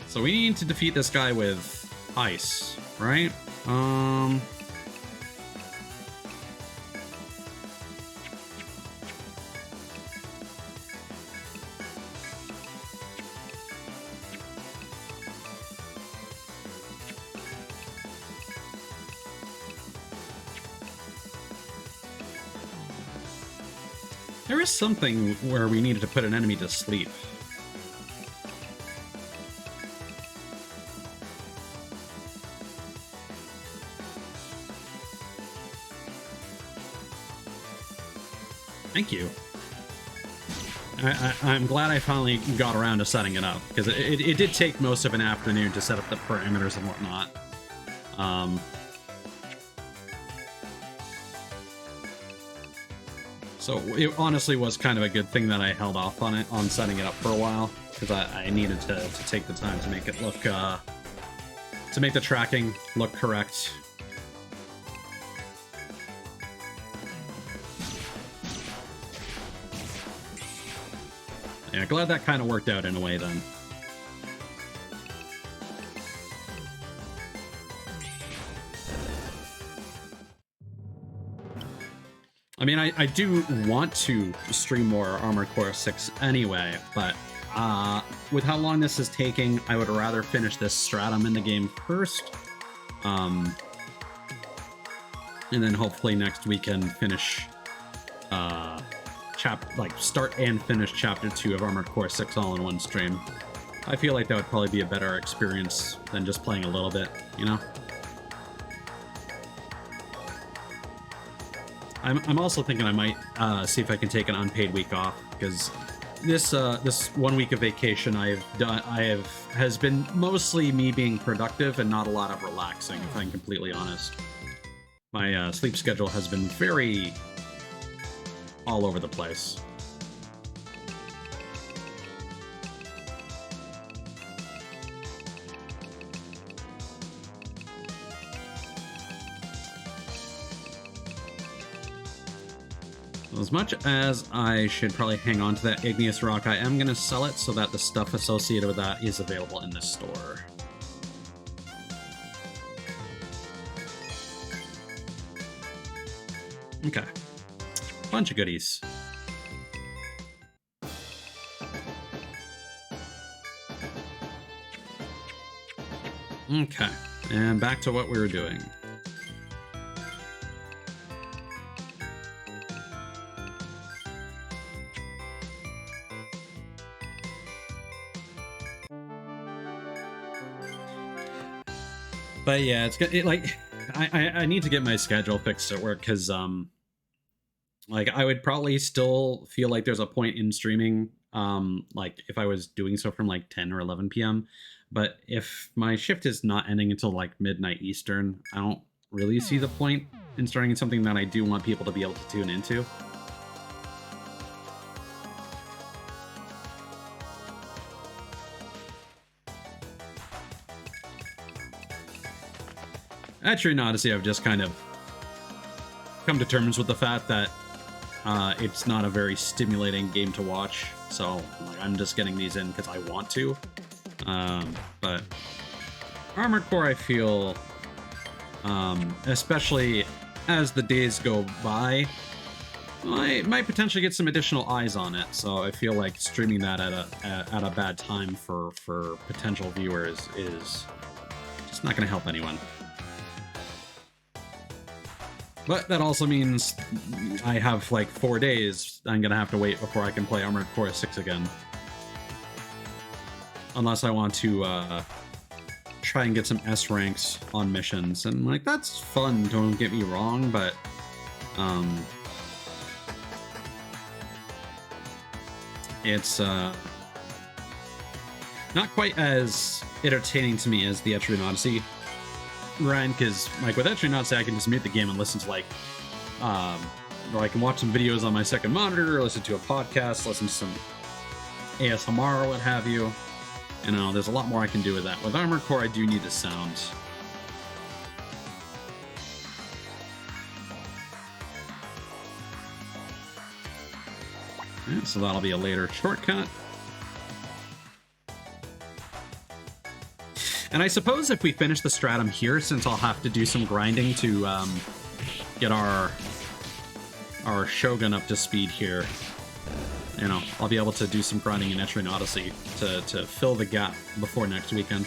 So we need to defeat this guy with ice, right? There is something where we needed to put an enemy to sleep. Thank you. I'm glad I finally got around to setting it up, because it did take most of an afternoon to set up the parameters and whatnot. So it honestly was kind of a good thing that I held off on setting it up for a while, because I needed to take the time to make it look, to make the tracking look correct. Yeah, glad that kind of worked out in a way then. I mean, I do want to stream more Armored Core 6 anyway, but with how long this is taking, I would rather finish this stratum in the game first. And then hopefully next weekend finish start and finish chapter 2 of Armored Core 6 all in one stream. I feel like that would probably be a better experience than just playing a little bit, you know? I'm also thinking I might see if I can take an unpaid week off, because this 1 week of vacation has been mostly me being productive and not a lot of relaxing, if I'm completely honest. My sleep schedule has been very all over the place. As much as I should probably hang on to that igneous rock, I am going to sell it so that the stuff associated with that is available in this store. Okay. Bunch of goodies. Okay. And back to what we were doing. But yeah, I need to get my schedule fixed at work, because like I would probably still feel like there's a point in streaming like if I was doing so from like 10 or 11 p.m. But if my shift is not ending until like midnight Eastern, I don't really see the point in starting something that I do want people to be able to tune into. Etrian Odyssey, I've just kind of come to terms with the fact that it's not a very stimulating game to watch, so like, I'm just getting these in because I want to. But Armored Core, I feel, especially as the days go by, I might potentially get some additional eyes on it. So I feel like streaming that at a bad time for potential viewers is just not going to help anyone. But that also means I have like 4 days I'm going to have to wait before I can play Armored Core 6 again. Unless I want to try and get some S ranks on missions. And like, that's fun, don't get me wrong, but it's not quite as entertaining to me as the Etrian Odyssey grind, because like with Etrian Odyssey I can just mute the game and listen to like or I can watch some videos on my second monitor, listen to a podcast, listen to some ASMR or what have you. You know, there's a lot more I can do with that. With Armored Core, I do need the sounds. Yeah, so that'll be a later shortcut. And I suppose if we finish the stratum here, since I'll have to do some grinding to get our Shogun up to speed here, you know, I'll be able to do some grinding in Etrian Odyssey to fill the gap before next weekend.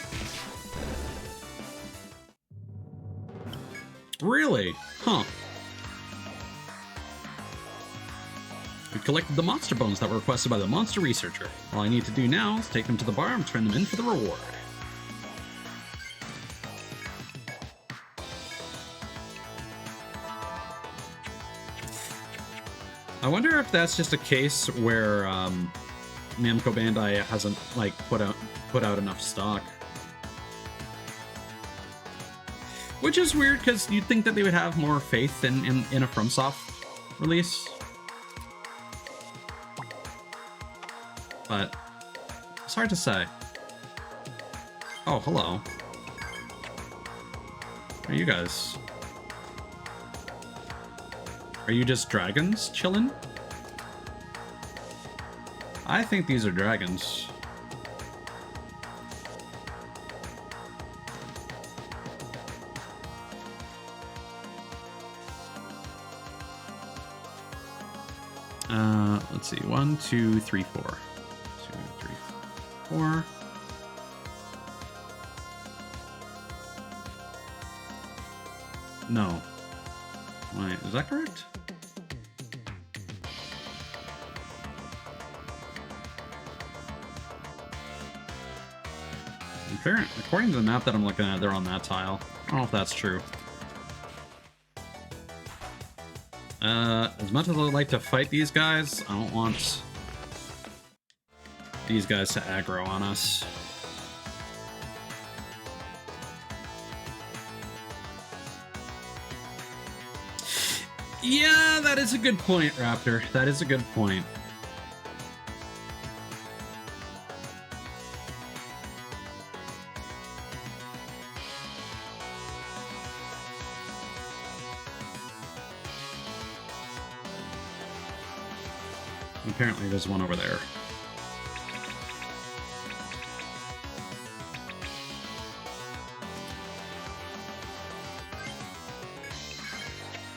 Really? Huh. We collected the monster bones that were requested by the monster researcher. All I need to do now is take them to the bar and turn them in for the reward. I wonder if that's just a case where Namco Bandai hasn't like put out enough stock, which is weird because you'd think that they would have more faith in a FromSoft release, but it's hard to say. Oh, hello. Are you guys? Are you just dragons chilling? I think these are dragons. Let's see. 1, 2, 3, 4. 2, 3, 4. PS4. No. Wait, is that correct? According to the map that I'm looking at, they're on that tile. I don't know if that's true. As much as I'd like to fight these guys, I don't want these guys to aggro on us. Yeah, that is a good point, Raptor. That is a good point. Apparently there's one over there.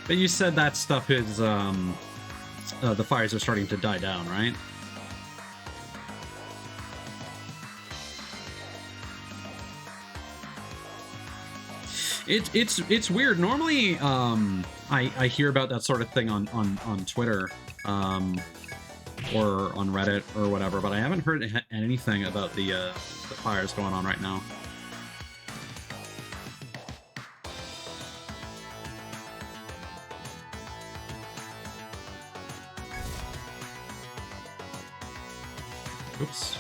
But you said that stuff is, the fires are starting to die down, right? It's weird. Normally, I hear about that sort of thing on Twitter, or on Reddit or whatever, but I haven't heard anything about the fires going on right now. Oops.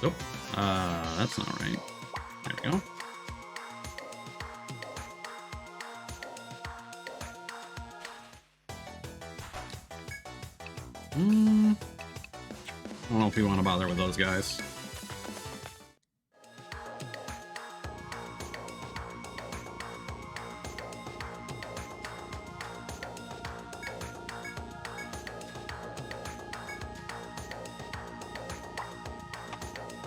Oh, that's not right. There we go. I don't know if we want to bother with those guys.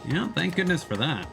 Yeah, thank goodness for that.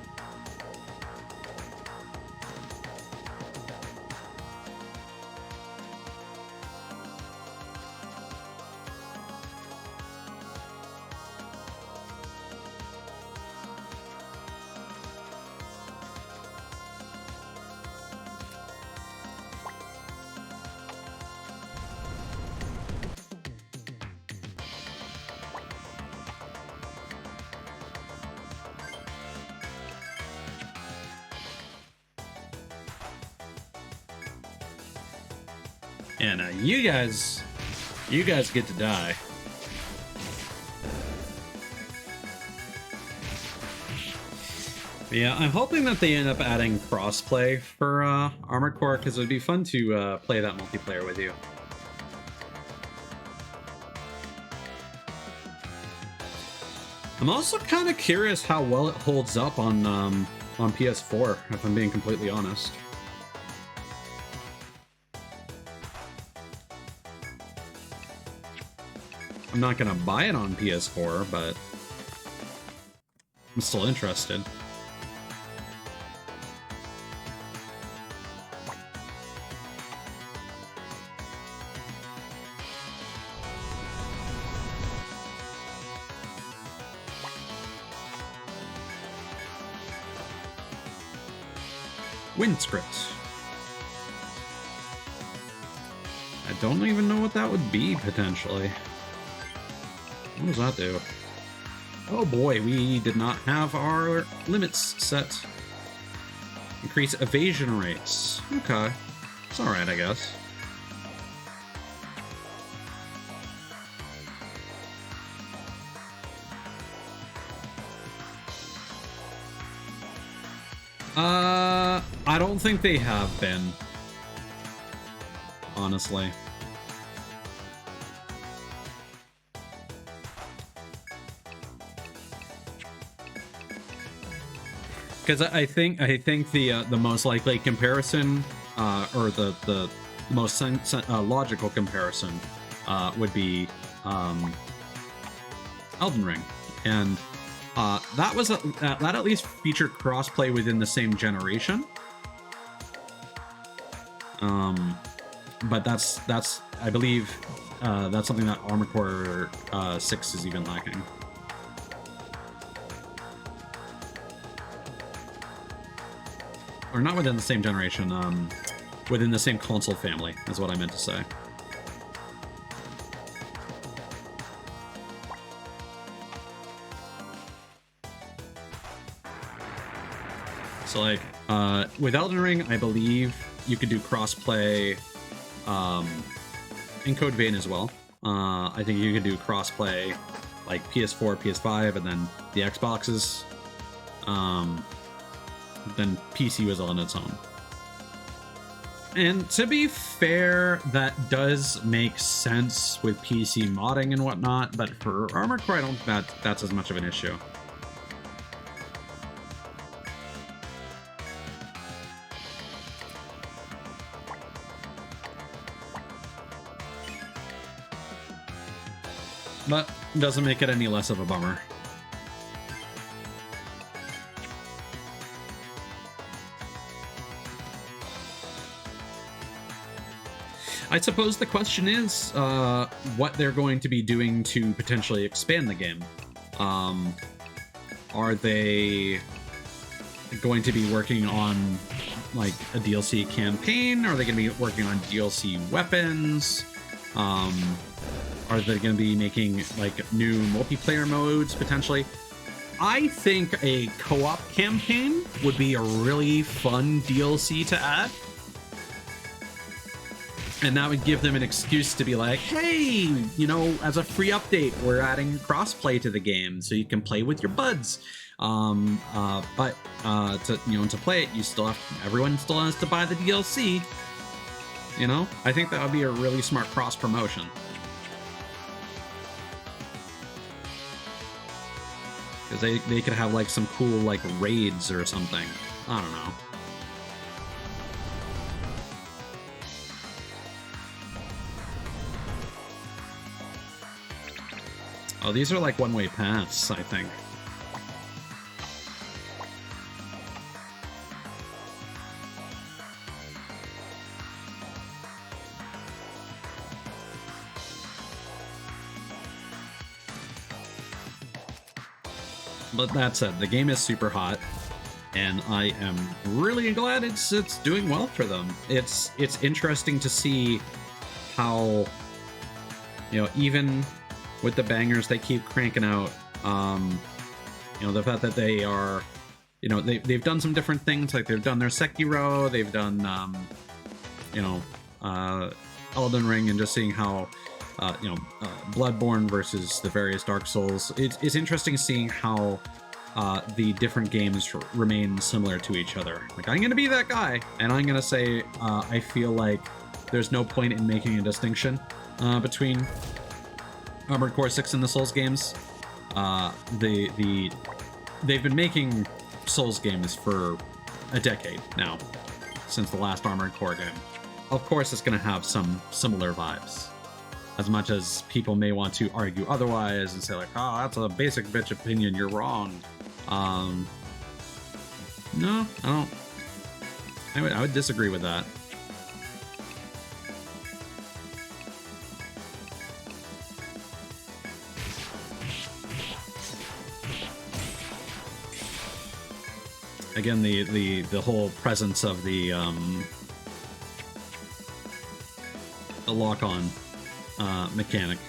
Yeah, now you guys get to die. But yeah, I'm hoping that they end up adding crossplay for Armored Core, because it would be fun to play that multiplayer with you. I'm also kind of curious how well it holds up on PS4, if I'm being completely honest. I'm not gonna buy it on PS4, but I'm still interested. Wind script. I don't even know what that would be, potentially. What does that do? Oh boy, we did not have our limits set. Increase evasion rates. Okay. It's alright, I guess. I don't think they have been. Honestly. Because I think the most likely comparison, or the most logical comparison, would be Elden Ring, and that was that at least featured crossplay within the same generation. But that's I believe that's something that Armored Core 6 is even lacking. Or not within the same generation, within the same console family, is what I meant to say. So, like, with Elden Ring, I believe you could do crossplay in Code Vein as well. I think you could do crossplay, like PS4, PS5, and then the Xboxes. Then PC was on its own. And to be fair, that does make sense with PC modding and whatnot, but for Armored Core, I don't think that's as much of an issue. But it doesn't make it any less of a bummer. I suppose the question is what they're going to be doing to potentially expand the game. Are they going to be working on like a DLC campaign? Are they going to be working on DLC weapons? Are they going to be making like new multiplayer modes potentially? I think a co-op campaign would be a really fun DLC to add. And that would give them an excuse to be like, hey, you know, as a free update, we're adding crossplay to the game so you can play with your buds. But to play it, everyone still has to buy the DLC. You know, I think that would be a really smart cross promotion. Because they could have like some cool like raids or something. I don't know. Oh, these are like one-way paths, I think. But that said, the game is super hot, and I am really glad it's doing well for them. It's interesting to see how, you know, even with the bangers they keep cranking out, you know, the fact that they are, you know, they've done some different things, like they've done their Sekiro, they've done, Elden Ring, and just seeing how, Bloodborne versus the various Dark Souls. It's interesting seeing how the different games remain similar to each other. Like, I'm gonna be that guy, and I'm gonna say I feel like there's no point in making a distinction between Armored Core 6 and the Souls games. They've been making Souls games for a decade now, since the last Armored Core game. Of course, it's going to have some similar vibes. As much as people may want to argue otherwise and say like, oh, that's a basic bitch opinion, you're wrong. No, I don't. I would disagree with that. Again, the whole presence of the lock-on mechanic,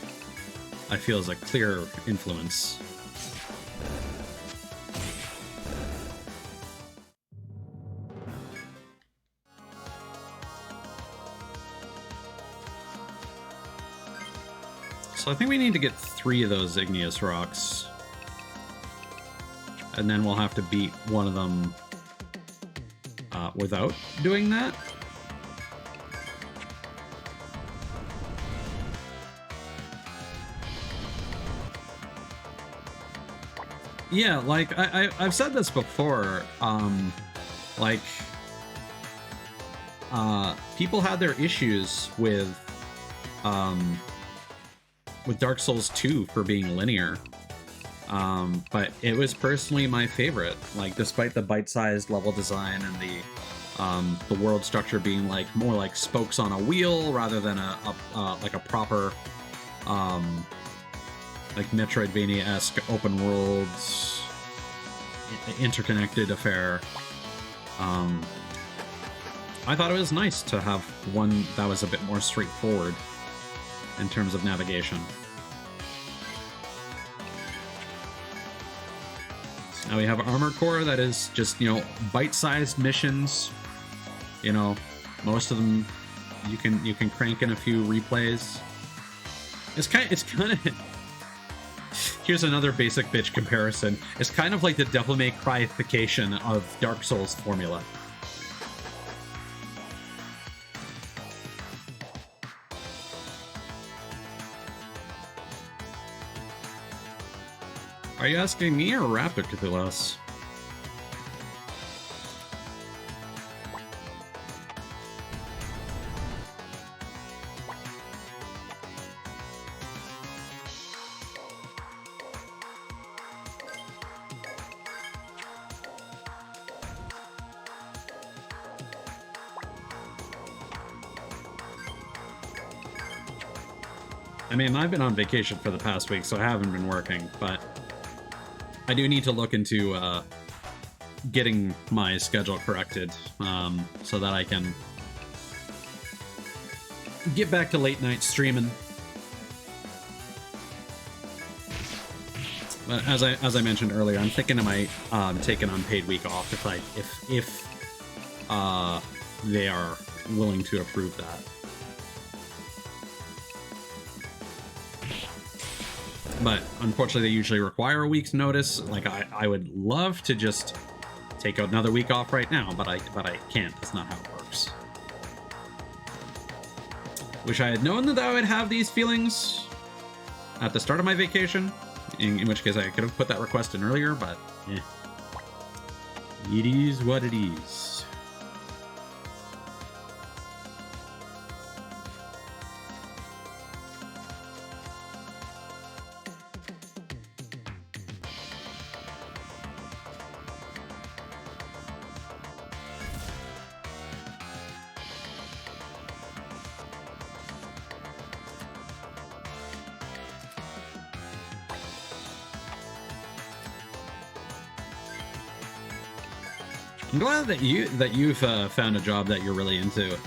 I feel, is a clear influence. So I think we need to get 3 of those igneous rocks. And then we'll have to beat one of them without doing that. Yeah, like, I've said this before, people had their issues with Dark Souls 2 for being linear. But it was personally my favorite, like, despite the bite-sized level design and the The world structure being like more like spokes on a wheel rather than like a proper like Metroidvania-esque open worlds interconnected affair. I thought it was nice to have one that was a bit more straightforward in terms of navigation. Now we have Armored Core that is just, you know, bite-sized missions. You know, most of them you can crank in a few replays. It's kind of here's another basic bitch comparison. It's kind of like the Devil May Cry-ification of Dark Souls formula. Are you asking me or Raptor Cthulhu? I mean, I've been on vacation for the past week, so I haven't been working, but I do need to look into getting my schedule corrected so that I can get back to late night streaming. But as I mentioned earlier, I'm thinking I might take an unpaid week off if they are willing to approve that. But unfortunately, they usually require a week's notice. Like I would love to just take another week off right now, but I can't. That's not how it works. Wish I had known that I would have these feelings at the start of my vacation. In which case, I could have put that request in earlier. But it is what it is. I'm glad that you've found a job that you're really into,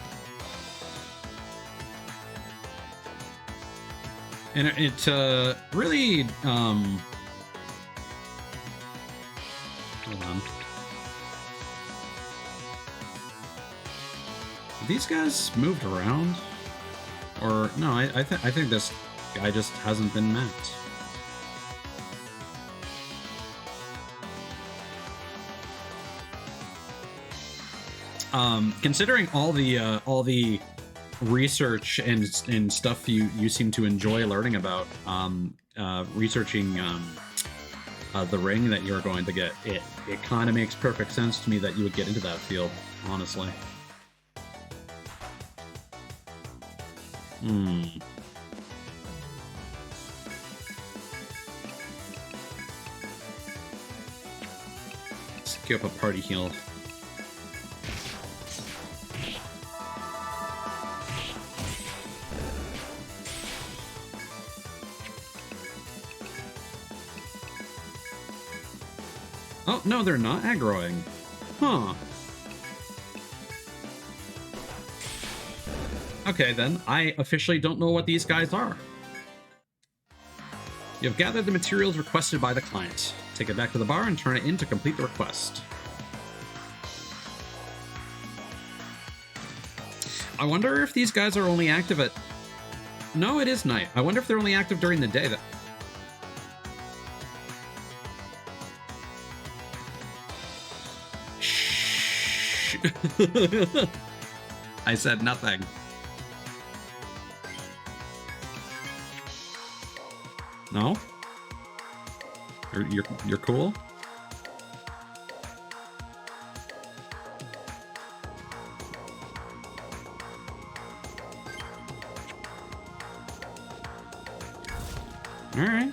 and it really hold on. These guys moved around, or no? I think this guy just hasn't been met. Considering all the research and stuff you seem to enjoy learning about, researching the ring that you're going to get, it kind of makes perfect sense to me that you would get into that field, honestly. Let's queue up a party heal. Oh, no, they're not aggroing. Huh. Okay, then. I officially don't know what these guys are. You have gathered the materials requested by the client. Take it back to the bar and turn it in to complete the request. I wonder if these guys are only active at... No, it is night. I wonder if they're only active during the day. I said nothing. No? You're cool? All right.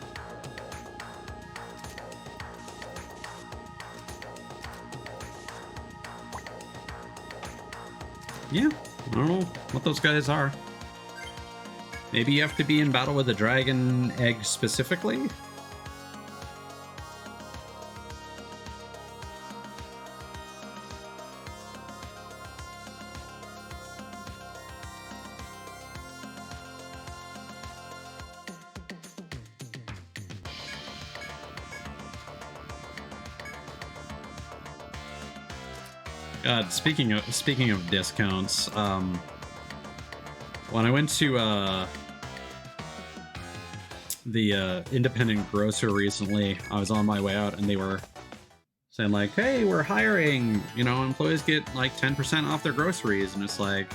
Yeah, I don't know what those guys are. Maybe you have to be in battle with a dragon egg specifically? God, speaking of discounts, when I went to the independent grocer recently, I was on my way out and they were saying like, "Hey, we're hiring, you know, employees get like 10% off their groceries," and it's like,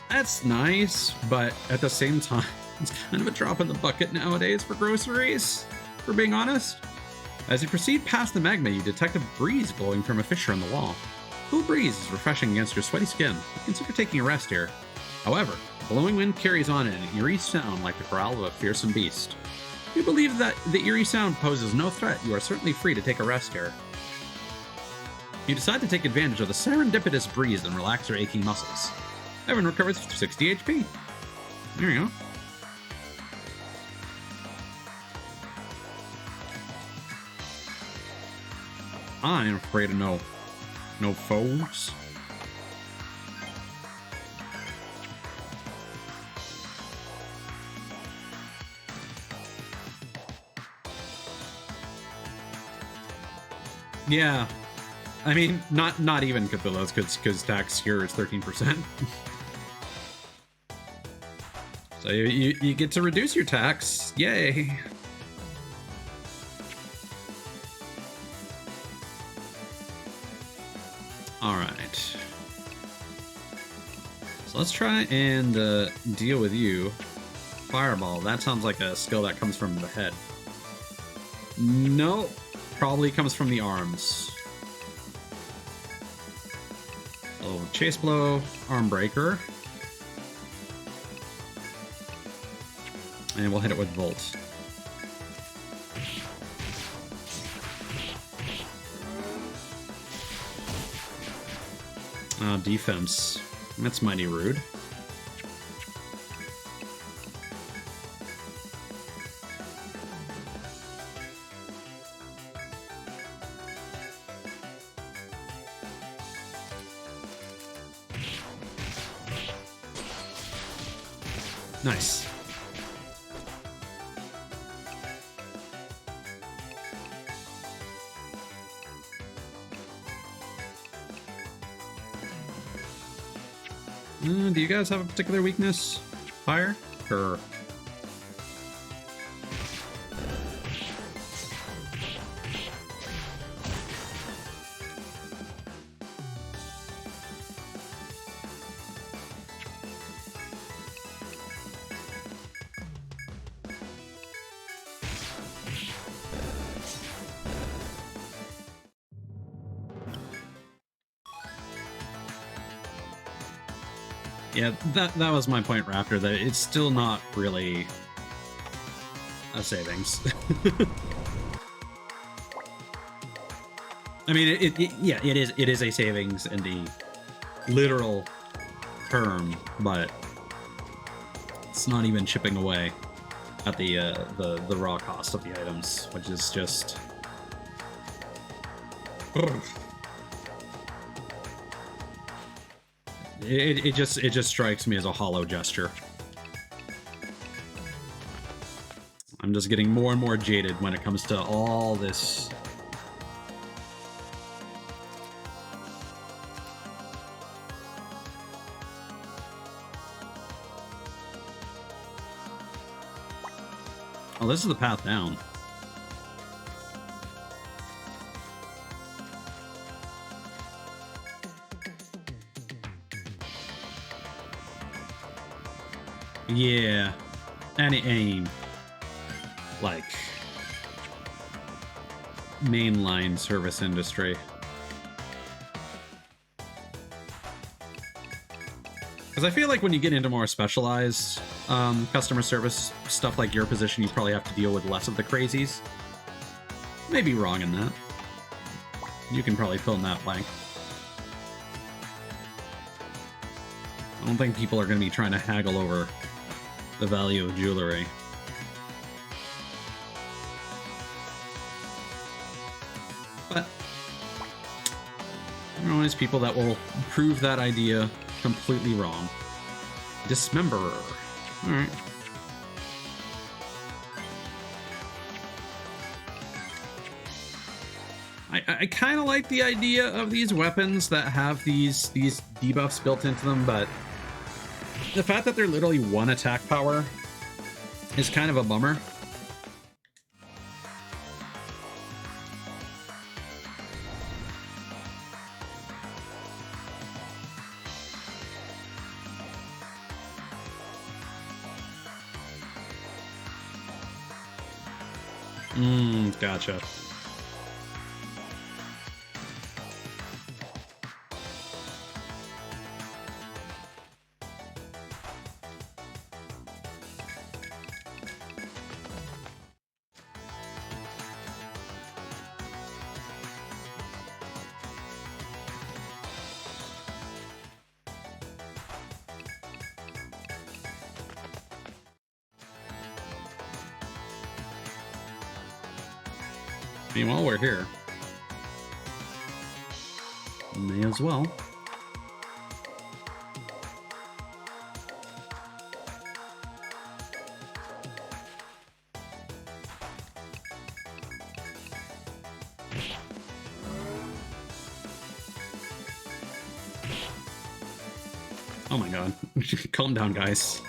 that's nice, but at the same time, it's kind of a drop in the bucket nowadays for groceries, for being honest. As you proceed past the magma, you detect a breeze blowing from a fissure in the wall. Cool breeze is refreshing against your sweaty skin. Consider taking a rest here. However, the blowing wind carries on an eerie sound like the growl of a fearsome beast. If you believe that the eerie sound poses no threat, you are certainly free to take a rest here. You decide to take advantage of the serendipitous breeze and relax your aching muscles. Everyone recovers 60 HP. There you go. I'm afraid of no foes. Yeah, I mean, not even Cthulhu's, because tax here is 13%. So you get to reduce your tax. Yay. Alright. So let's try and deal with you. Fireball. That sounds like a skill that comes from the head. No, probably comes from the arms. So chase blow, arm breaker. And we'll hit it with Volt. Defense. That's mighty rude. Nice. Do you guys have a particular weakness? Fire? Or... Yeah, that was my point, Raptor, that it's still not really a savings. I mean, it is a savings in the literal term, but it's not even chipping away at the raw cost of the items, which is just... It just strikes me as a hollow gesture. I'm just getting more and more jaded when it comes to all this. Oh, this is the path down. Yeah, any like mainline service industry. Because I feel like when you get into more specialized customer service stuff like your position, you probably have to deal with less of the crazies. Maybe wrong in that. You can probably fill in that blank. I don't think people are going to be trying to haggle over the value of jewelry. But there are always people that will prove that idea completely wrong. Dismemberer. Alright. I kind of like the idea of these weapons that have these debuffs built into them, but the fact that they're literally one attack power is kind of a bummer. Gotcha. I mean, while we're here, may as well. Oh my god. Calm down, guys.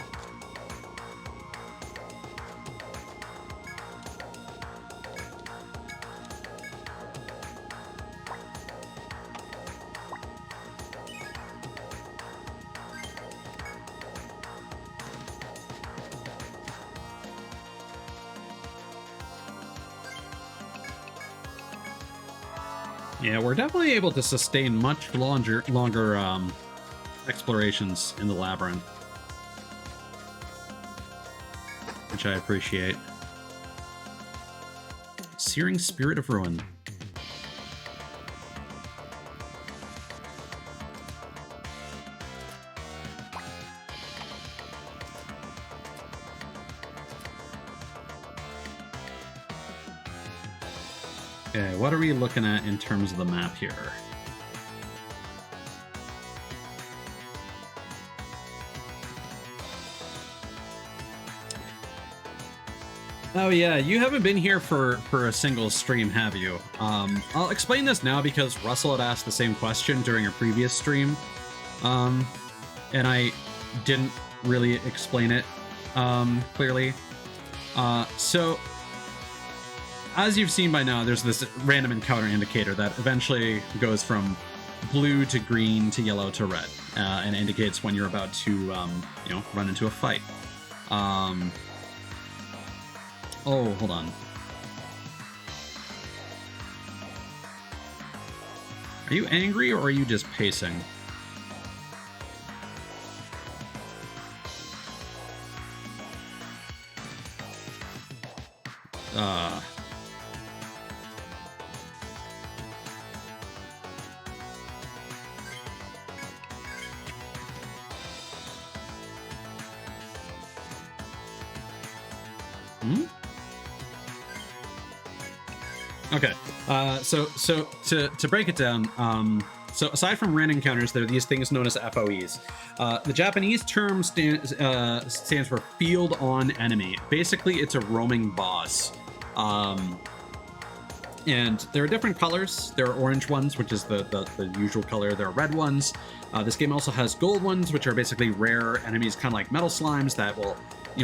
Yeah, we're definitely able to sustain much longer explorations in the labyrinth, which I appreciate. Searing Spirit of Ruin. Okay, what are we looking at in terms of the map here? Oh yeah, you haven't been here for a single stream, have you? I'll explain this now because Russell had asked the same question during a previous stream, and I didn't really explain it clearly. So, as you've seen by now, there's this random encounter indicator that eventually goes from blue to green to yellow to red, and indicates when you're about to, run into a fight. Oh, hold on. Are you angry or are you just pacing? Okay, so to break it down, so aside from random encounters, there are these things known as FOEs. The Japanese term stands for Field On Enemy. Basically, it's a roaming boss. And there are different colors. There are orange ones, which is the usual color. There are red ones. This game also has gold ones, which are basically rare enemies, kind of like metal slimes that will,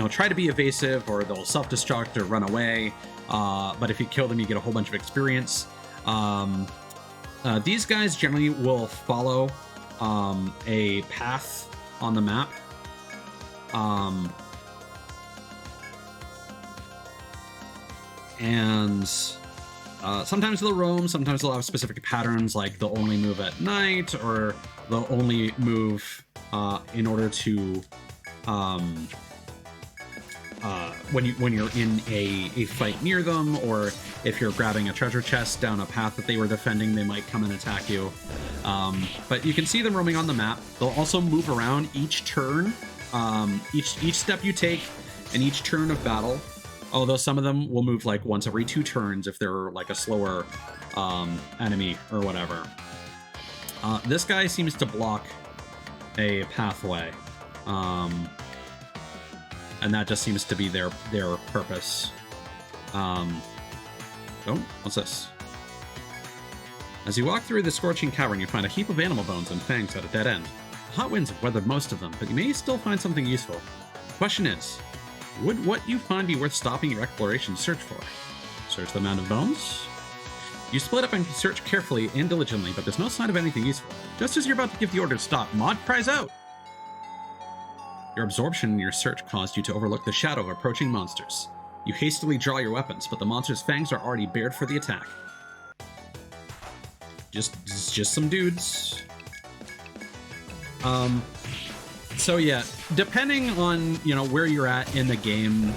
try to be evasive, or they'll self-destruct or run away. But if you kill them, you get a whole bunch of experience. These guys generally will follow a path on the map. And sometimes they'll roam, sometimes they'll have specific patterns, like they'll only move at night, or they'll only move in order to when you're in a fight near them, or if you're grabbing a treasure chest down a path that they were defending, they might come and attack you. But you can see them roaming on the map. They'll also move around each turn, each step you take, and each turn of battle. Although some of them will move like once every 2 turns if they're like a slower enemy or whatever. This guy seems to block a pathway. And that just seems to be their purpose. Oh, what's this? As you walk through the scorching cavern, you find a heap of animal bones and fangs at a dead end. Hot winds have weathered most of them, but you may still find something useful. The question is, would what you find be worth stopping your exploration to search for? Search the mound of bones? You split up and search carefully and diligently, but there's no sign of anything useful. Just as you're about to give the order to stop, Maud cries out! Your absorption in your search caused you to overlook the shadow of approaching monsters. You hastily draw your weapons, but the monster's fangs are already bared for the attack. Just some dudes. So yeah, depending on, you know, where you're at in the game,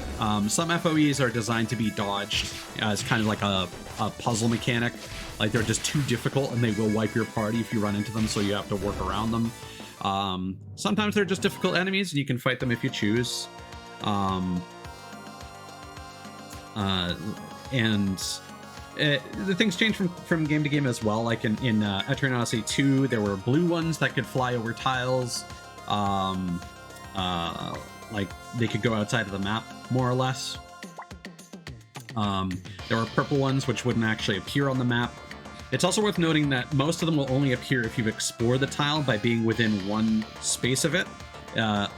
some FOEs are designed to be dodged as kind of like a puzzle mechanic. Like they're just too difficult and they will wipe your party if you run into them, so you have to work around them. Sometimes they're just difficult enemies and you can fight them if you choose. The things change from game to game as well. Like in Etrian Odyssey 2, there were blue ones that could fly over tiles. Like they could go outside of the map, more or less. There were purple ones which wouldn't actually appear on the map. It's also worth noting that most of them will only appear if you've explored the tile by being within one space of it.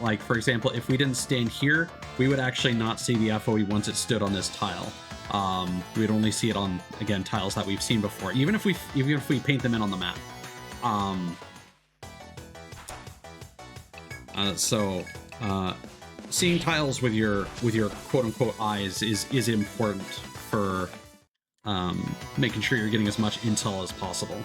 Like, for example, if we didn't stand here, we would actually not see the FOE once it stood on this tile. We'd only see it on, again, tiles that we've seen before, even if we paint them in on the map. Seeing tiles with your quote-unquote eyes is important for making sure you're getting as much intel as possible.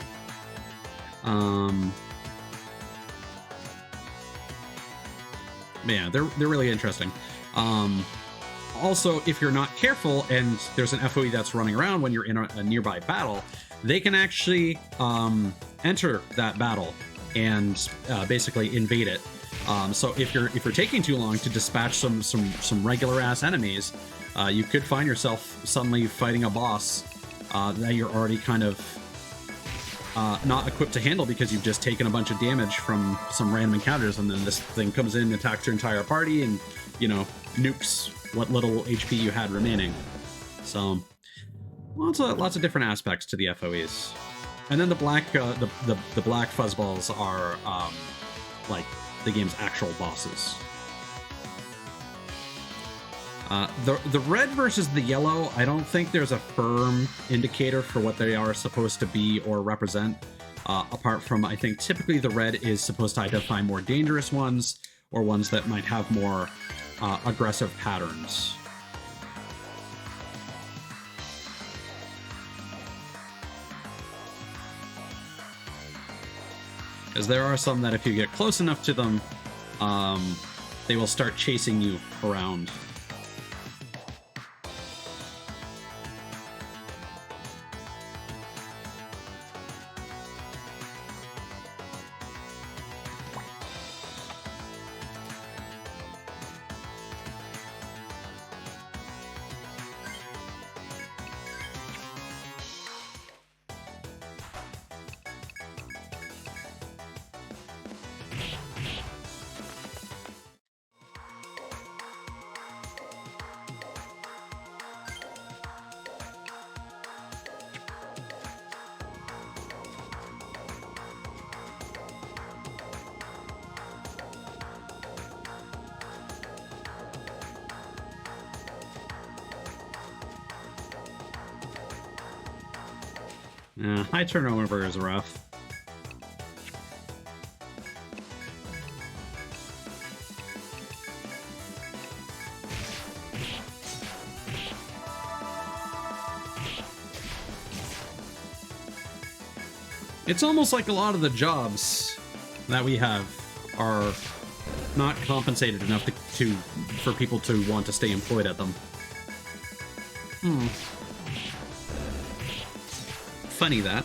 Yeah, they're really interesting. Also, if you're not careful and there's an FOE that's running around when you're in a nearby battle, they can actually enter that battle and basically invade it. So if you're taking too long to dispatch some regular ass enemies, you could find yourself suddenly fighting a boss that you're already kind of not equipped to handle because you've just taken a bunch of damage from some random encounters, and then this thing comes in and attacks your entire party and, you know, nukes what little HP you had remaining. So lots of different aspects to the FOEs. And then the black the black fuzzballs are like the game's actual bosses. The red versus the yellow, I don't think there's a firm indicator for what they are supposed to be or represent, apart from, I think typically the red is supposed to identify more dangerous ones or ones that might have more aggressive patterns. Because there are some that if you get close enough to them, they will start chasing you around. High turnover is rough. It's almost like a lot of the jobs that we have are not compensated enough for people to want to stay employed at them. Funny that.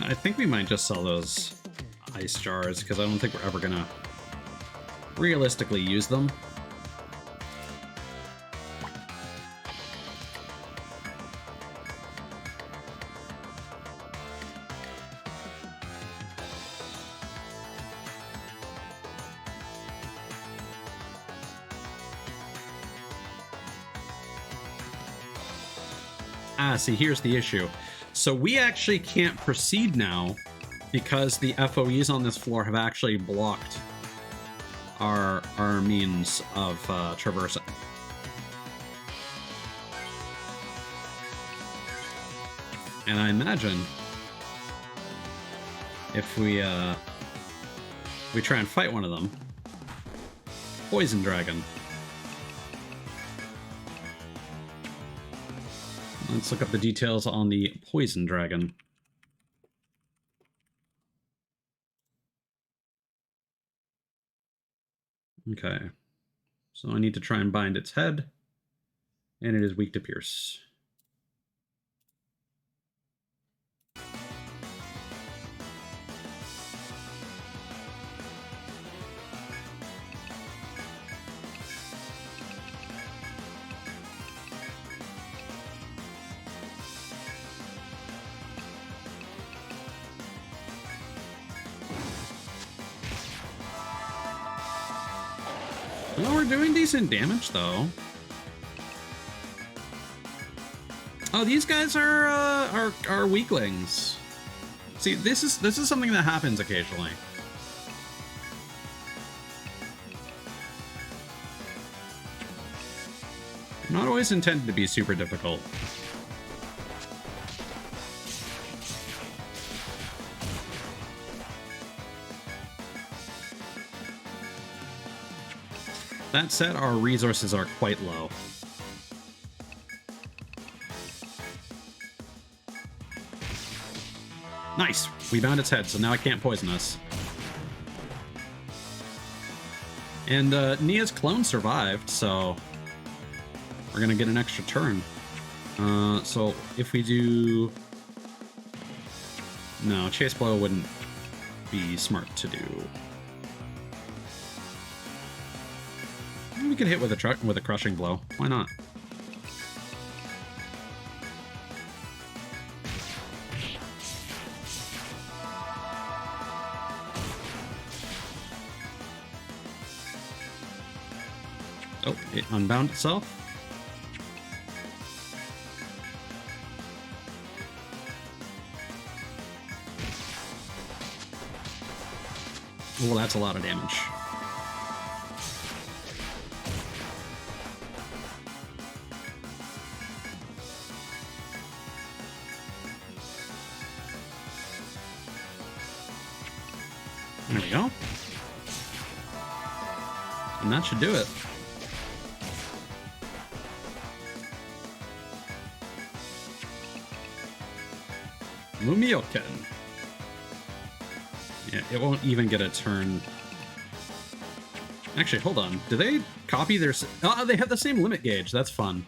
I think we might just sell those ice jars, because I don't think we're ever gonna realistically use them. Ah, see, here's the issue. So we actually can't proceed now because the FOEs on this floor have actually blocked our means of traversing. And I imagine if we try and fight one of them, poison dragon. Let's look up the details on the poison dragon. Okay, so I need to try and bind its head, and it is weak to pierce. Well, we're doing decent damage, though. Oh, these guys are weaklings. See, this is something that happens occasionally. Not always intended to be super difficult. That said, our resources are quite low. Nice! We bound its head, so now it can't poison us. And Nia's clone survived, so we're gonna get an extra turn. So if we do... No, Chase Blow wouldn't be smart to do. We could hit with a crushing blow. Why not? Oh, it unbound itself. Well, that's a lot of damage. There we go. And that should do it. Lumioken. Yeah, it won't even get a turn. Actually, hold on. Do they copy their... Oh, they have the same limit gauge. That's fun.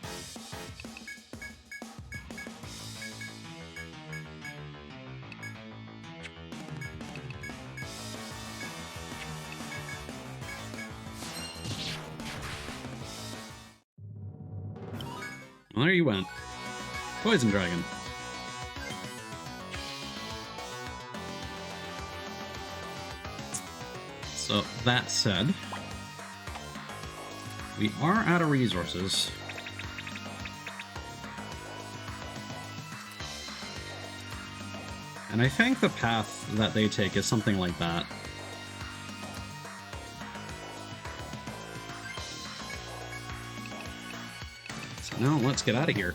Well, there you went. Poison Dragon. So, that said, we are out of resources. And I think the path that they take is something like that. So now let's get out of here.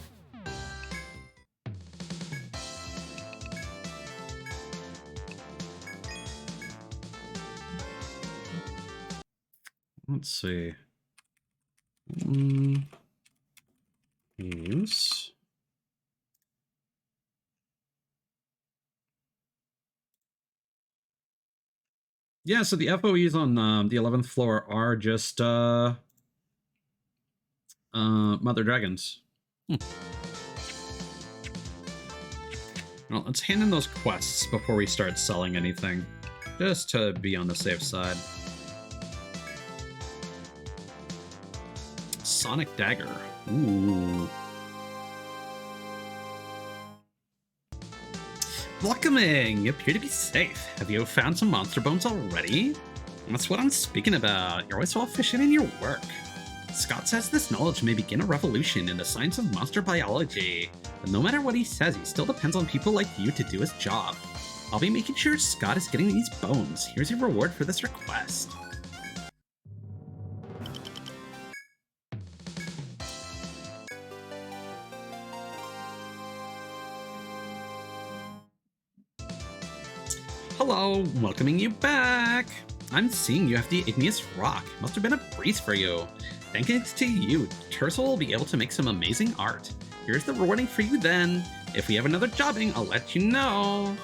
Let's see. Use. Yeah, so the FOEs on the 11th floor are just Mother Dragons. Well, let's hand in those quests before we start selling anything, just to be on the safe side. Sonic Dagger. Ooh. Welcoming! You appear to be safe. Have you found some monster bones already? That's what I'm speaking about. You're always well efficient in your work. Scott says this knowledge may begin a revolution in the science of monster biology. But no matter what he says, he still depends on people like you to do his job. I'll be making sure Scott is getting these bones. Here's your reward for this request. Hello, welcoming you back. I'm seeing you have the igneous rock. Must have been a breeze for you. Thanks to you, Tercel will be able to make some amazing art. Here's the rewarding for you then. If we have another jobbing, I'll let you know.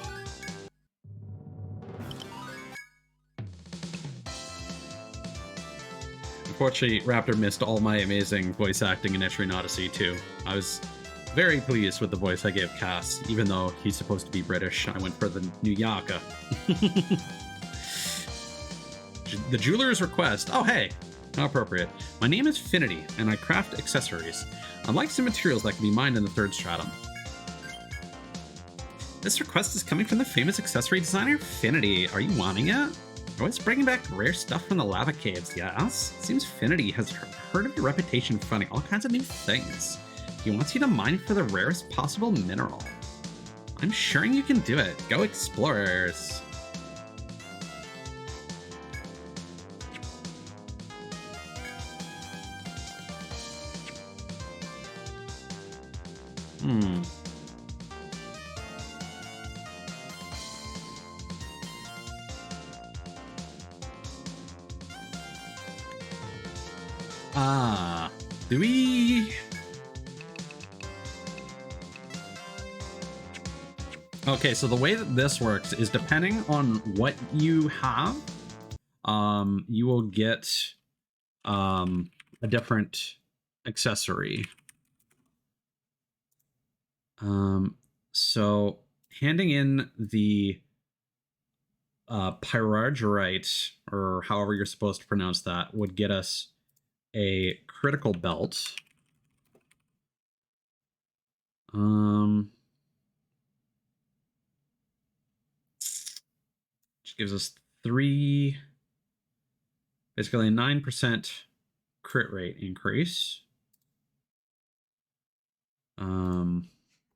Unfortunately, Raptor missed all my amazing voice acting in Etrian Odyssey too. I was very pleased with the voice I gave Cass, even though he's supposed to be British. I went for the New Yorker. The jeweler's request. Oh, hey. How appropriate. My name is Finity, and I craft accessories. I'd like some materials that can be mined in the third stratum. This request is coming from the famous accessory designer, Finity. Are you wanting it? Always bringing back rare stuff from the lava caves, yes? Seems Finity has heard of your reputation for finding all kinds of new things. He wants you to mine for the rarest possible mineral. I'm sure you can do it. Go explorers. Do we... Okay, so the way that this works is depending on what you have, you will get a different accessory. So handing in the pyrargyrite, or however you're supposed to pronounce that, would get us a critical belt. Which gives us basically a 9% crit rate increase.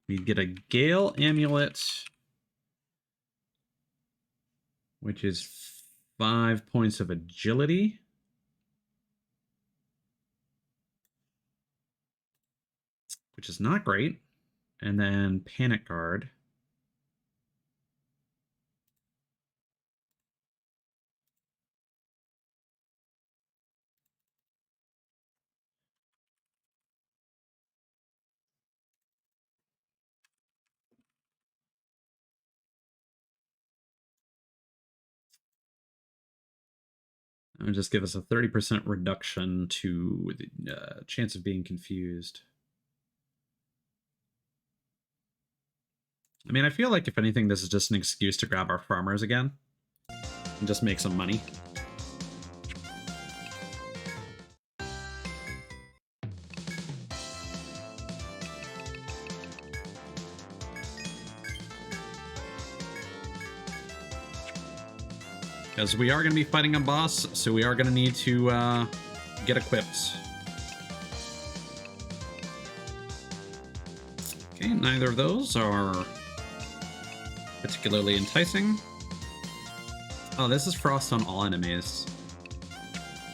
We get a Gale Amulet, which is 5 points of agility. Which is not great. And then Panic Guard. It would just give us a 30% reduction to the chance of being confused. I mean, I feel like if anything, this is just an excuse to grab our farmers again and just make some money. Because we are going to be fighting a boss, so we are going to need to get equipped. Okay, neither of those are particularly enticing. Oh, this is frost on all enemies.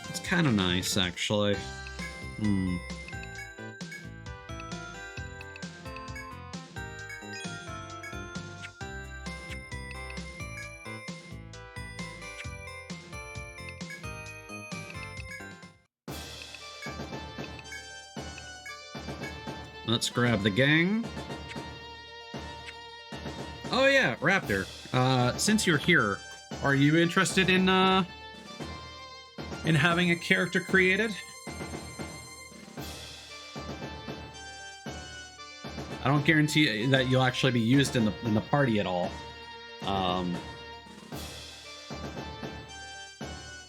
It's kind of nice, actually. Let's grab the gang. Oh yeah, Raptor. Since you're here, are you interested in having a character created? I don't guarantee that you'll actually be used in the party at all.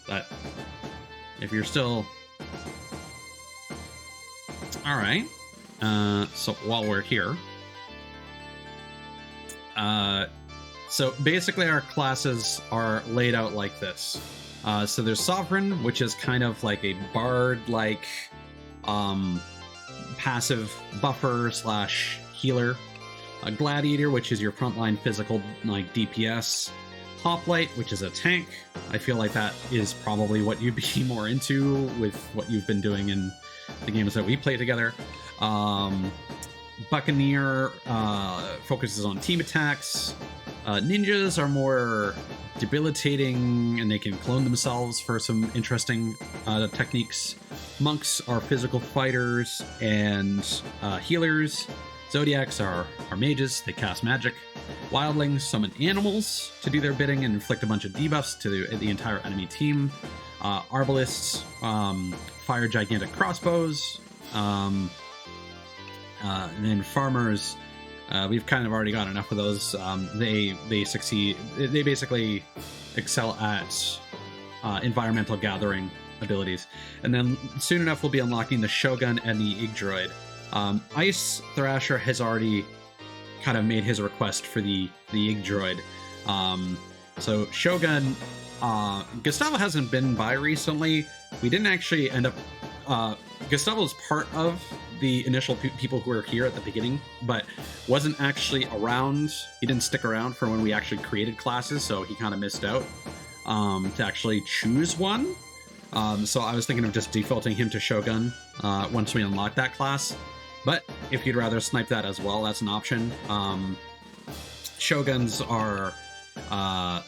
But if you're still... All right. So while we're here, so basically our classes are laid out like this. So there's Sovereign, which is kind of like a bard-like passive buffer slash healer. A Gladiator, which is your frontline physical like DPS. Hoplite, which is a tank. I feel like that is probably what you'd be more into with what you've been doing in the games that we play together. Buccaneer focuses on team attacks. Ninjas are more debilitating, and they can clone themselves for some interesting techniques. Monks are physical fighters and healers. Zodiacs are mages, they cast magic. Wildlings summon animals to do their bidding and inflict a bunch of debuffs to the entire enemy team. Arbalists fire gigantic crossbows. And then farmers, we've kind of already got enough of those. They succeed. They basically excel at environmental gathering abilities. And then soon enough, we'll be unlocking the Shogun and the Yggdrasil. Ice Thrasher has already kind of made his request for the Yggdrasil. So Shogun, Gustavo hasn't been by recently. We didn't actually end up... Gustavo was part of the initial people who were here at the beginning, but wasn't actually around. He didn't stick around for when we actually created classes, so he kind of missed out to actually choose one. So I was thinking of just defaulting him to Shogun once we unlock that class. But if you'd rather snipe that as well, that's an option. Shoguns are...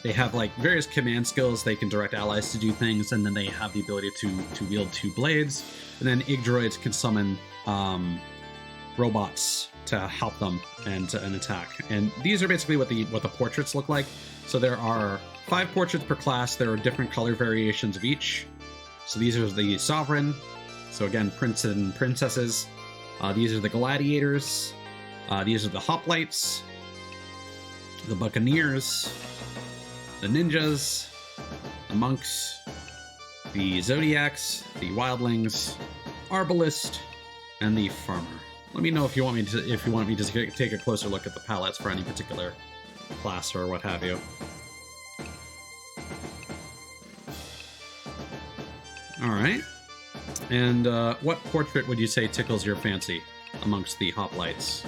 they have like various command skills. They can direct allies to do things, and then they have the ability to wield two blades. And then Yggdrails can summon robots to help them and attack. And these are basically what the portraits look like. So there are 5 portraits per class. There are different color variations of each. So these are the Sovereign. So again, prince and princesses. These are the Gladiators. These are the Hoplites. The Buccaneers, the Ninjas, the Monks, the Zodiacs, the Wildlings, Arbalist, and the Farmer. Let me know if you want me to take a closer look at the palettes for any particular class or what have you. All right. And what portrait would you say tickles your fancy amongst the Hoplites?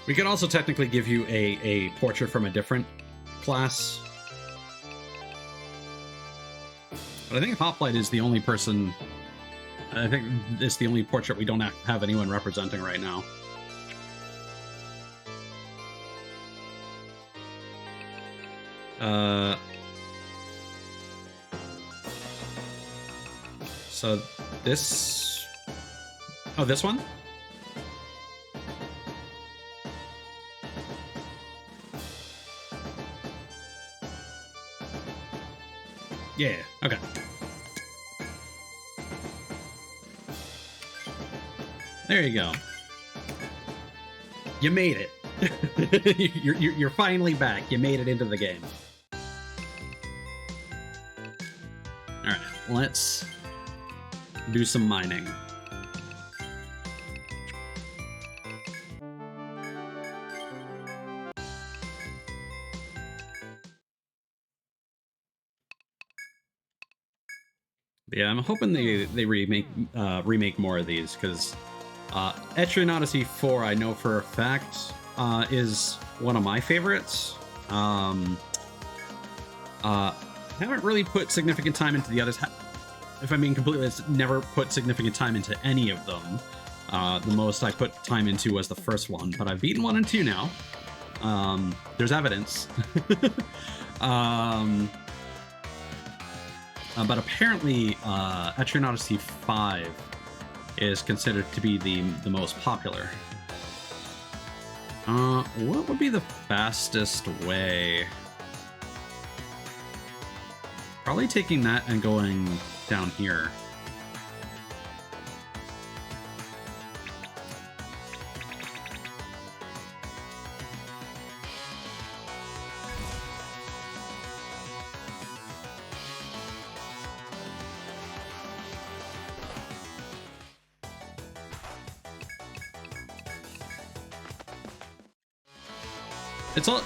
We could also technically give you a portrait from a different class. But I think Hoplite is the only person... I think it's the only portrait we don't have anyone representing right now. So this... Oh, this one? Yeah, okay. There you go. You made it. You're finally back. You made it into the game. Alright, let's do some mining. Yeah, I'm hoping they remake more of these, because Etrian Odyssey 4, I know for a fact, is one of my favorites. Haven't really put significant time into the others. If I'm being completely honest, never put significant time into any of them. The most I put time into was the first one, but I've beaten 1 and 2 now. There's evidence. But apparently, Etrian Odyssey 5 is considered to be the most popular. What would be the fastest way? Probably taking that and going down here.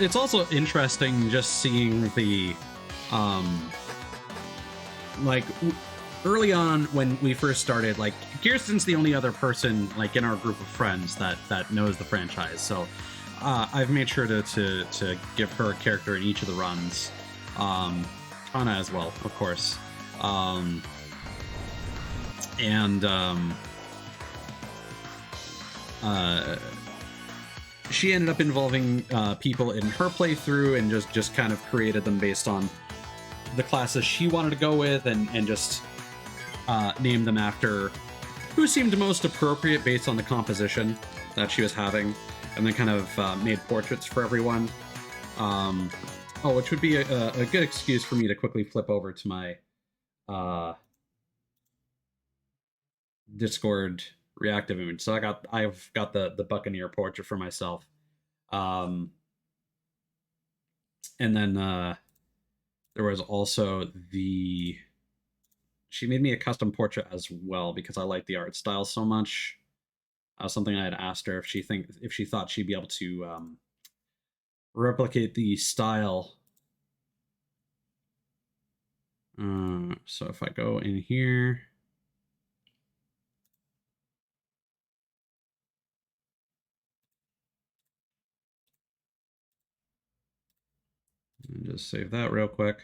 It's also interesting just seeing the like early on when we first started, like Kirsten's the only other person like in our group of friends that knows the franchise, so I've made sure to give her a character in each of the runs. Anna as well, of course. She ended up involving people in her playthrough and just kind of created them based on the classes she wanted to go with, and just named them after who seemed most appropriate based on the composition that she was having, and then kind of made portraits for everyone. Which would be a good excuse for me to quickly flip over to my Discord reactive image. So I've got the Buccaneer portrait for myself. And then there was also she made me a custom portrait as well because I like the art style so much. Something I had asked her if she thought she'd be able to replicate the style. So if I go in here, and just save that real quick.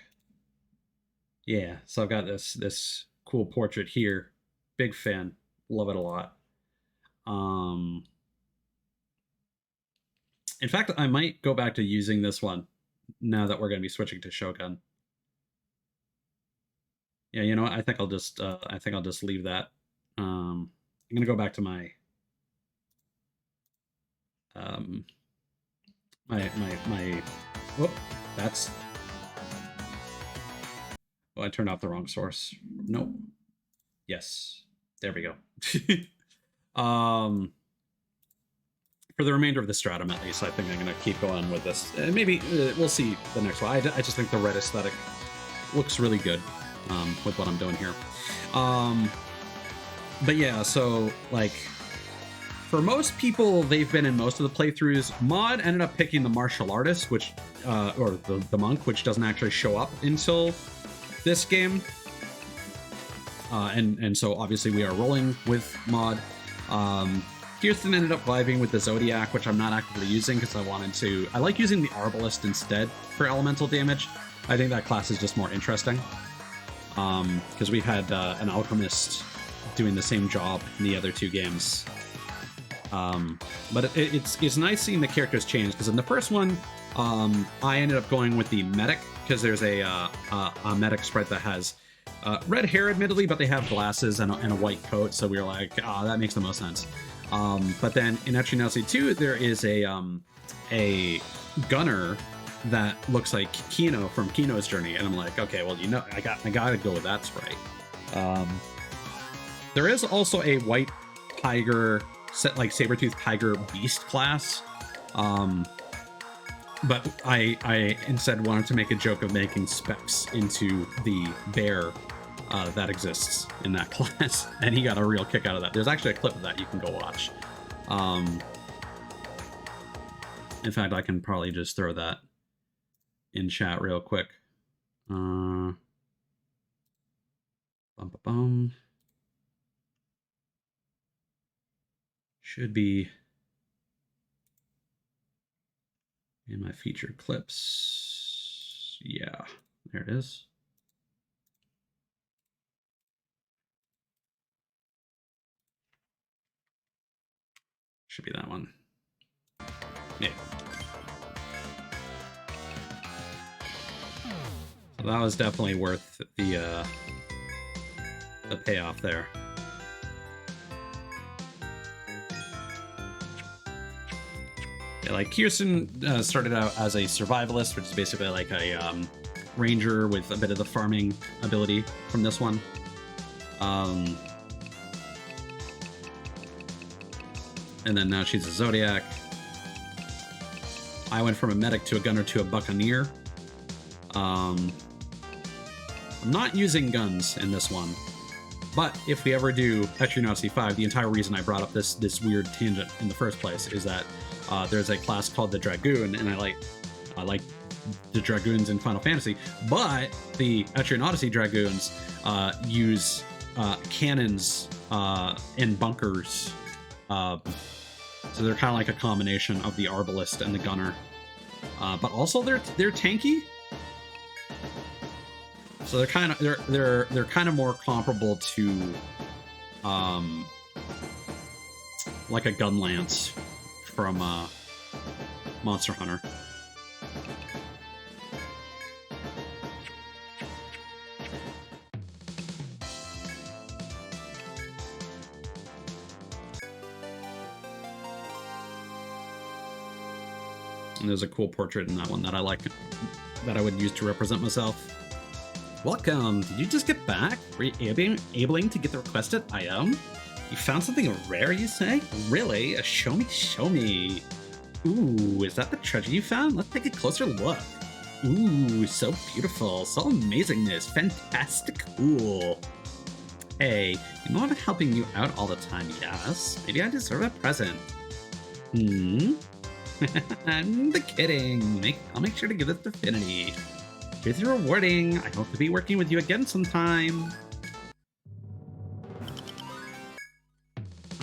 Yeah, so I've got this cool portrait here. Big fan, love it a lot. In fact, I might go back to using this one now that we're going to be switching to Shogun. Yeah, you know what? I think I'll just leave that. I'm going to go back to my whoop, that's, oh, I turned off the wrong source. Nope. Yes, there we go. For the remainder of the stratum, at least, I think I'm going to keep going with this. Maybe we'll see the next one. I just think the red aesthetic looks really good with what I'm doing here. But yeah, so like for most people, they've been in most of the playthroughs. Mod ended up picking the martial artist, which or the monk, which doesn't actually show up until this game. And so obviously we are rolling with Mod. Kirsten ended up vibing with the Zodiac, which I'm not actively using because I like using the Arbalist instead for elemental damage. I think that class is just more interesting. Because we've had an Alchemist doing the same job in the other two games. But it's nice seeing the characters change, because in the first one, I ended up going with the Medic, because there's a Medic sprite that has red hair, admittedly, but they have glasses and a white coat, so we were like, that makes the most sense. But then in Etrian Odyssey 2, there is a gunner that looks like Kino from Kino's Journey, and I'm like, okay, well, I gotta go with that sprite. There is also a white tiger, like saber-toothed tiger beast class, but I instead wanted to make a joke of making Specs into the bear that exists in that class, and he got a real kick out of that. There's actually a clip of that you can go watch. In fact, I can probably just throw that in chat real quick. Should be in my featured clips. Yeah, there it is. Should be that one. Yeah. that was definitely worth the payoff there. Yeah, like Kirsten started out as a survivalist, which is basically like a ranger with a bit of the farming ability from this one. And then now she's a Zodiac. I went from a medic to a gunner to a buccaneer. I'm not using guns in this one, but if we ever do Etrian Odyssey 5, the entire reason I brought up this weird tangent in the first place is that there's a class called the Dragoon, and I like the Dragoons in Final Fantasy, but the Etrian Odyssey Dragoons use cannons and bunkers, so they're kind of like a combination of the Arbalist and the Gunner, but also they're tanky. So they're kind of more comparable to like a gun lance from Monster Hunter. And there's a cool portrait in that one that I like, that I would use to represent myself. Welcome! Did you just get back? Were you able to get the requested item? You found something rare, you say? Really? Show me, show me. Ooh, is that the treasure you found? Let's take a closer look. Ooh, so beautiful, so amazingness, fantastic cool. Hey, you know I'm helping you out all the time, yes? Maybe I deserve a present. I'm kidding. I'll make sure to give it to Affinity. It's rewarding. I hope to be working with you again sometime.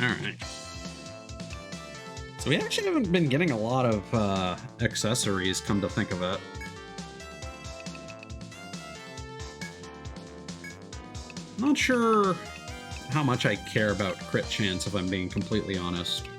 Alright. So we actually haven't been getting a lot of accessories, come to think of it. Not sure how much I care about crit chance, if I'm being completely honest.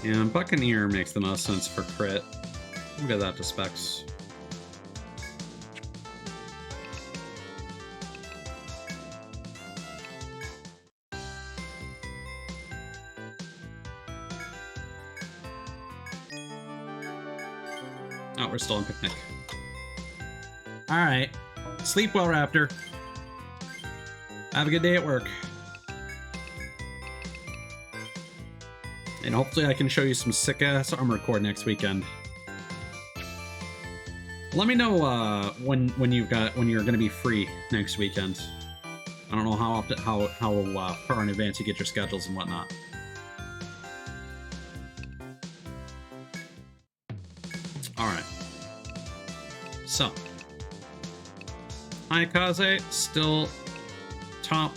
Yeah, Buccaneer makes the most sense for crit. We'll get that to specs. Oh, we're still on picnic. Alright. Sleep well, Raptor. Have a good day at work. And hopefully I can show you some sick-ass Armored Core next weekend. Let me know when you're going to be free next weekend. I don't know how often, how far in advance you get your schedules and whatnot. All right. So, Ayakaze still top.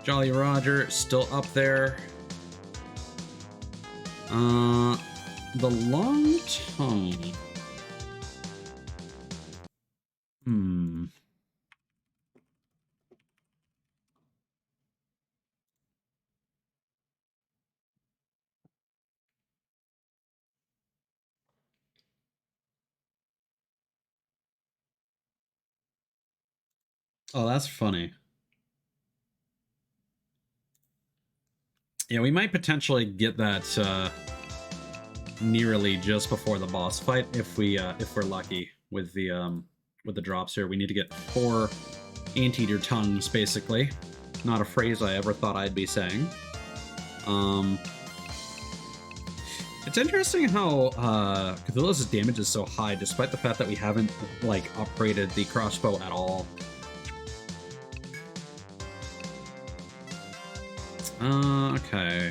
Jolly Roger still up there. The long tongue. Oh, that's funny. Yeah, we might potentially get that nearly just before the boss fight if we're lucky with the drops here. We need to get 4 anteater tongues, basically. Not a phrase I ever thought I'd be saying. It's interesting how Cthulhu's damage is so high, despite the fact that we haven't like upgraded the crossbow at all. Okay,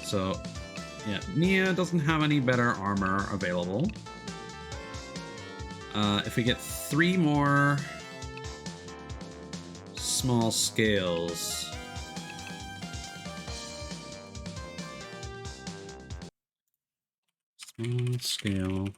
so yeah, Nia doesn't have any better armor available. If we get 3 more small scales. Small scale.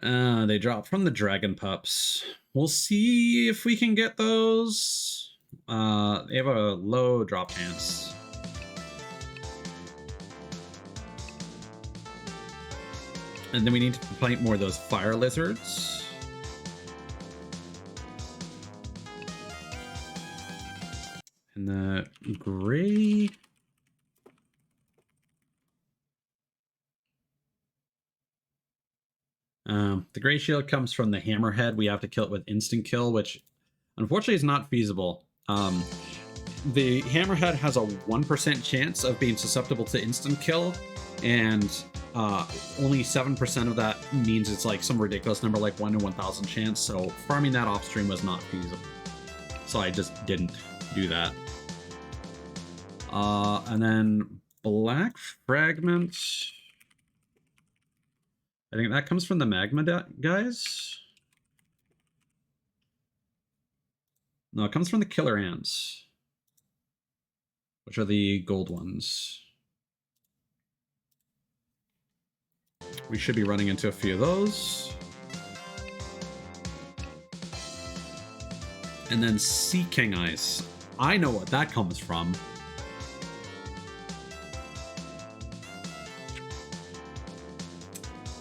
They drop from the dragon pups. We'll see if we can get those. They have a low drop chance. And then we need to fight more of those fire lizards. And the gray... the gray shield comes from the hammerhead. We have to kill it with instant kill, which unfortunately is not feasible. The hammerhead has a 1% chance of being susceptible to instant kill, and only 7% of that means it's like some ridiculous number like 1 in 1,000 chance, so farming that off stream was not feasible. So I just didn't do that. And then black fragment. I think that comes from the magma guys. No, it comes from the killer ants, which are the gold ones. We should be running into a few of those. And then Sea King Ice. I know what that comes from.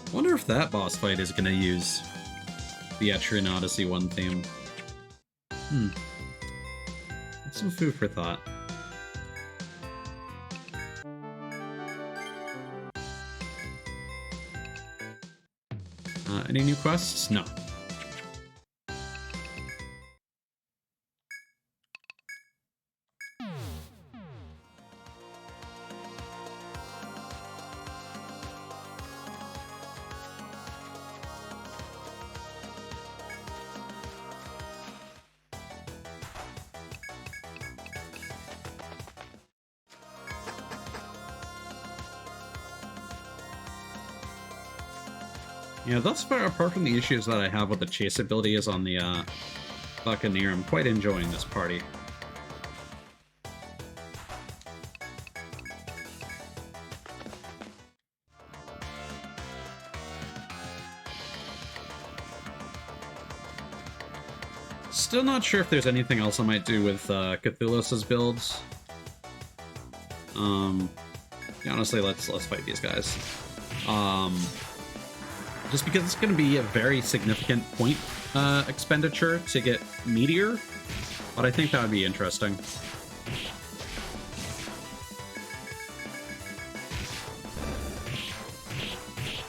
I wonder if that boss fight is going to use the Etrian Odyssey 1 theme. That's some food for thought. Any new quests? No. Yeah, thus far, apart from the issues that I have with the chase ability is on the Buccaneer, I'm quite enjoying this party. Still not sure if there's anything else I might do with Cthulhu's builds. Yeah, honestly, let's fight these guys. Just because it's going to be a very significant point expenditure to get Meteor, but I think that would be interesting.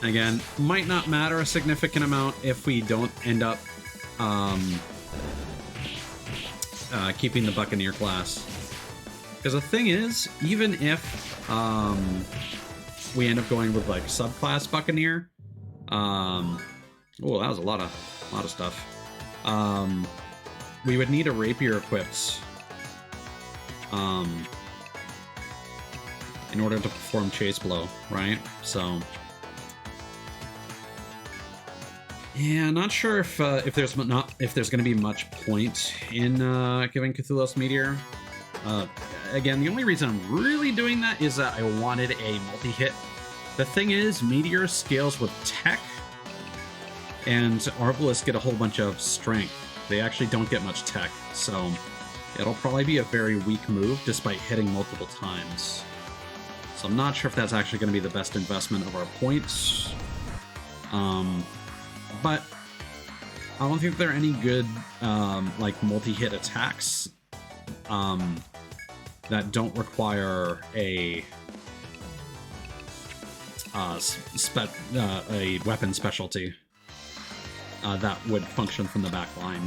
Again, might not matter a significant amount if we don't end up keeping the Buccaneer class. Because the thing is, even if we end up going with like subclass Buccaneer, oh, that was a lot of stuff. We would need a rapier equipped in order to perform chase blow, right? So yeah, not sure if there's going to be much point in giving Cthulhu's Meteor. Again, the only reason I'm really doing that is that I wanted a multi-hit. The thing is, Meteor scales with tech, and Arbalists get a whole bunch of strength. They actually don't get much tech, so it'll probably be a very weak move despite hitting multiple times. So I'm not sure if that's actually going to be the best investment of our points. But I don't think there are any good like multi-hit attacks that don't require a weapon specialty that would function from the back line.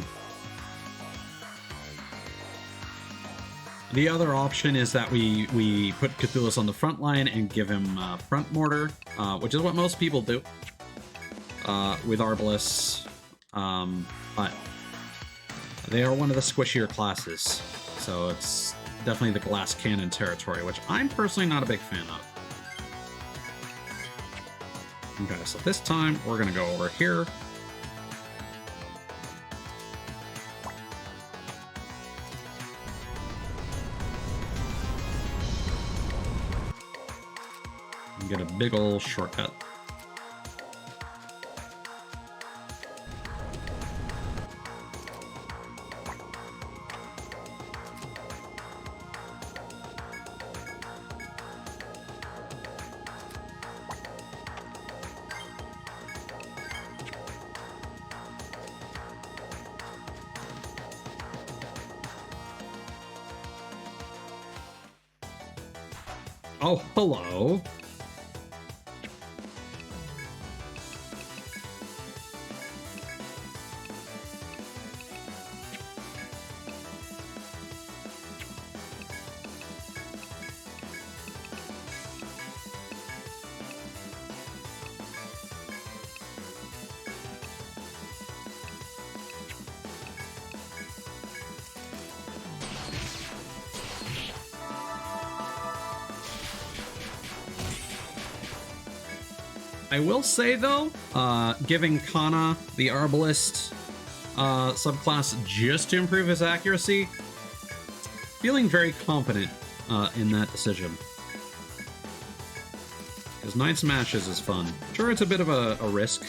The other option is that we put Cthulhu on the front line and give him front mortar, which is what most people do with Arbalists, but they are one of the squishier classes, so it's definitely the glass cannon territory, which I'm personally not a big fan of. Okay, so this time we're gonna go over here. And get a big ol' shortcut. Oh, hello. I will say, though, giving Kana the Arbalist subclass just to improve his accuracy, feeling very confident in that decision. Because 9 smashes is fun. Sure, it's a bit of a risk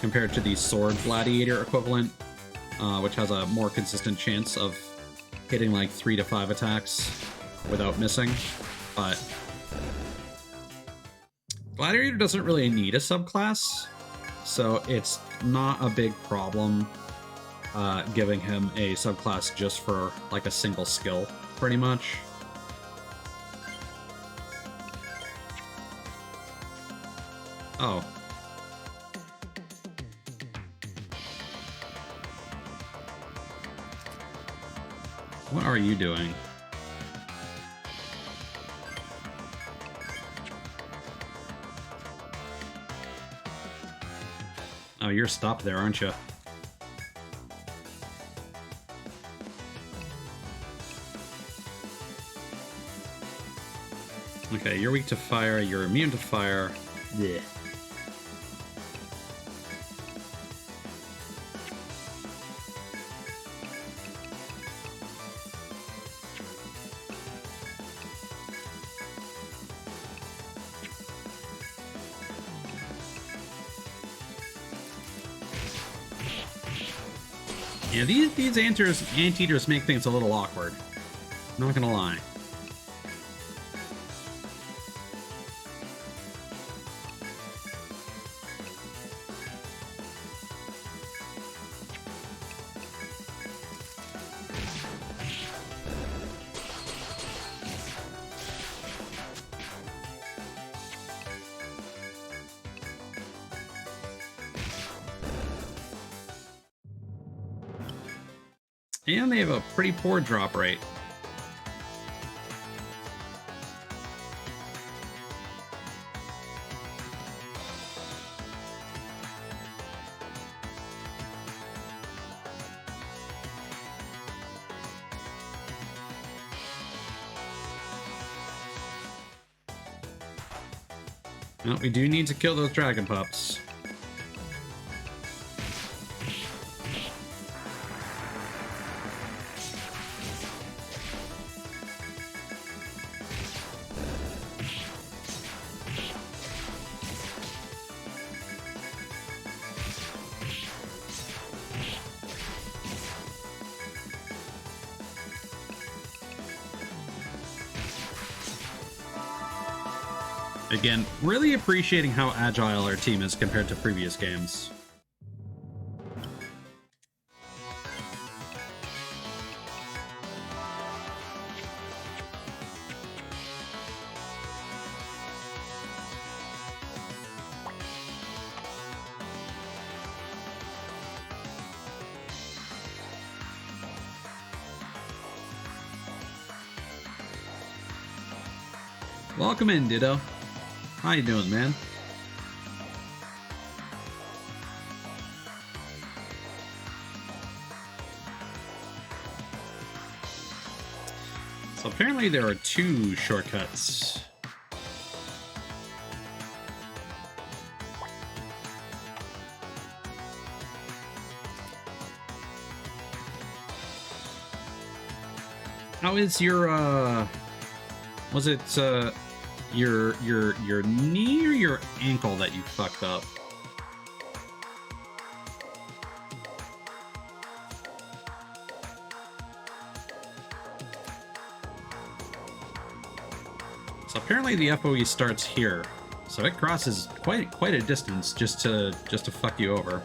compared to the Sword Gladiator equivalent, which has a more consistent chance of hitting like 3 to 5 attacks without missing, but Gladiator doesn't really need a subclass, so it's not a big problem giving him a subclass just for like a single skill, pretty much. Oh. What are you doing? Oh, you're stopped there, aren't you? Okay, you're weak to fire, you're immune to fire. Yeah. Yeah, these anteaters make things a little awkward. Not gonna lie. And they have a pretty poor drop rate. Well, we do need to kill those dragon pups. Again, really appreciating how agile our team is compared to previous games. Welcome in, Ditto. How you doing, man? So apparently there are 2 shortcuts. How is your was it your knee or your ankle that you fucked up? So apparently the FOE starts here, so it crosses quite a distance just to fuck you over.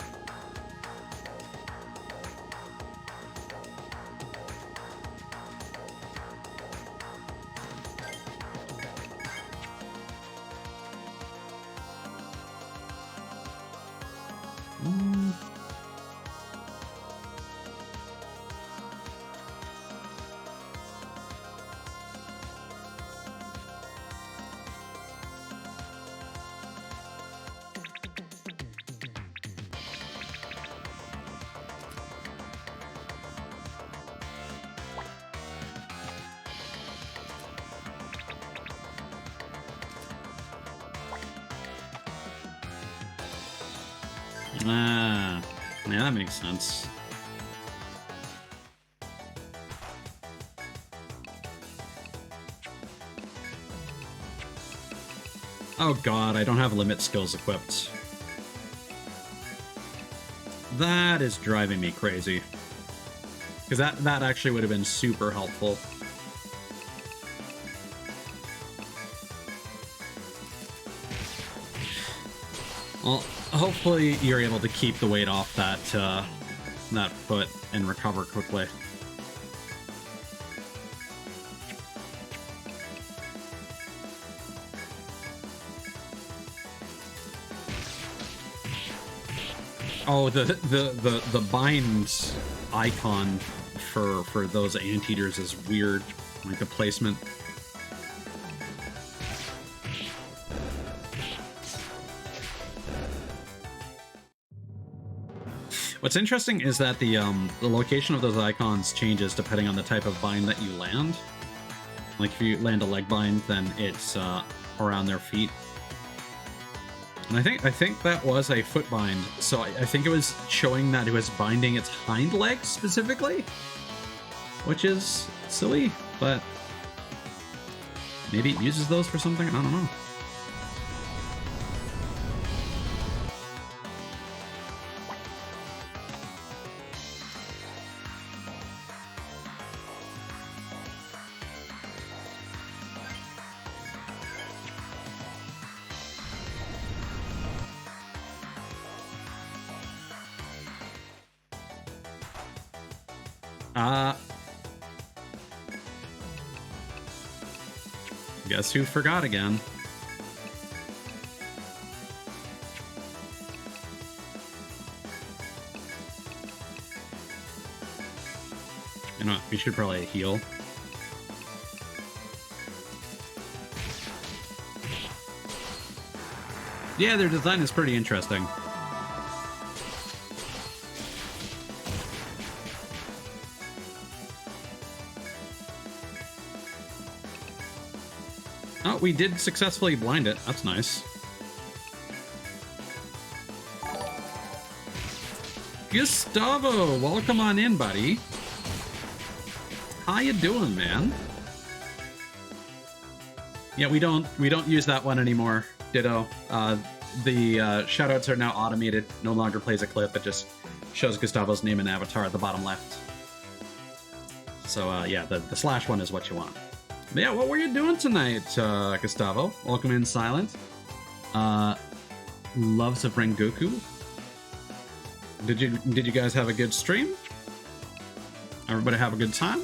Ah, yeah, that makes sense. Oh god, I don't have limit skills equipped. That is driving me crazy. Because that actually would have been super helpful. Well, hopefully you're able to keep the weight off that that foot and recover quickly. Oh, the bind icon for those anteaters is weird, like the placement. What's interesting is that the location of those icons changes depending on the type of bind that you land. Like if you land a leg bind, then it's around their feet. And I think that was a foot bind, so I think it was showing that it was binding its hind legs specifically, which is silly, but maybe it uses those for something. I don't know. Guess who forgot again? You know what? We should probably heal. Yeah, their design is pretty interesting. Oh, we did successfully blind it. That's nice. Gustavo, welcome on in, buddy. How you doing, man? Yeah, we don't use that one anymore. Ditto. The shoutouts are now automated. No longer plays a clip. It just shows Gustavo's name and avatar at the bottom left. So yeah, the slash one is what you want. But yeah, what were you doing tonight, Gustavo? Welcome in, Silent. Loves of Rengoku. Did you guys have a good stream? Everybody have a good time?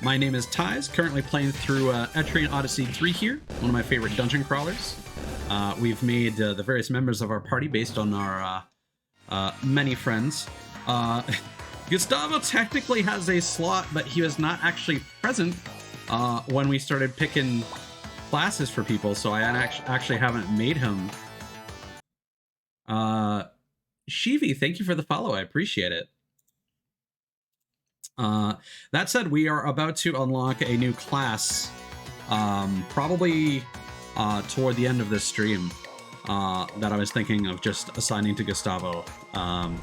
My name is Tyz, currently playing through Etrian Odyssey 3 here, one of my favorite dungeon crawlers. We've made the various members of our party based on our many friends. Gustavo technically has a slot, but he was not actually present when we started picking classes for people, so I actually haven't made him. Shivi, thank you for the follow. I appreciate it. That said, we are about to unlock a new class, probably toward the end of this stream, that I was thinking of just assigning to Gustavo,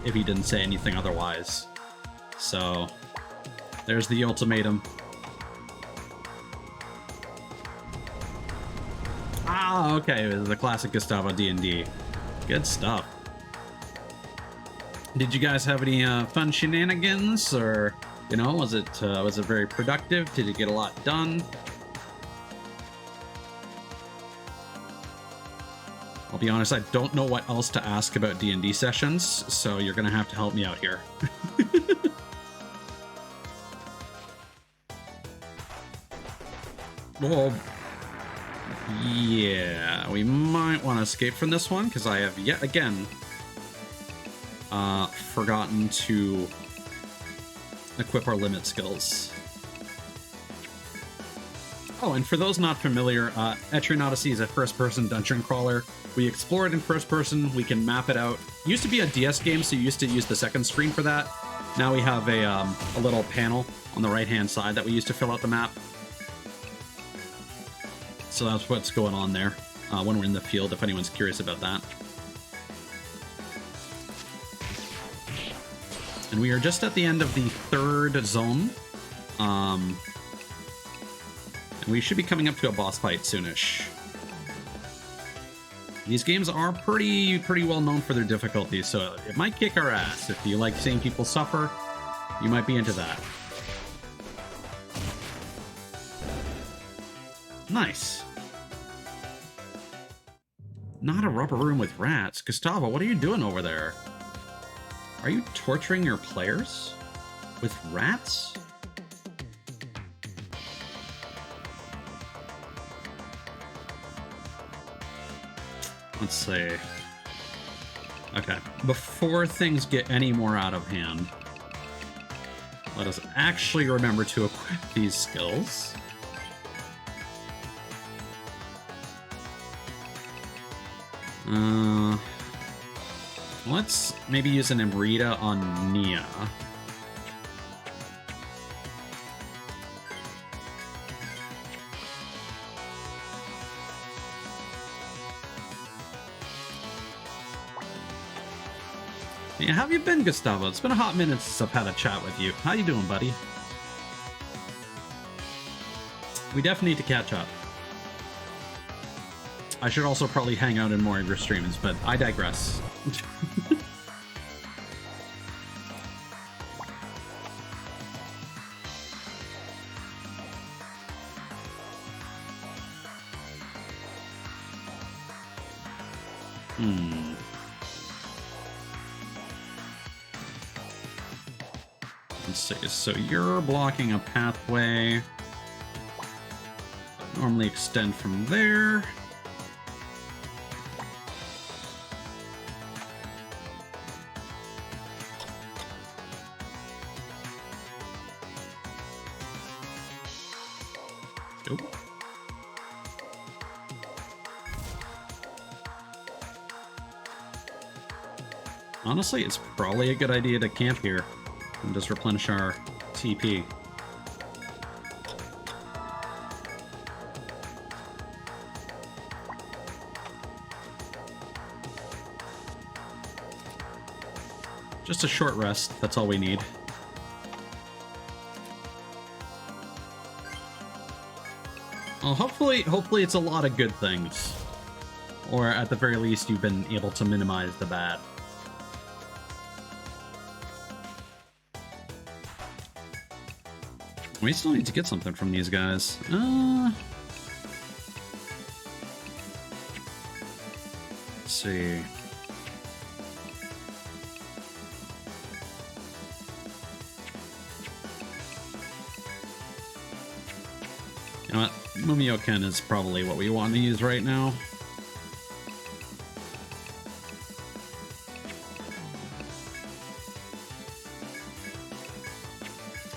if he didn't say anything otherwise. So, there's the ultimatum. Ah, okay, it was the classic Gustavo D&D. Good stuff. Did you guys have any fun shenanigans, or, you know, was it very productive? Did you get a lot done? I'll be honest, I don't know what else to ask about D&D sessions, so you're gonna have to help me out here. Well, yeah, we might want to escape from this one, because I have yet again forgotten to equip our limit skills. Oh, and for those not familiar, Etrian Odyssey is a first-person dungeon crawler. We explore it in first person, we can map it out. It used to be a DS game, so you used to use the second screen for that. Now we have a little panel on the right-hand side that we use to fill out the map. So that's what's going on there. when we're in the field, if anyone's curious about that. And we are just at the end of the 3rd zone. And we should be coming up to a boss fight soonish. These games are pretty well known for their difficulty, so it might kick our ass. If you like seeing people suffer, you might be into that. Nice. Not a rubber room with rats. Gustavo, what are you doing over there? Are you torturing your players? With rats? Let's see. Okay, before things get any more out of hand, let us actually remember to equip these skills. Let's maybe use an Amrita on Nia. Yeah, how have you been, Gustavo? It's been a hot minute since I've had a chat with you. How you doing, buddy? We definitely need to catch up. I should also probably hang out in more of your streams, but I digress. Let's see, so you're blocking a pathway. Normally extend from there. Nope. Honestly, it's probably a good idea to camp here and just replenish our TP. Just a short rest, that's all we need. Well, hopefully it's a lot of good things. Or at the very least, you've been able to minimize the bad. We still need to get something from these guys. Let's see. You know what? Mumioken is probably what we want to use right now.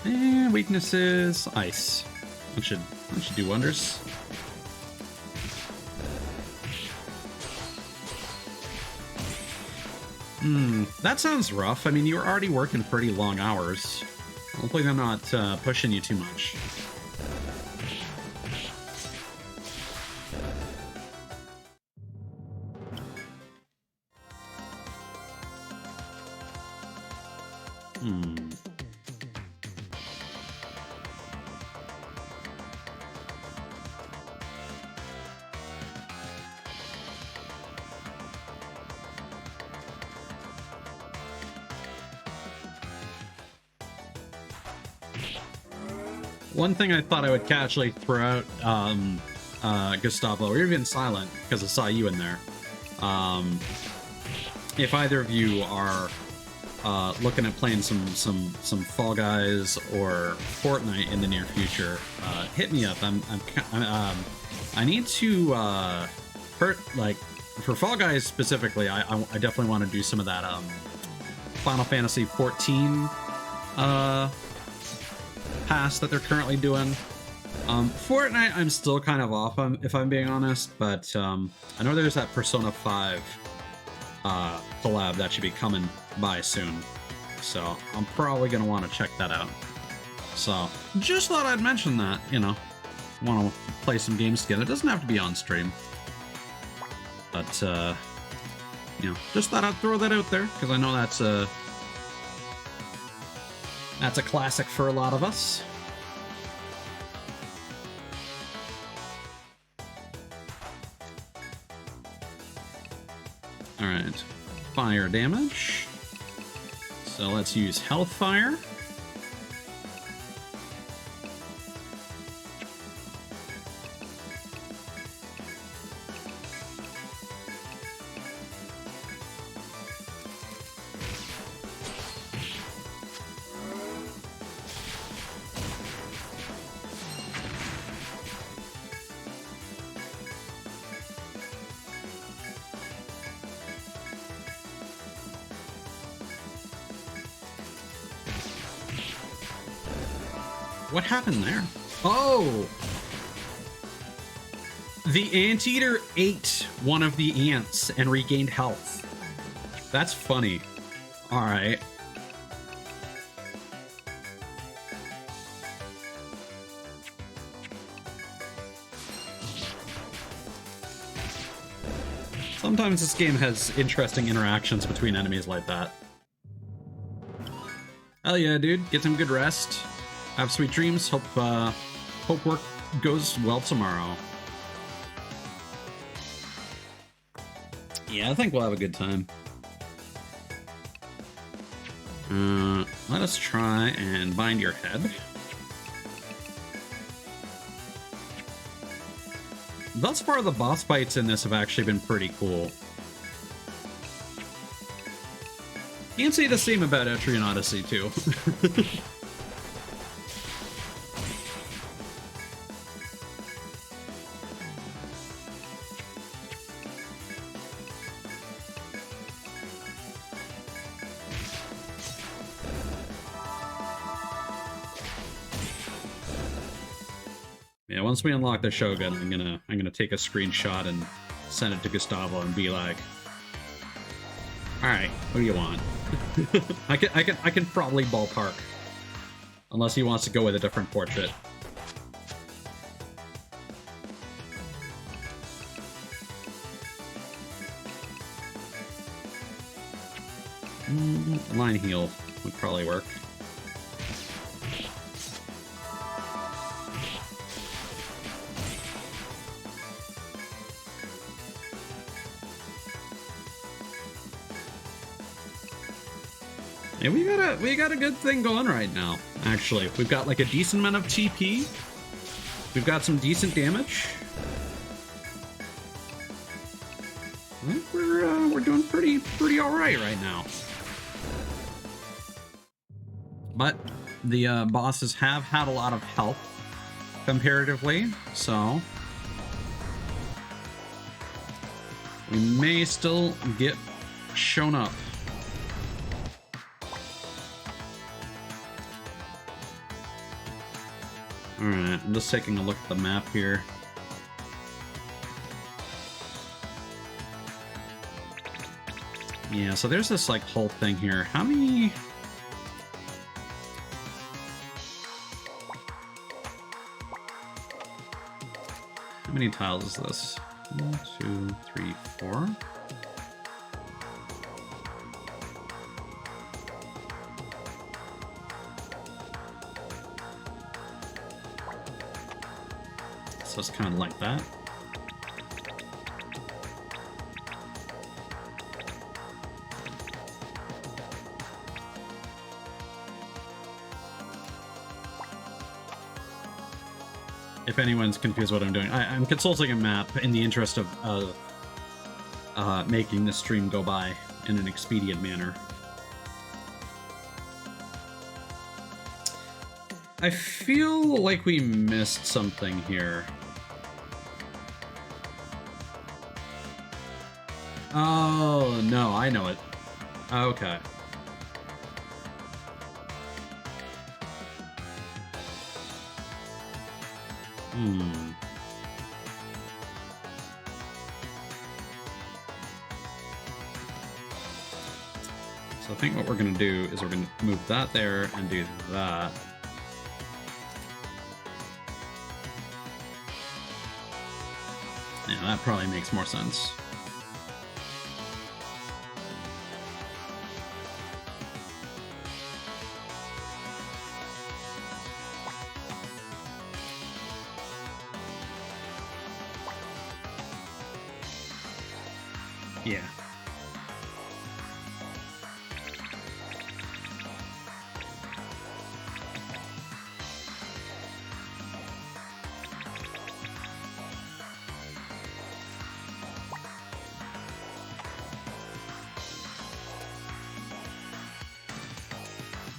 And weaknesses, ice. That should do wonders. That sounds rough. I mean, you're already working pretty long hours. Hopefully they're not pushing you too much. One thing I thought I would casually throw out, Gustavo, or even Silent, because I saw you in there. If either of you are looking at playing some Fall Guys or Fortnite in the near future, hit me up. I need to for Fall Guys specifically. I definitely want to do some of that Final Fantasy 14 pass that they're currently doing. Fortnite, I'm still kind of off on, if I'm being honest, but I know there's that Persona 5 collab that should be coming by soon, so I'm probably going to want to check that out. So, just thought I'd mention that, you know, want to play some games together. It doesn't have to be on stream. But, you know, just thought I'd throw that out there, because I know that's a classic for a lot of us. Alright, fire damage. So let's use Hellfire. What happened there? Oh! The anteater ate one of the ants and regained health. That's funny. Alright. Sometimes this game has interesting interactions between enemies like that. Hell yeah, dude. Get some good rest. Have sweet dreams. Hope work goes well tomorrow. Yeah, I think we'll have a good time. Let us try and bind your head. Thus far, the boss fights in this have actually been pretty cool. Can't say the same about Etrian Odyssey, too. Yeah, once we unlock the Shogun, I'm gonna take a screenshot and send it to Gustavo and be like, "All right, what do you want?" I can probably ballpark, unless he wants to go with a different portrait. Line heal would probably work. Yeah, we got a good thing going right now, actually. We've got like a decent amount of TP. We've got some decent damage. I think we're doing pretty alright right now. But the bosses have had a lot of health comparatively, so we may still get shown up. Alright, I'm just taking a look at the map here. Yeah, so there's this like whole thing here. How many... How many tiles is this? 1, 2, 3, 4. So it's kind of like that. If anyone's confused what I'm doing, I'm consulting a map in the interest of making the stream go by in an expedient manner. I feel like we missed something here. Oh, no, I know it. Okay. So I think what we're going to do is we're going to move that there and do that. Yeah, that probably makes more sense. Yeah.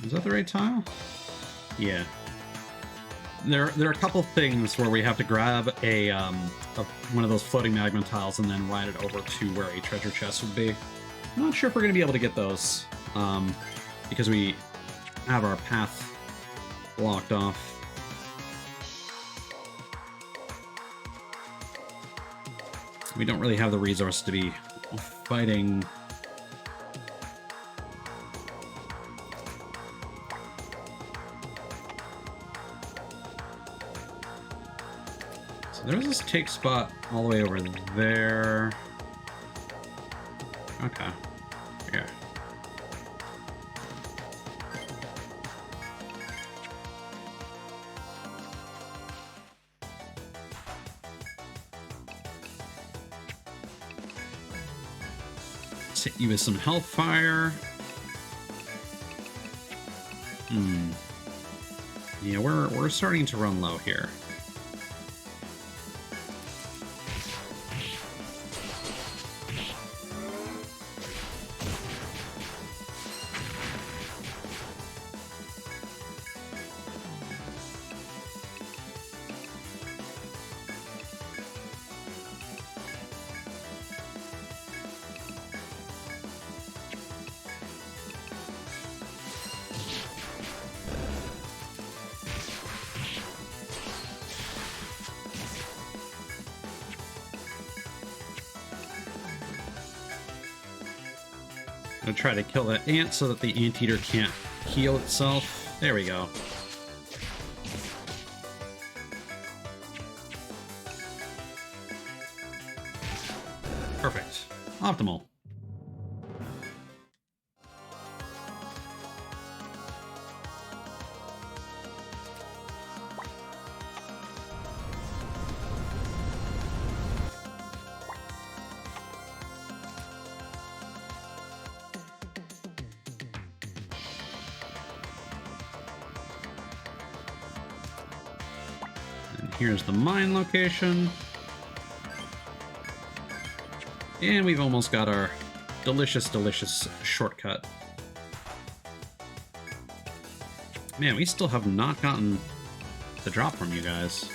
Is that the right tile? Yeah. There are a couple things where we have to grab one of those floating magma tiles and then ride it over to where a treasure chest would be. I'm not sure if we're going to be able to get those, because we have our path blocked off. We don't really have the resources to be fighting. So there's this take spot all the way over there. Okay. Yeah. Let's hit you with some hellfire. Yeah, we're starting to run low here. I'm gonna try to kill that ant so that the anteater can't heal itself. There we go. Perfect. Optimal. Here's the mine location. And we've almost got our delicious, delicious shortcut. Man, we still have not gotten the drop from you guys.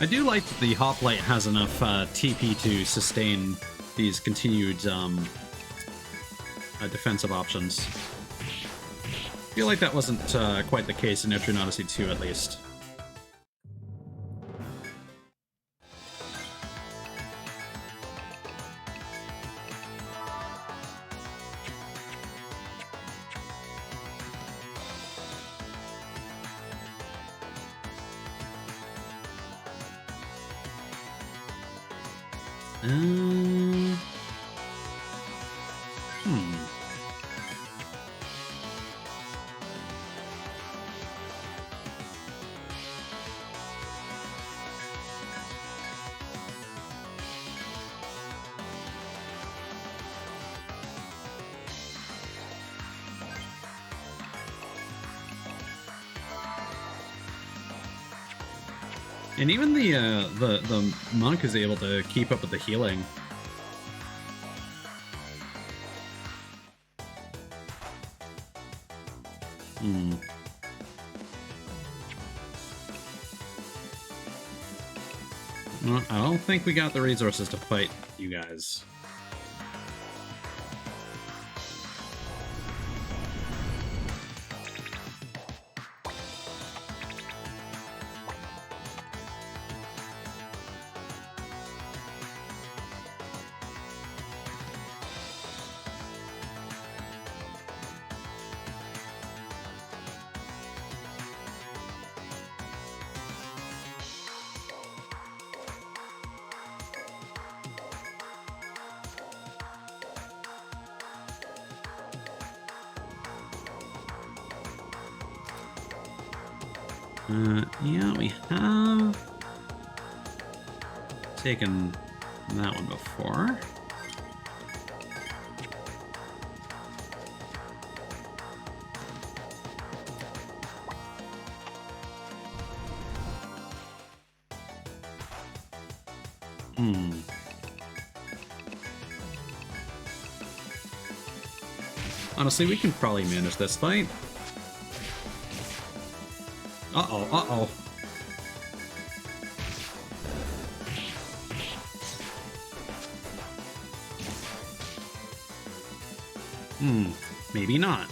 I do like that the hoplite has enough TP to sustain these continued defensive options. I feel like that wasn't quite the case in Etrian Odyssey 2, at least. And even the monk is able to keep up with the healing. Well, I don't think we got the resources to fight you guys. Yeah, we have taken that one before. Honestly, we can probably manage this fight. Uh-oh, uh-oh. Maybe not.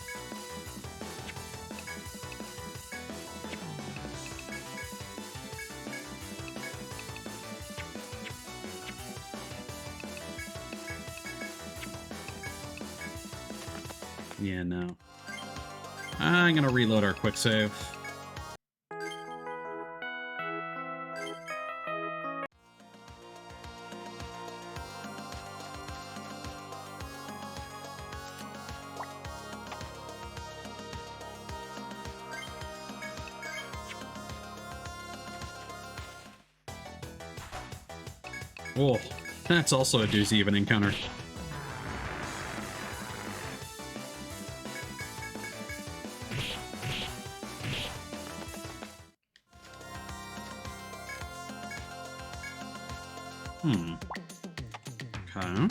Yeah, no. I'm gonna reload our quick save. Oh, that's also a doozy of an encounter. Okay.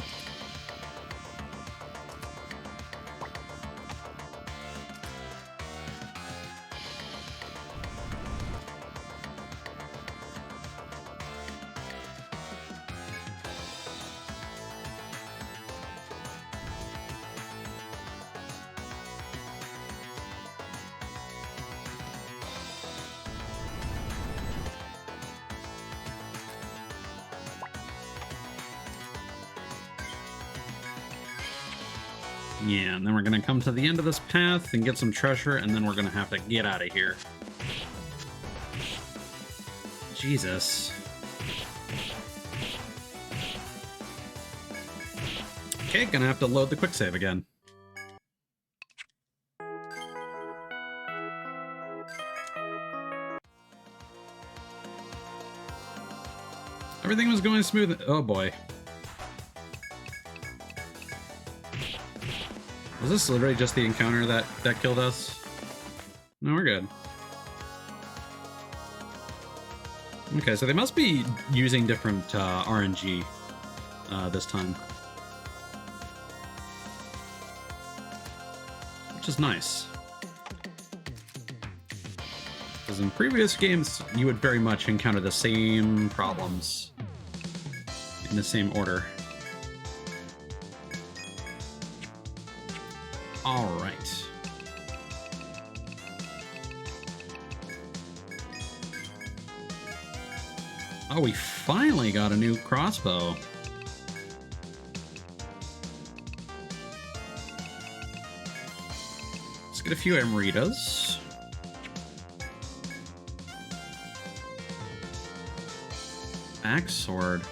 Yeah, and then we're gonna come to the end of this path and get some treasure, and then we're gonna have to get out of here. Jesus. Okay, gonna have to load the quick save again. Everything was going smooth. Oh boy. Was this literally just the encounter that killed us? No, we're good. Okay, so they must be using different RNG this time. Which is nice. Because in previous games, you would very much encounter the same problems in the same order. All right. Oh, we finally got a new crossbow. Let's get a few Amritas. Axe sword.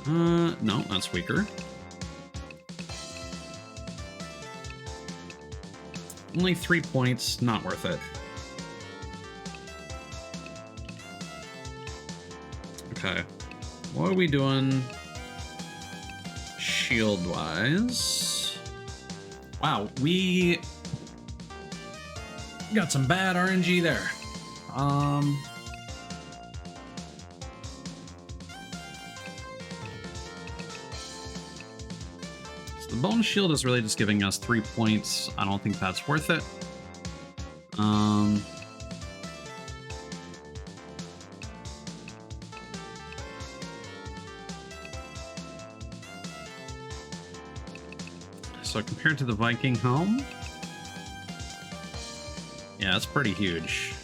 No, that's weaker. Only 3 points, not worth it. Okay. What are we doing shield-wise? Wow, we got some bad RNG there. The bone shield is really just giving us 3 points. I don't think that's worth it. So compared to the Viking helm, yeah, it's pretty huge.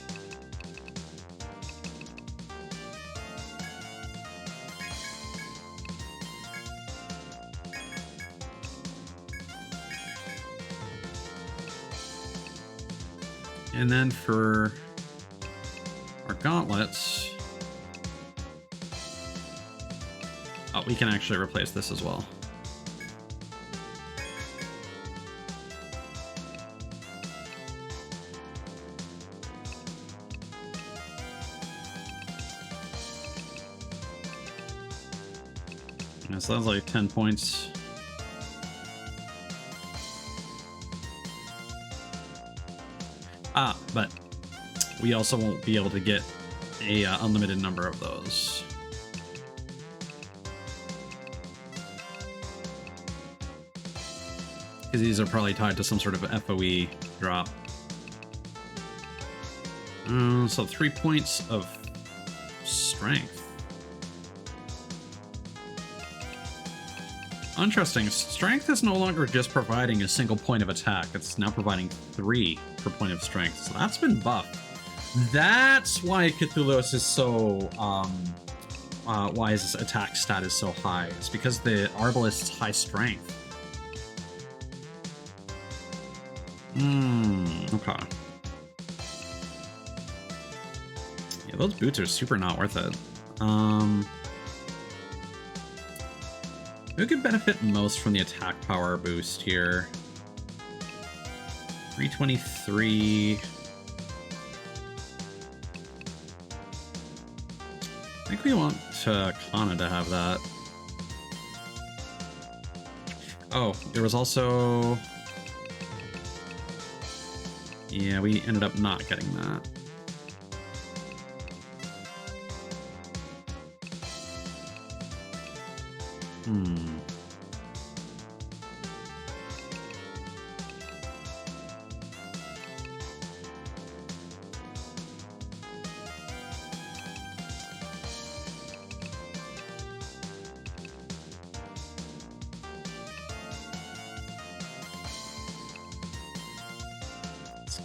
And then for our gauntlets, oh, we can actually replace this as well. Yeah, so that's like 10 points. But we also won't be able to get a unlimited number of those. Because these are probably tied to some sort of FOE drop. So 3 points of strength. Interesting. Strength is no longer just providing a single point of attack. It's now providing 3 per point of strength. So that's been buffed. That's why Cthulhu is so... why his attack stat is so high. It's because the Arbalist's high strength. Okay. Yeah, those boots are super not worth it. Who could benefit most from the attack power boost here? 323. I think we want Kana to have that. Oh, there was also... Yeah, we ended up not getting that.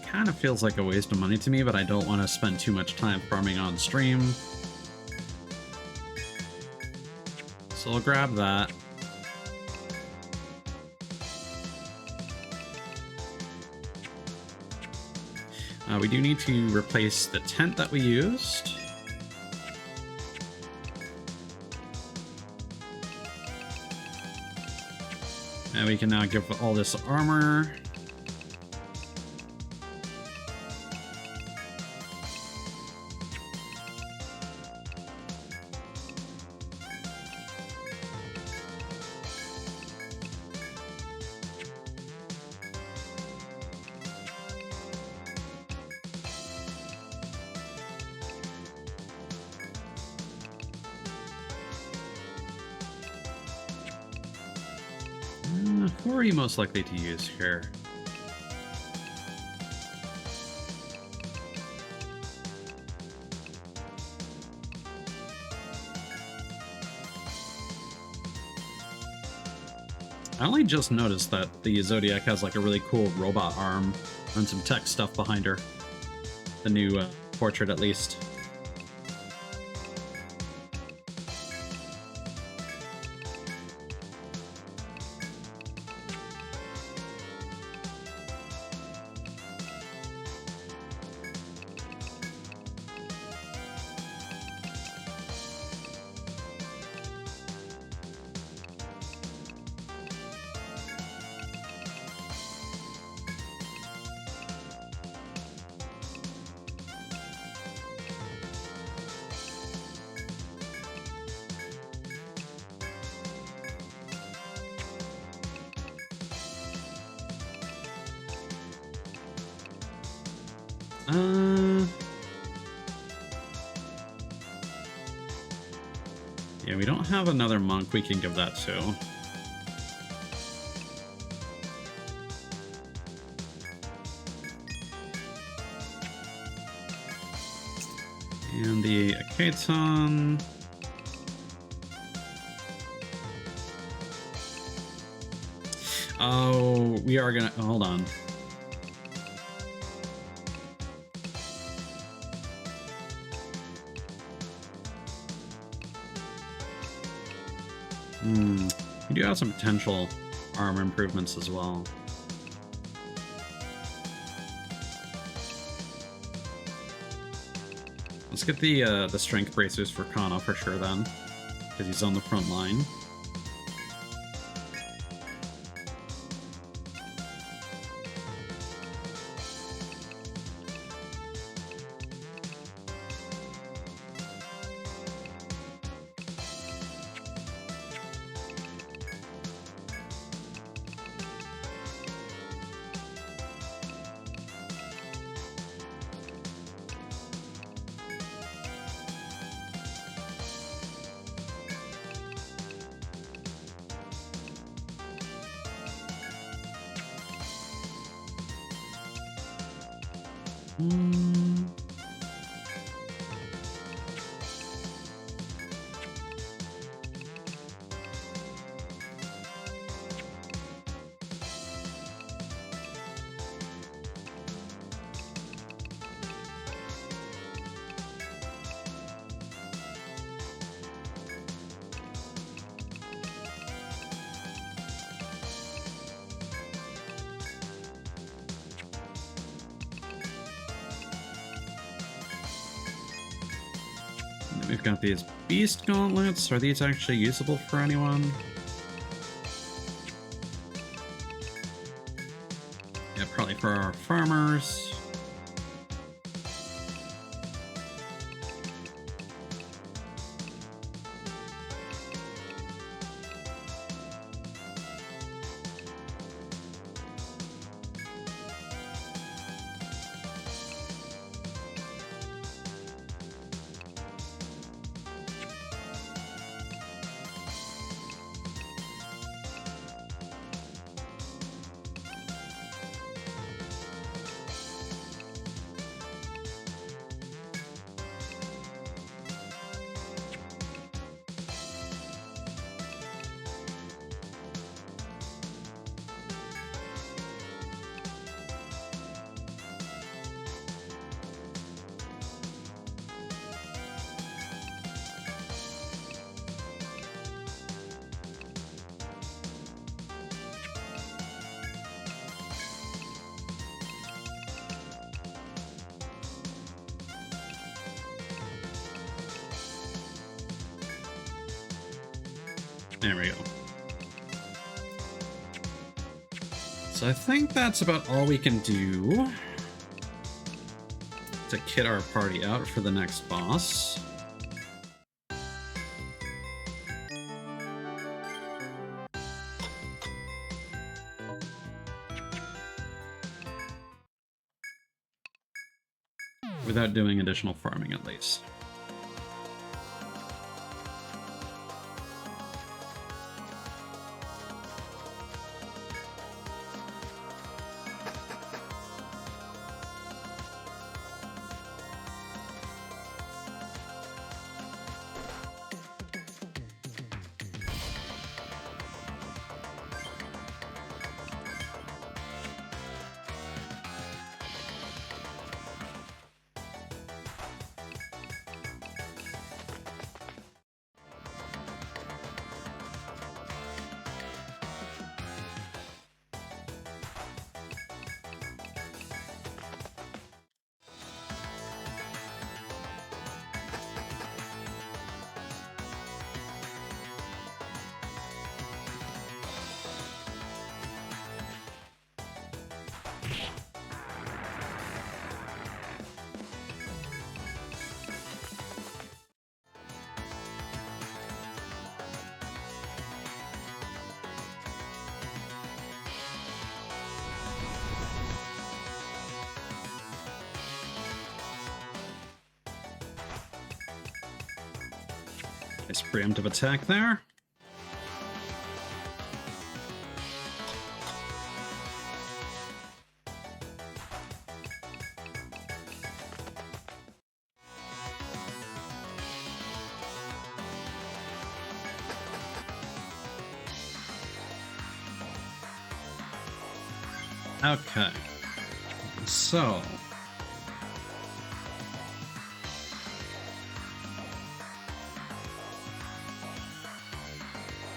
Kind of feels like a waste of money to me, but I don't want to spend too much time farming on stream. So I'll grab that. We do need to replace the tent that we used. And we can now give all this armor. Who are you most likely to use here? I only just noticed that the Zodiac has like a really cool robot arm and some tech stuff behind her. The new portrait, at least. Yeah, we don't have another monk we can give that to. And the Akaton. Oh, we are gonna... hold on. We do have some potential armor improvements as well. Let's get the strength bracers for Kana for sure then, because he's on the front line. Hmm. We've got these beast gauntlets. Are these actually usable for anyone? Yeah, probably for our farmers. There we go. So I think that's about all we can do to kit our party out for the next boss. Without doing additional farming, at least. Nice preemptive attack there. Okay. So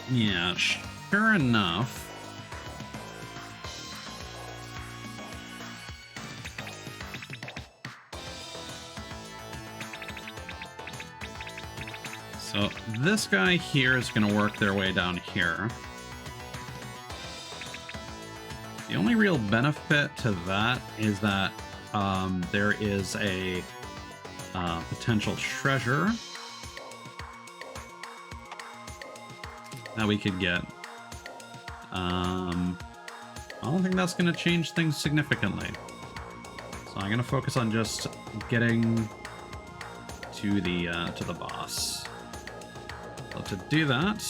yeah, sure enough. So this guy here is going to work their way down here. The only real benefit to that is that there is a potential treasure that we could get. I don't think that's going to change things significantly. So I'm going to focus on just getting to the boss. So to do that,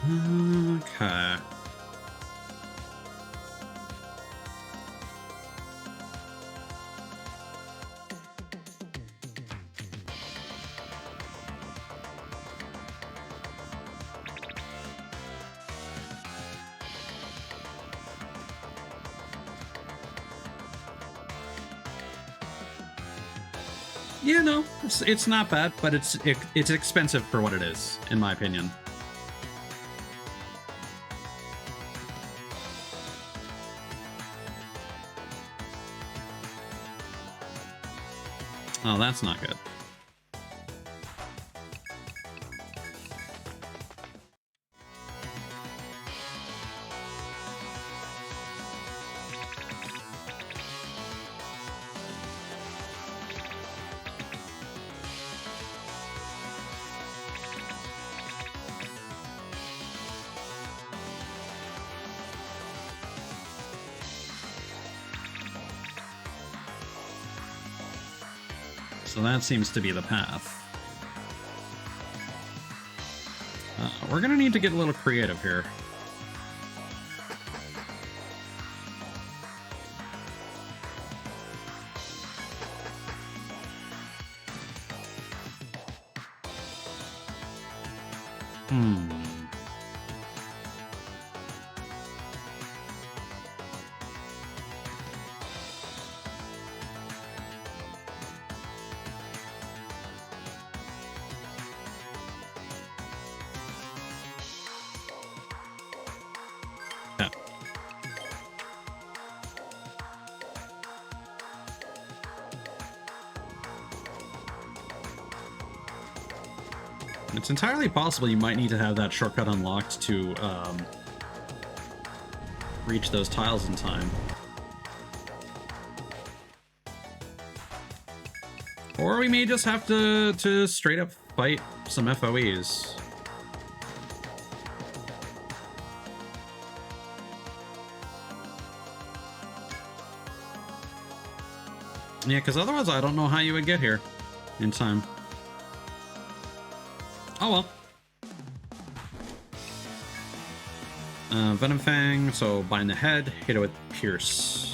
Okay. Yeah, no, it's not bad, but it's expensive for what it is, in my opinion. Oh, that's not good. So that seems to be the path. We're gonna need to get a little creative here. Yeah. It's entirely possible you might need to have that shortcut unlocked to reach those tiles in time. Or we may just have to straight up fight some FOEs. Yeah, because otherwise I don't know how you would get here in time. Oh well. Venom Fang, so bind the head, hit it with Pierce.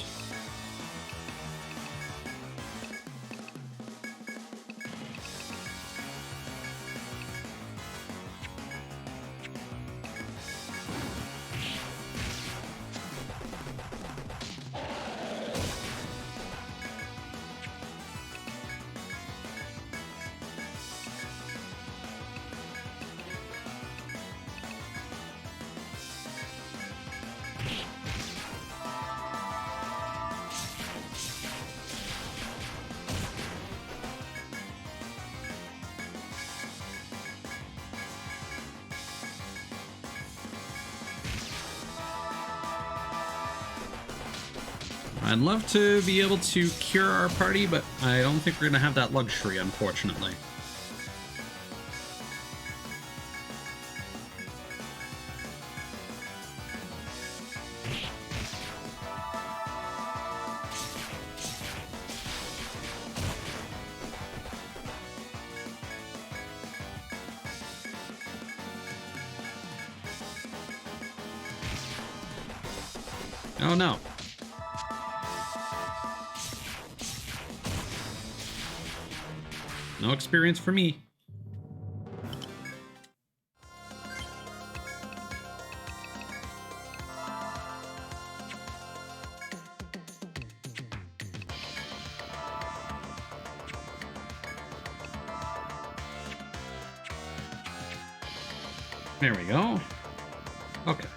I'd love to be able to cure our party, but I don't think we're going to have that luxury, unfortunately. Oh no. No experience for me. There we go. Okay.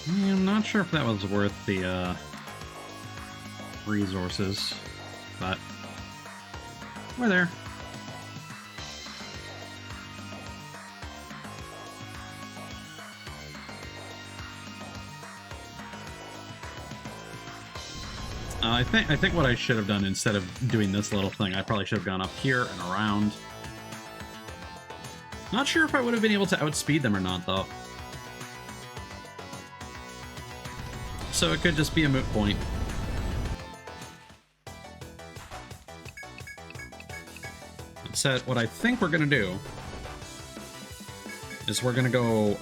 I'm not sure if that was worth the resources, but we're there. I think what I should have done instead of doing this little thing, I probably should have gone up here and around. Not sure if I would have been able to outspeed them or not, though. So it could just be a moot point. So what I think we're gonna do is we're gonna go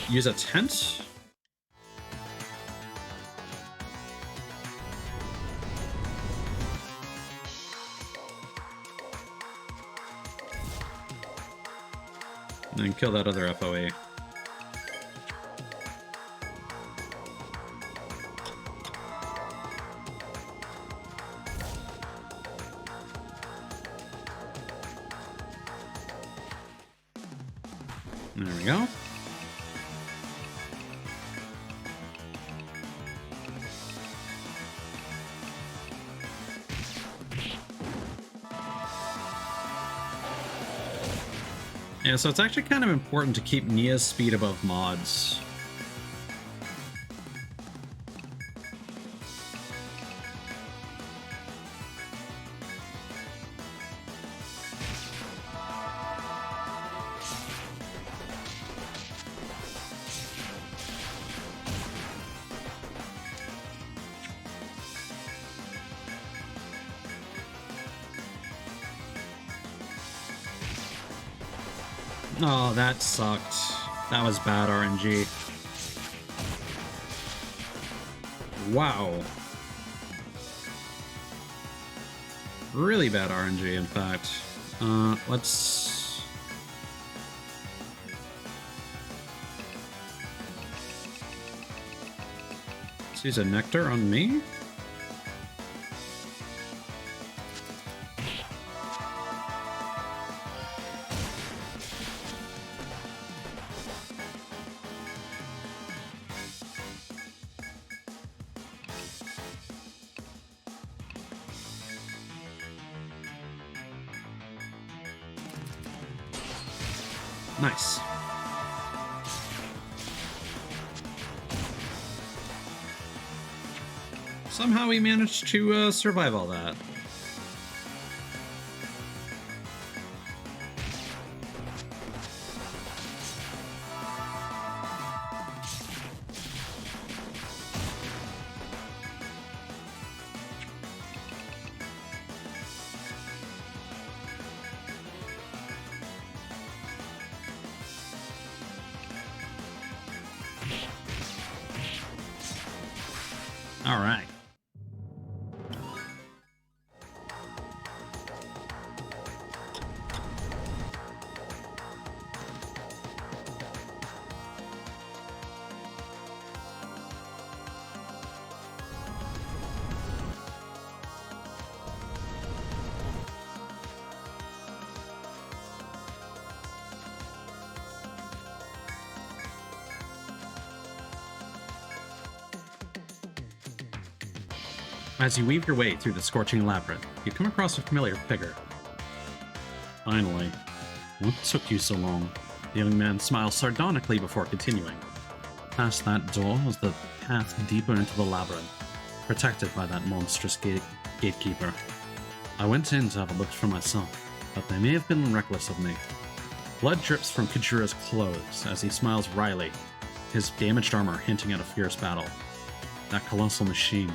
use a tent. And then kill that other FOA. There we go. Yeah, so it's actually kind of important to keep Nia's speed above Maud's. Oh, that sucked. That was bad RNG. Wow. Really bad RNG, in fact. Let's use a nectar on me. Nice. Somehow we managed to survive all that. All right. As you weave your way through the scorching labyrinth, you come across a familiar figure. Finally. What took you so long? The young man smiles sardonically before continuing. Past that door was the path deeper into the labyrinth, protected by that monstrous gatekeeper. I went in to have a look for myself, but they may have been reckless of me. Blood drips from Kajura's clothes as he smiles wryly, his damaged armor hinting at a fierce battle. That colossal machine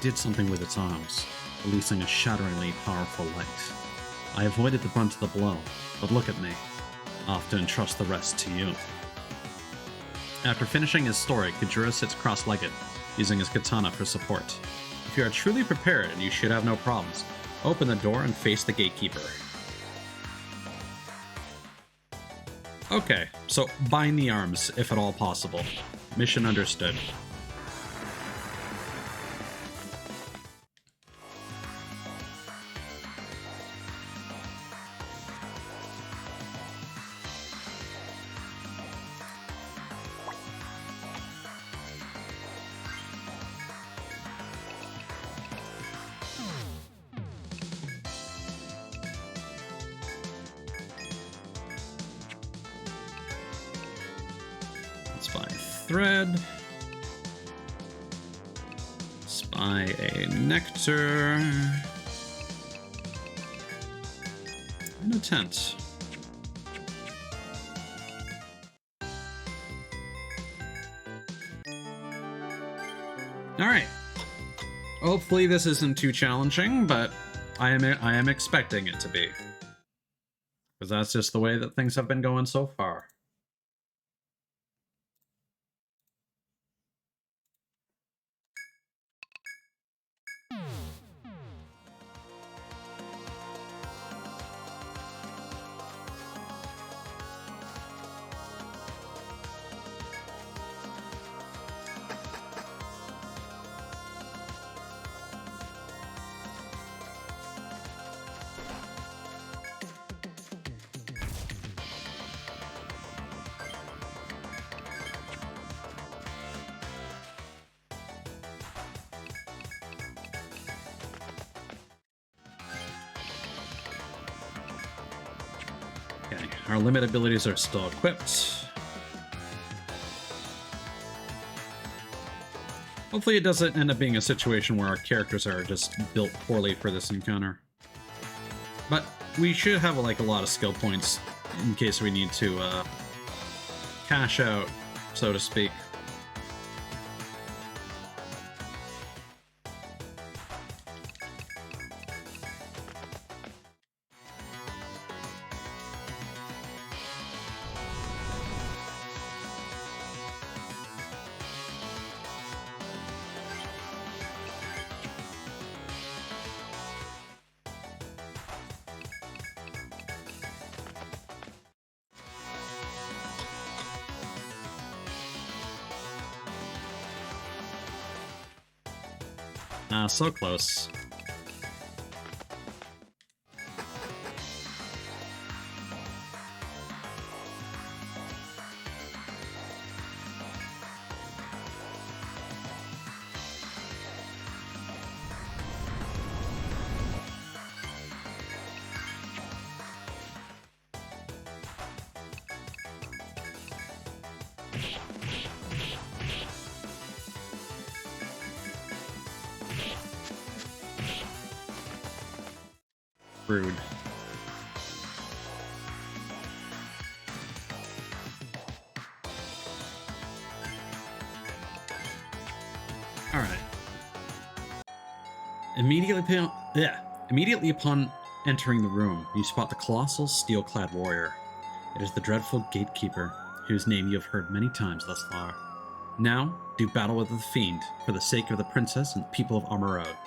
did something with its arms, releasing a shatteringly powerful light. I avoided the brunt of the blow, but look at me. I'll have to entrust the rest to you. After finishing his story, Kajura sits cross-legged, using his katana for support. If you are truly prepared, you should have no problems. Open the door and face the gatekeeper. Okay, so bind the arms, if at all possible. Mission understood. Spy thread. Spy a nectar. And a tent. Alright. Hopefully this isn't too challenging, but I am expecting it to be. Because that's just the way that things have been going so far. Okay, our limit abilities are still equipped. Hopefully it doesn't end up being a situation where our characters are just built poorly for this encounter. But we should have like a lot of skill points in case we need to cash out, so to speak. So close. Rude. All right. Immediately upon entering the room, you spot the colossal steel-clad warrior. It is the dreadful gatekeeper, whose name you have heard many times thus far. Now, do battle with the fiend for the sake of the princess and the people of Armor Road.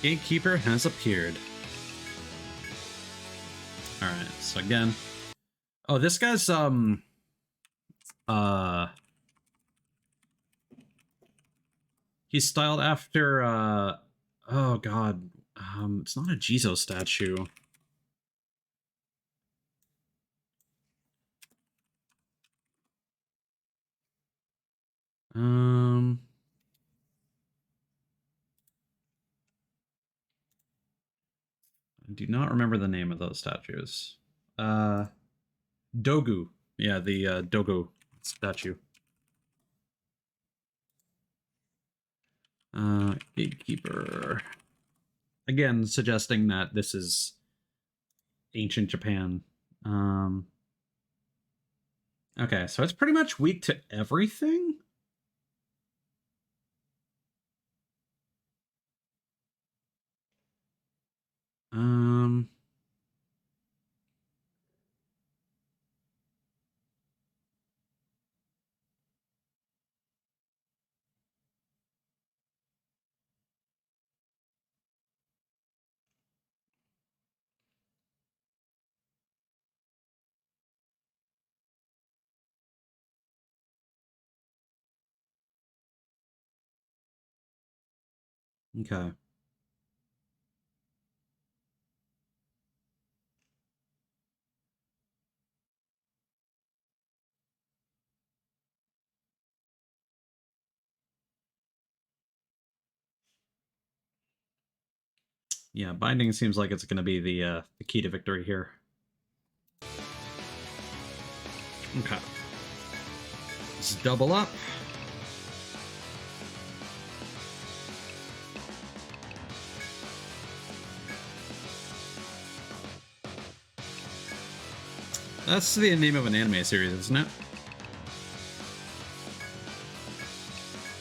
Gatekeeper has appeared. Alright, so again. Oh, this guy's he's styled after oh god. It's not a Jizo statue. I do not remember the name of those statues. Dogu. Yeah, the Dogu statue. Gatekeeper. Again, suggesting that this is ancient Japan. Okay, so it's pretty much weak to everything? Okay. Yeah, binding seems like it's going to be the key to victory here. Okay. Let's double up. That's the name of an anime series, isn't it?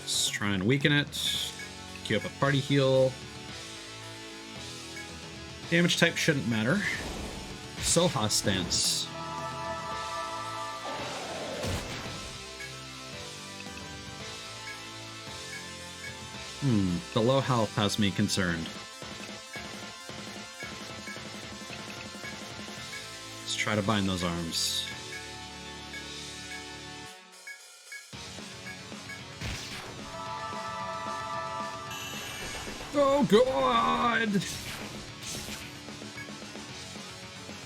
Let's try and weaken it. Queue up a party heal. Damage type shouldn't matter. Soha stance. The low health has me concerned. Let's try to bind those arms. Oh god!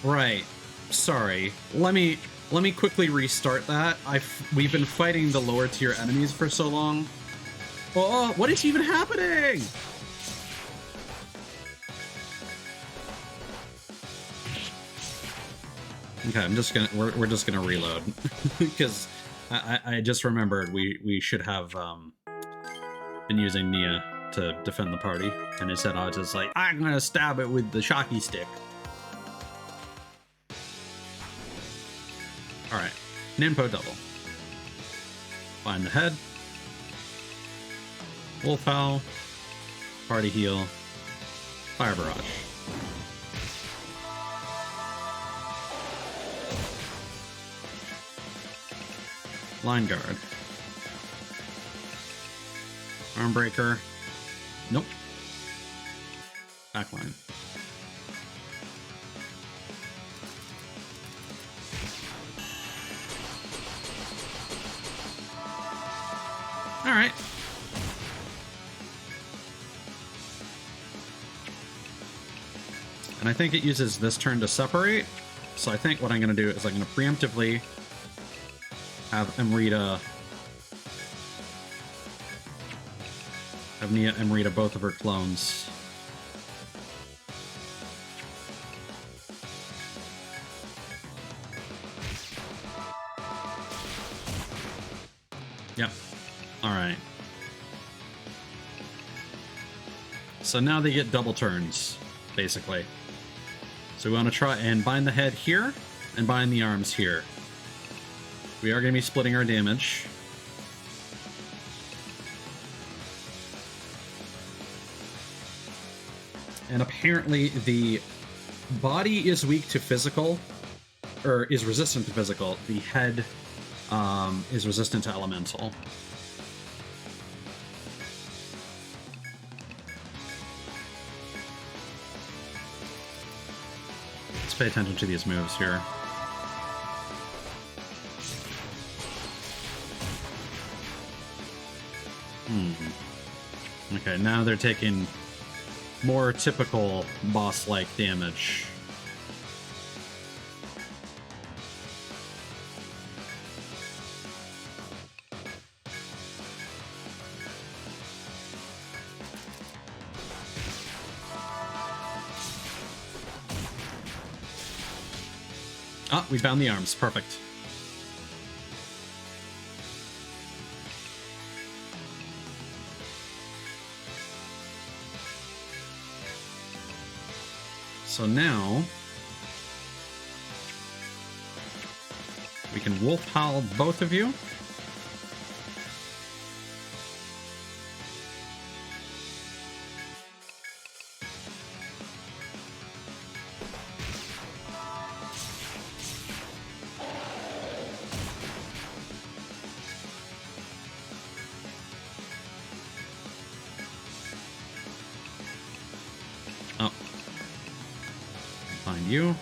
Right. Sorry. Let me quickly restart that. We've been fighting the lower tier enemies for so long. Oh, what is even happening? Okay, we're just gonna reload because I just remembered we should have been using Nia to defend the party, and instead I was just like, I'm gonna stab it with the shocky stick. All right, Ninpo double. Find the head. Wolf Howl, Party Heal, Fire Barrage. Line Guard. Armbreaker. Nope. Backline. All right. And I think it uses this turn to separate. So I think what I'm going to do is I'm going to preemptively have Emrita... have Nia Emrita both of her clones. Yep. Alright. So now they get double turns, basically. So we want to try and bind the head here, and bind the arms here. We are going to be splitting our damage. And apparently the body is weak to physical, or is resistant to physical. The head is resistant to elemental. Pay attention to these moves here. Okay, now they're taking more typical boss-like damage. Ah, we found the arms. Perfect. So now we can wolf howl both of you. Oh. Find you.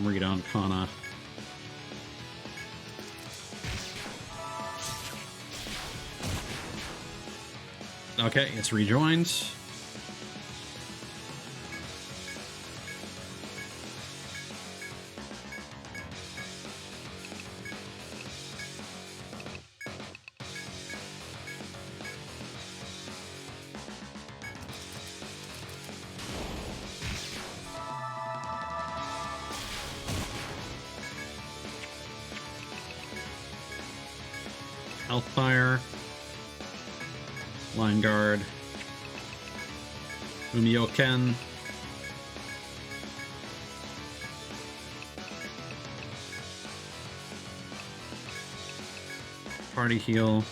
Read on Kana. Okay, it's rejoined. Hellfire. Line guard. Umioken. Party heal.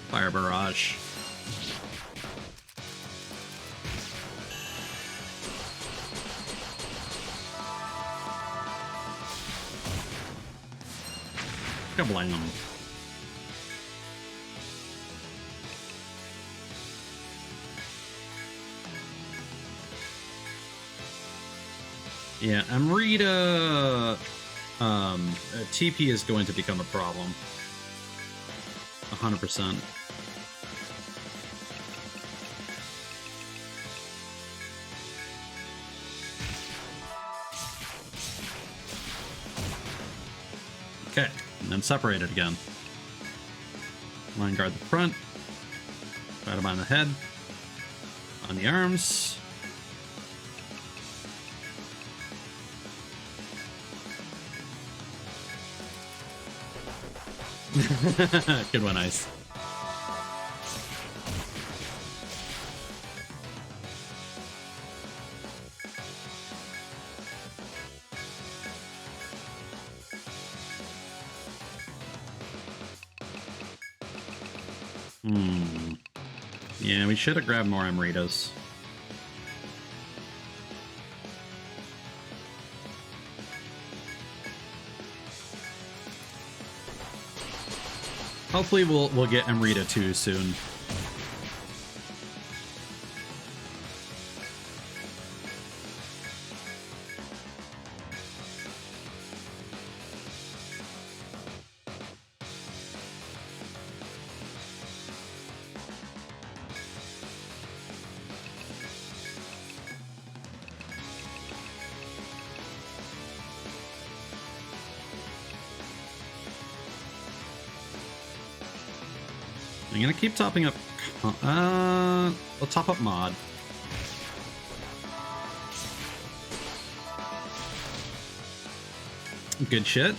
Fire barrage. Kablam. Yeah, Amrita TP is going to become a problem. 100%. Okay, and then separated again. Line guard the front. Right behind the head. On the arms. Good one, Ice. Yeah, we should have grabbed more Amritas. Hopefully we'll get Amrita 2 soon. I'm gonna keep topping up. I'll top up mod. Good shit.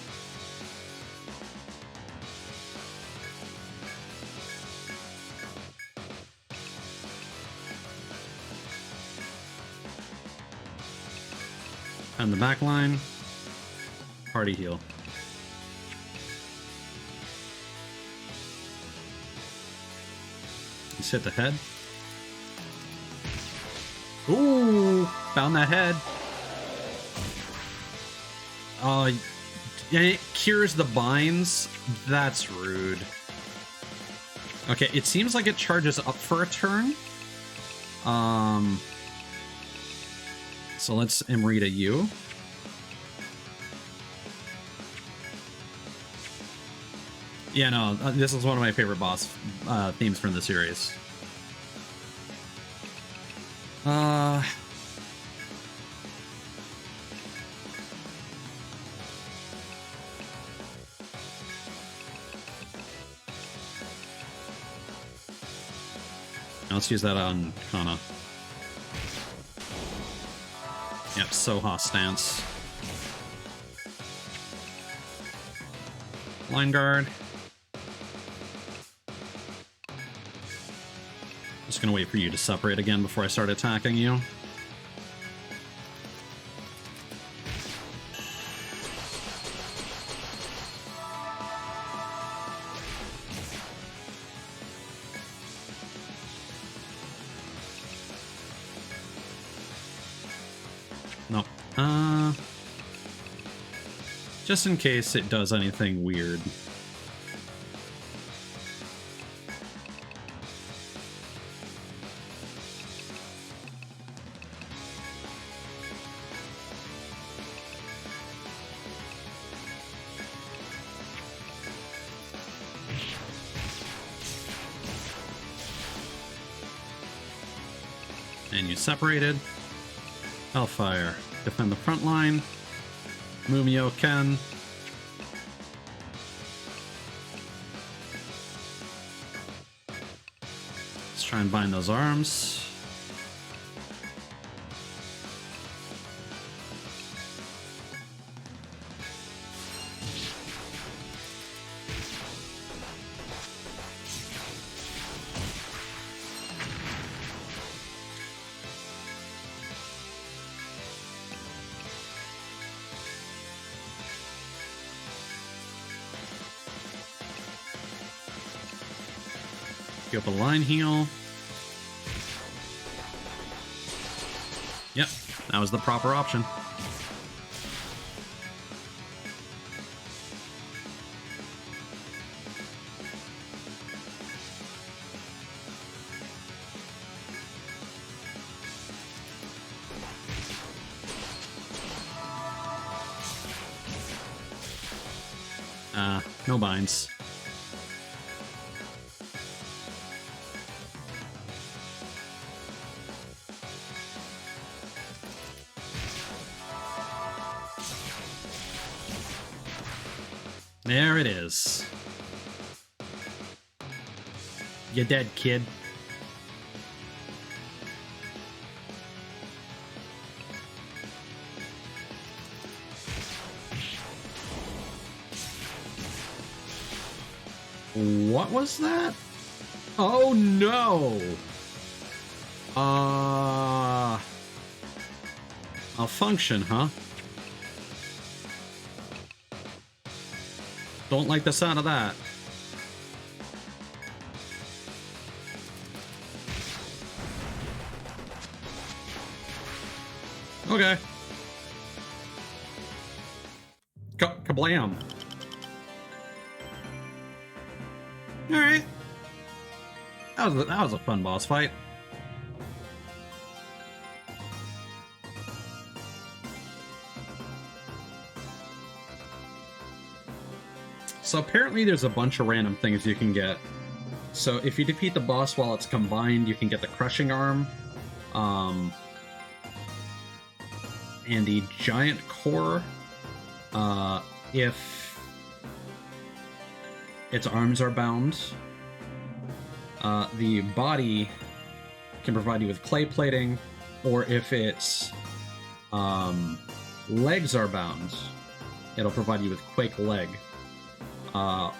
And the back line. Party heal. Just hit the head. Ooh, found that head. Yeah, it cures the binds. That's rude. Okay, it seems like it charges up for a turn. So let's Amrita you. Yeah, no, this is one of my favorite boss themes from the series. Let's use that on Kana. Yep, Soha stance. Line guard. Just gonna wait for you to separate again before I start attacking you. Nope. Just in case it does anything weird. And you separated. Hellfire. Defend the front line. Mumio Ken. Let's try and bind those arms. Go up a line heal. Yep, that was the proper option. No binds. There it is. You dead, kid. What was that? Oh no! Malfunction, huh? Don't like the sound of that. Okay. Kablam. Alright. That was a fun boss fight. So apparently there's a bunch of random things you can get. So if you defeat the boss while it's combined, you can get the crushing arm, and the giant core, if its arms are bound. The body can provide you with clay plating, or if its legs are bound, it'll provide you with quake leg.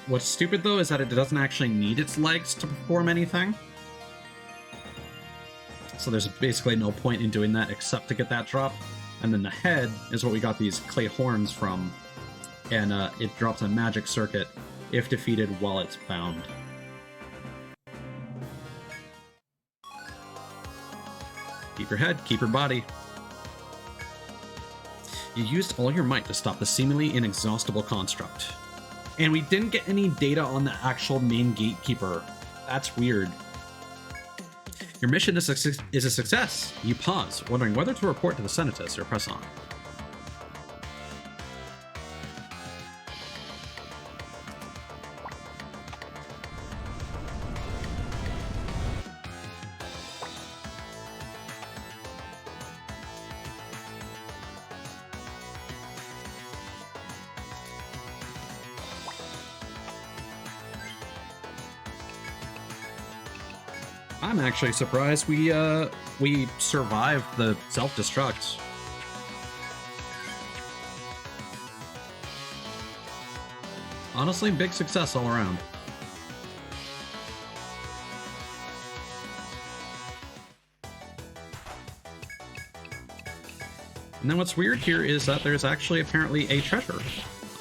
What's stupid though is that it doesn't actually need its legs to perform anything. So there's basically no point in doing that except to get that drop. And then the head is what we got these clay horns from, and it drops a magic circuit if defeated while it's bound. Keep your head, keep your body. You used all your might to stop the seemingly inexhaustible construct. And we didn't get any data on the actual main gatekeeper. That's weird. Your mission is a success. You pause, wondering whether to report to the Senatus or press on. I'm actually surprised we survived the self-destruct. Honestly, big success all around. And then what's weird here is that there's actually apparently a treasure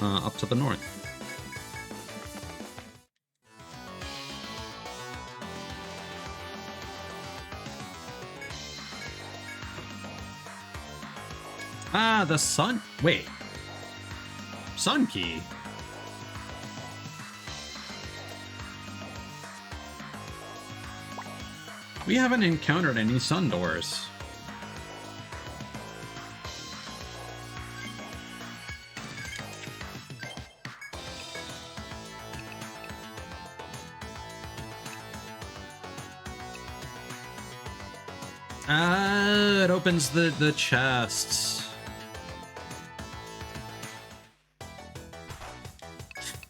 up to the north. Ah, the sun... Wait. Sun key? We haven't encountered any sun doors. Ah, it opens the chests.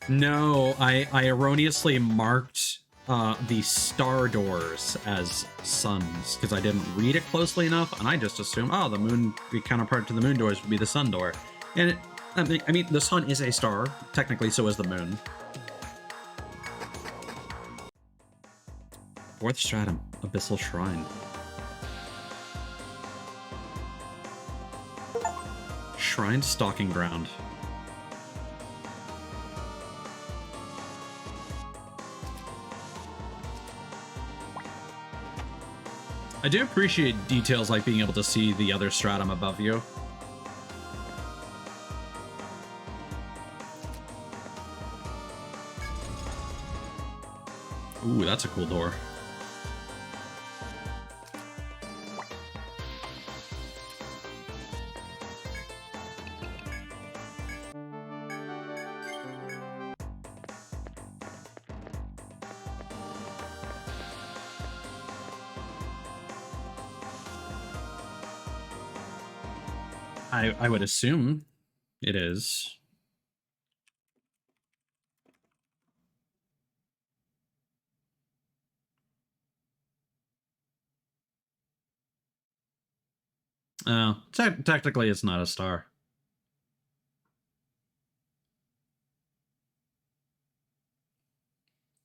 No, I erroneously marked the star doors as suns because I didn't read it closely enough, and I just assumed, oh, the moon, the counterpart to the moon doors would be the sun door. And I mean, the sun is a star, technically, so is the moon. Fourth stratum, Abyssal Shrine. Shrine Stalking Ground. I do appreciate details like being able to see the other stratum above you. Ooh, that's a cool door. I would assume it is. Technically it's not a star.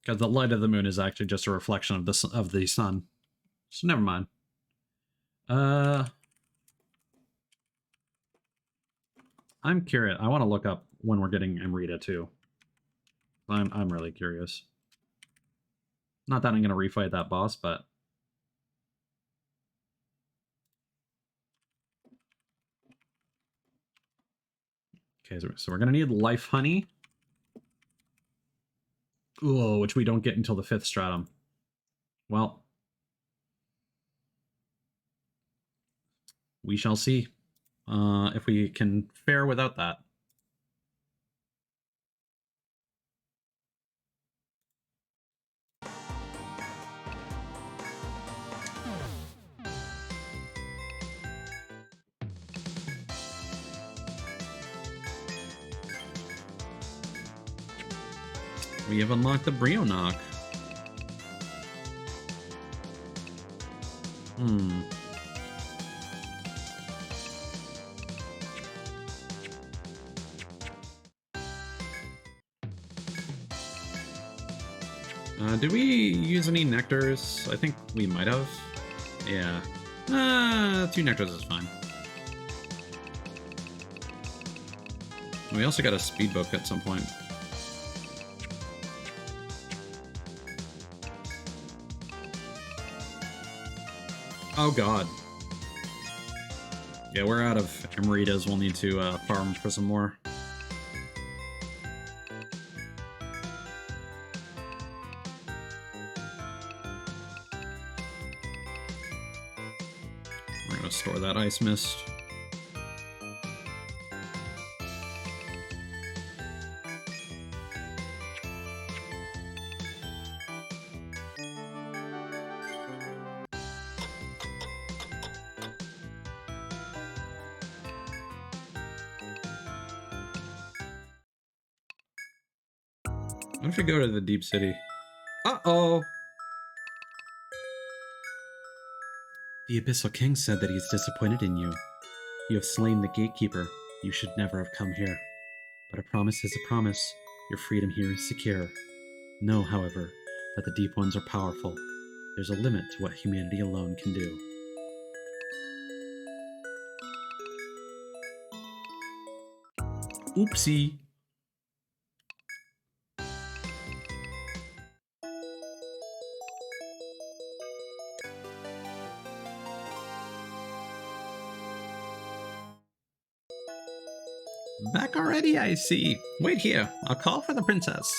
Because the light of the moon is actually just a reflection of the sun. So never mind. I'm curious. I want to look up when we're getting Amrita too. I'm really curious. Not that I'm going to refight that boss, but okay. So we're going to need life honey. Ooh, which we don't get until the 5th stratum. Well, we shall see if we can fare without that. We have unlocked the Brionok. Did we use any nectars? I think we might have. Yeah. 2 nectars is fine. We also got a speedboat at some point. Oh god. Yeah, we're out of Amritas. We'll need to farm for some more. We're gonna store that ice mist. What if we go to the deep city? Uh-oh! The Abyssal King said that he is disappointed in you. You have slain the gatekeeper. You should never have come here. But a promise is a promise. Your freedom here is secure. Know, however, that the Deep Ones are powerful. There's a limit to what humanity alone can do. Oopsie! Back already, I see. Wait here. I'll call for the princess.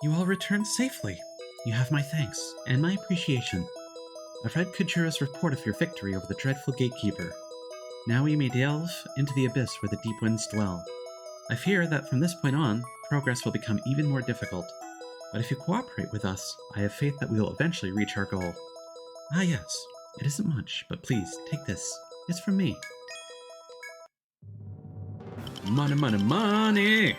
You all returned safely. You have my thanks and my appreciation. I've read Kujira's report of your victory over the dreadful gatekeeper. Now we may delve into the abyss where the deep winds dwell. I fear that from this point on, progress will become even more difficult. But if you cooperate with us, I have faith that we will eventually reach our goal. Ah, yes. It isn't much, but please, take this. It's from me. Money, money, money!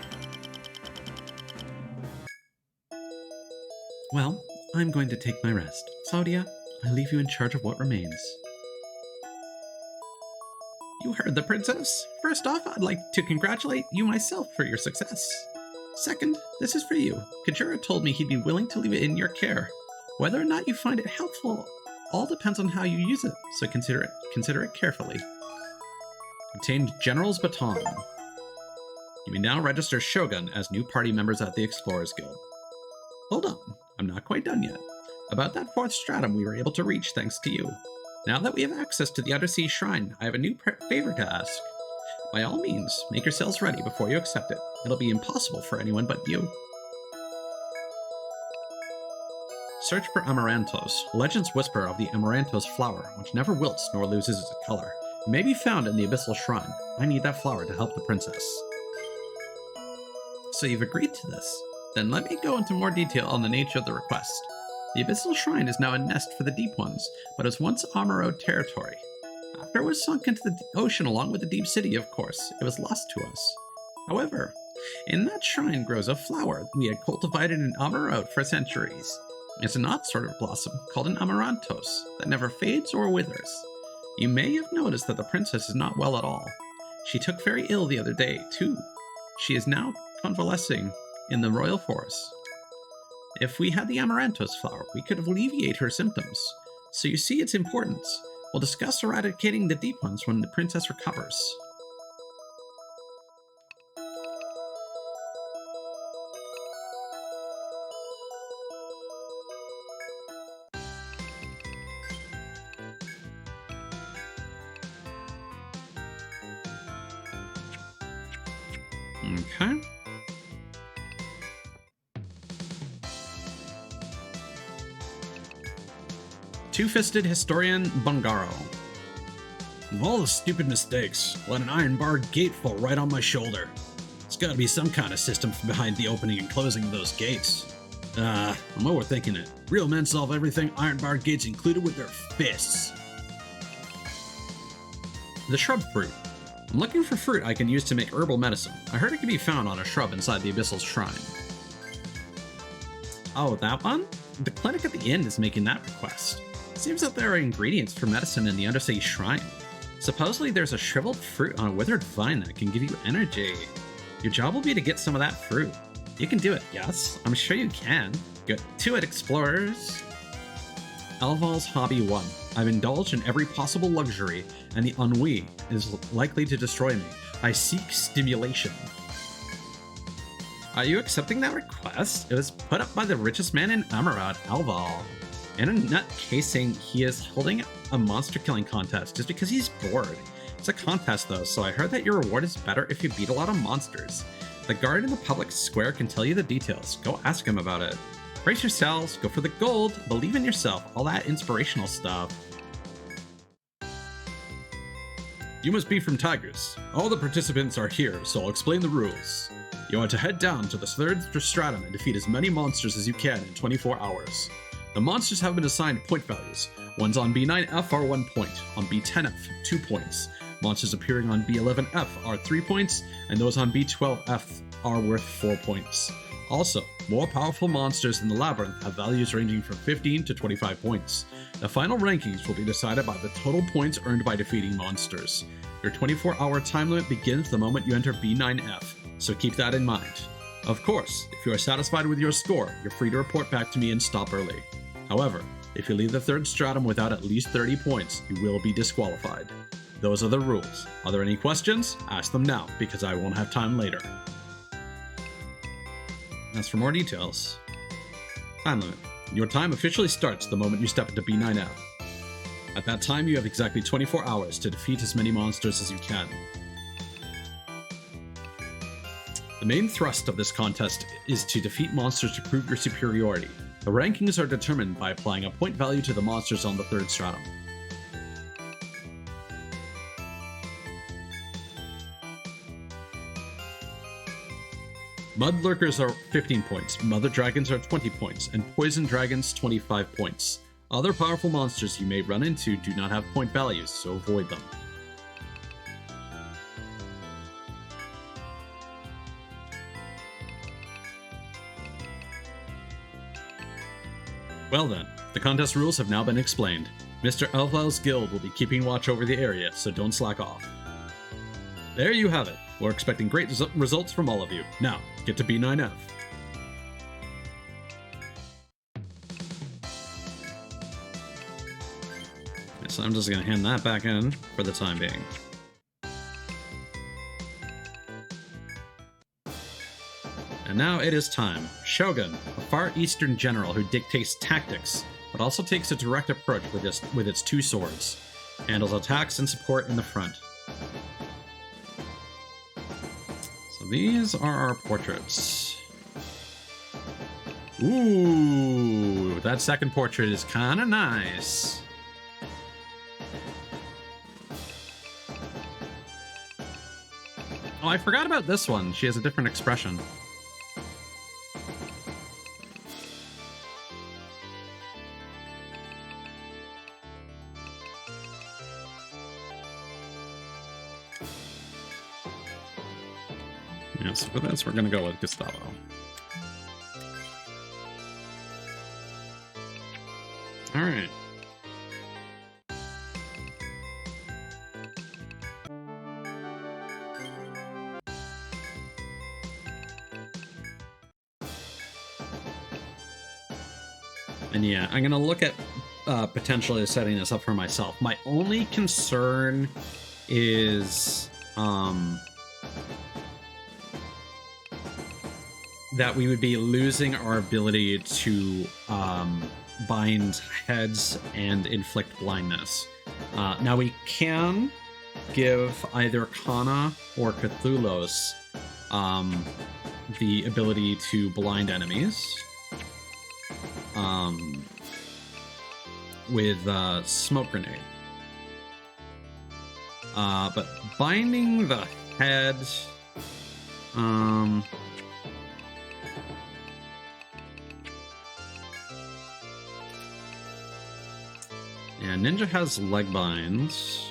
Well, I'm going to take my rest. Saudia, I leave you in charge of what remains. You heard the princess. First off, I'd like to congratulate you myself for your success. Second, this is for you. Kajura told me he'd be willing to leave it in your care. Whether or not you find it helpful all depends on how you use it, so consider it carefully. Obtained General's Baton. You may now register Shogun as new party members at the Explorers Guild. Hold on, I'm not quite done yet. About that 4th stratum we were able to reach thanks to you. Now that we have access to the Undersea Shrine, I have a new favor to ask. By all means, make yourselves ready before you accept it. It'll be impossible for anyone but you. Search for Amaranthos. Legends whisper of the Amaranthos flower, which never wilts nor loses its color. It may be found in the Abyssal Shrine. I need that flower to help the princess. So you've agreed to this? Then let me go into more detail on the nature of the request. The Abyssal Shrine is now a nest for the Deep Ones, but was once Amaro territory. After it was sunk into the ocean along with the Deep City, of course, it was lost to us. However, in that shrine grows a flower we had cultivated in Amarot for centuries. It's an odd sort of blossom called an amaranthos that never fades or withers. You may have noticed that the princess is not well at all. She took very ill the other day, too. She is now convalescing in the royal forest. If we had the amaranthos flower, we could alleviate her symptoms. So you see its importance. We'll discuss eradicating the Deep Ones when the princess recovers. Okay. Two-Fisted Historian Bungaro. Of all the stupid mistakes, let an iron-barred gate fall right on my shoulder. There's gotta be some kind of system behind the opening and closing of those gates. I'm overthinking it. Real men solve everything, iron-barred gates included, with their fists. The shrub fruit. I'm looking for fruit I can use to make herbal medicine. I heard it can be found on a shrub inside the Abyssal Shrine. Oh, that one? The clinic at the inn is making that request. Seems that there are ingredients for medicine in the Undersea Shrine. Supposedly there's a shriveled fruit on a withered vine that can give you energy. Your job will be to get some of that fruit. You can do it, yes? I'm sure you can. Get to it, explorers! Alval's Hobby 1. I've indulged in every possible luxury, and the ennui is likely to destroy me. I seek stimulation. Are you accepting that request? It was put up by the richest man in Amarat, Alval. In a nutcase saying he is holding a monster killing contest just because he's bored. It's a contest though, so I heard that your reward is better if you beat a lot of monsters. The guard in the public square can tell you the details. Go ask him about it. Brace yourselves, go for the gold, believe in yourself, all that inspirational stuff. You must be from Tigers. All the participants are here, so I'll explain the rules. You are to head down to the 3rd stratum and defeat as many monsters as you can in 24 hours. The monsters have been assigned point values. Ones on B9F are 1 point, on B10F 2 points. Monsters appearing on B11F are 3 points, and those on B12F are worth 4 points. Also, more powerful monsters in the labyrinth have values ranging from 15 to 25 points. The final rankings will be decided by the total points earned by defeating monsters. Your 24-hour time limit begins the moment you enter B9F, so keep that in mind. Of course, if you are satisfied with your score, you're free to report back to me and stop early. However, if you leave the 3rd stratum without at least 30 points, you will be disqualified. Those are the rules. Are there any questions? Ask them now, because I won't have time later. As for more details, time limit. Your time officially starts the moment you step into B9F. At that time, you have exactly 24 hours to defeat as many monsters as you can. The main thrust of this contest is to defeat monsters to prove your superiority. The rankings are determined by applying a point value to the monsters on the 3rd stratum. Mud Lurkers are 15 points, Mother Dragons are 20 points, and Poison Dragons 25 points. Other powerful monsters you may run into do not have point values, so avoid them. Well then, the contest rules have now been explained. Mr. Elval's guild will be keeping watch over the area, so don't slack off. There you have it. We're expecting great results from all of you. Now, get to B9F. So I'm just going to hand that back in for the time being. And now it is time. Shogun, a far eastern general who dictates tactics, but also takes a direct approach with its two swords. Handles attacks and support in the front. So these are our portraits. Ooh, that second portrait is kind of nice. Oh, I forgot about this one. She has a different expression. Yes, for this, we're going to go with Gustavo. All right. And yeah, I'm going to look at potentially setting this up for myself. My only concern is that we would be losing our ability to bind heads and inflict blindness. Now we can give either Kana or Cthulhu's the ability to blind enemies with Smoke Grenade. But binding the head... yeah, Ninja has leg binds.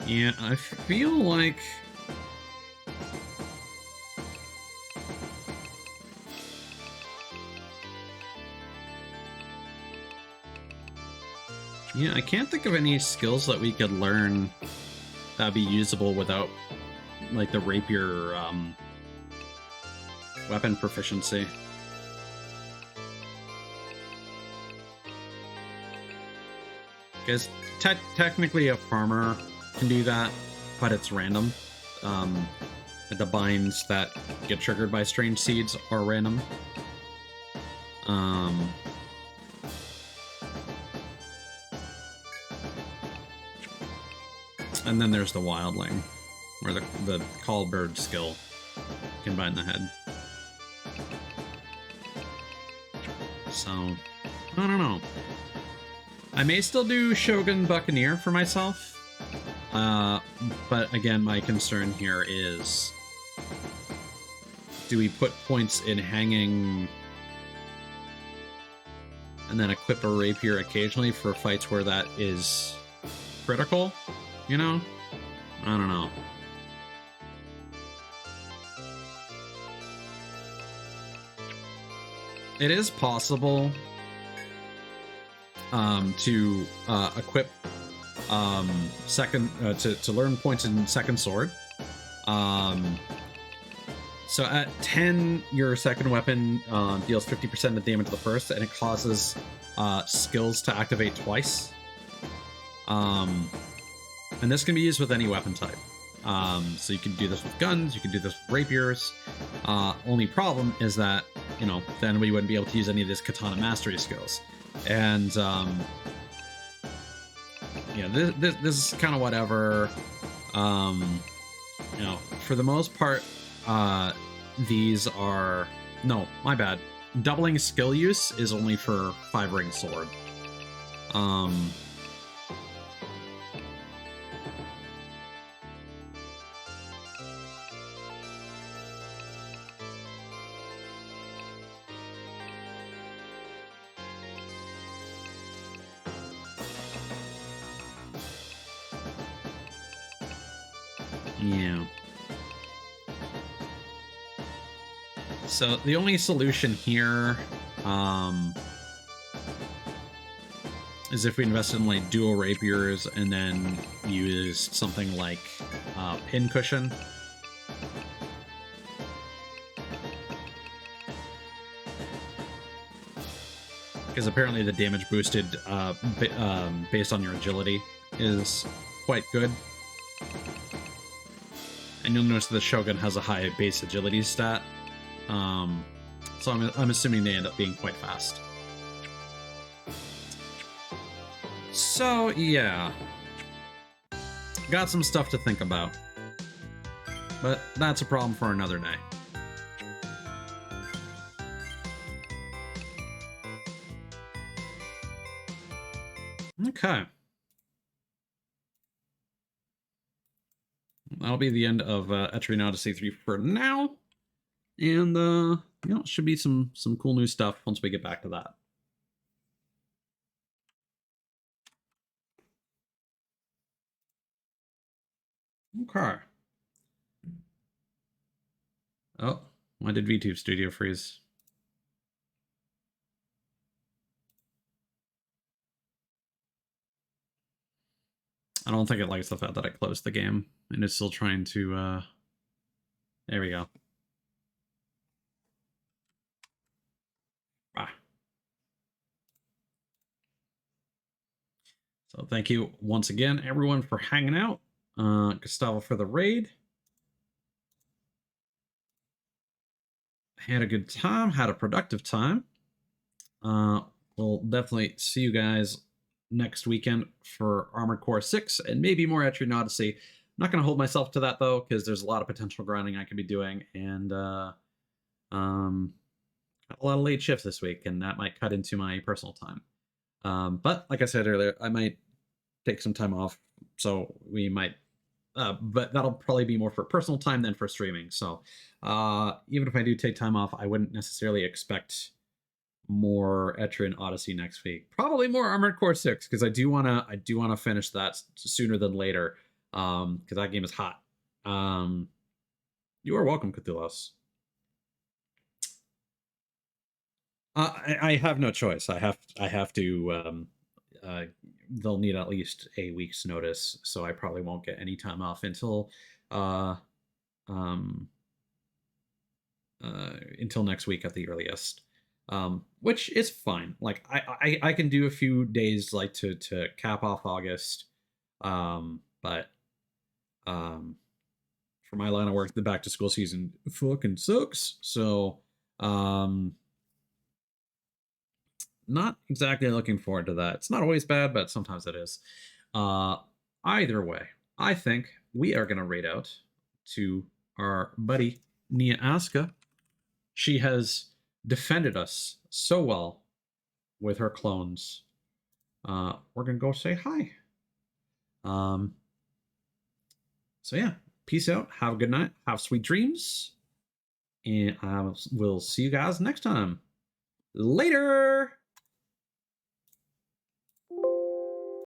Yeah, I feel like... yeah, I can't think of any skills that we could learn that'd be usable without, like, the rapier weapon proficiency. Because technically a farmer can do that, but it's random. The binds that get triggered by strange seeds are random. And then there's the wildling, where the call bird skill can bind the head. So, I don't know. I may still do Shogun Buccaneer for myself. But again, my concern here is, do we put points in hanging and then equip a rapier occasionally for fights where that is critical? You know? I don't know. It is possible to equip to learn points in second sword. So at 10, your second weapon deals 50% of damage to the first, and it causes skills to activate twice. And this can be used with any weapon type. So you can do this with guns, you can do this with rapiers. Only problem is that you know, then we wouldn't be able to use any of this katana mastery skills. And yeah, this is kind of whatever. You know, for the most part, these are, no, my bad. Doubling skill use is only for 5-ring sword. Yeah. So the only solution here is if we invested in like dual rapiers and then used something like pin cushion. Because apparently the damage boosted based on your agility is quite good. And you'll notice the Shogun has a high base agility stat. So I'm assuming they end up being quite fast. So, yeah. Got some stuff to think about. But that's a problem for another day. Okay. That'll be the end of Etrian Odyssey 3 for now. And, you know, should be some cool new stuff once we get back to that. Okay. Oh, why did VTuber Studio freeze? I don't think it likes the fact that I closed the game and it's still trying to, there we go. So thank you once again, everyone, for hanging out. Gustavo for the raid. Had a good time, had a productive time. We'll definitely see you guys next weekend for Armored Core 6 and maybe more Etrian Odyssey. I'm not going to hold myself to that, though, because there's a lot of potential grinding I could be doing. And got a lot of late shifts this week, and that might cut into my personal time. But like I said earlier, I might take some time off, so we might, but that'll probably be more for personal time than for streaming. So even if I do take time off, I wouldn't necessarily expect more Etrian Odyssey next week. Probably more Armored Core 6, because I do wanna finish that sooner than later, because that game is hot. You are welcome, Cthulhu. I have no choice. I have to. They'll need at least a week's notice, so I probably won't get any time off until next week at the earliest. Which is fine. Like I can do a few days like to cap off August, but for my line of work, the back to school season fucking sucks. So not exactly looking forward to that. It's not always bad, but sometimes it is. Either way, I think we are going to raid out to our buddy Nia Aska. She has defended us so well with her clones. We're going to go say hi. So yeah, peace out. Have a good night. Have sweet dreams. And I will see you guys next time. Later!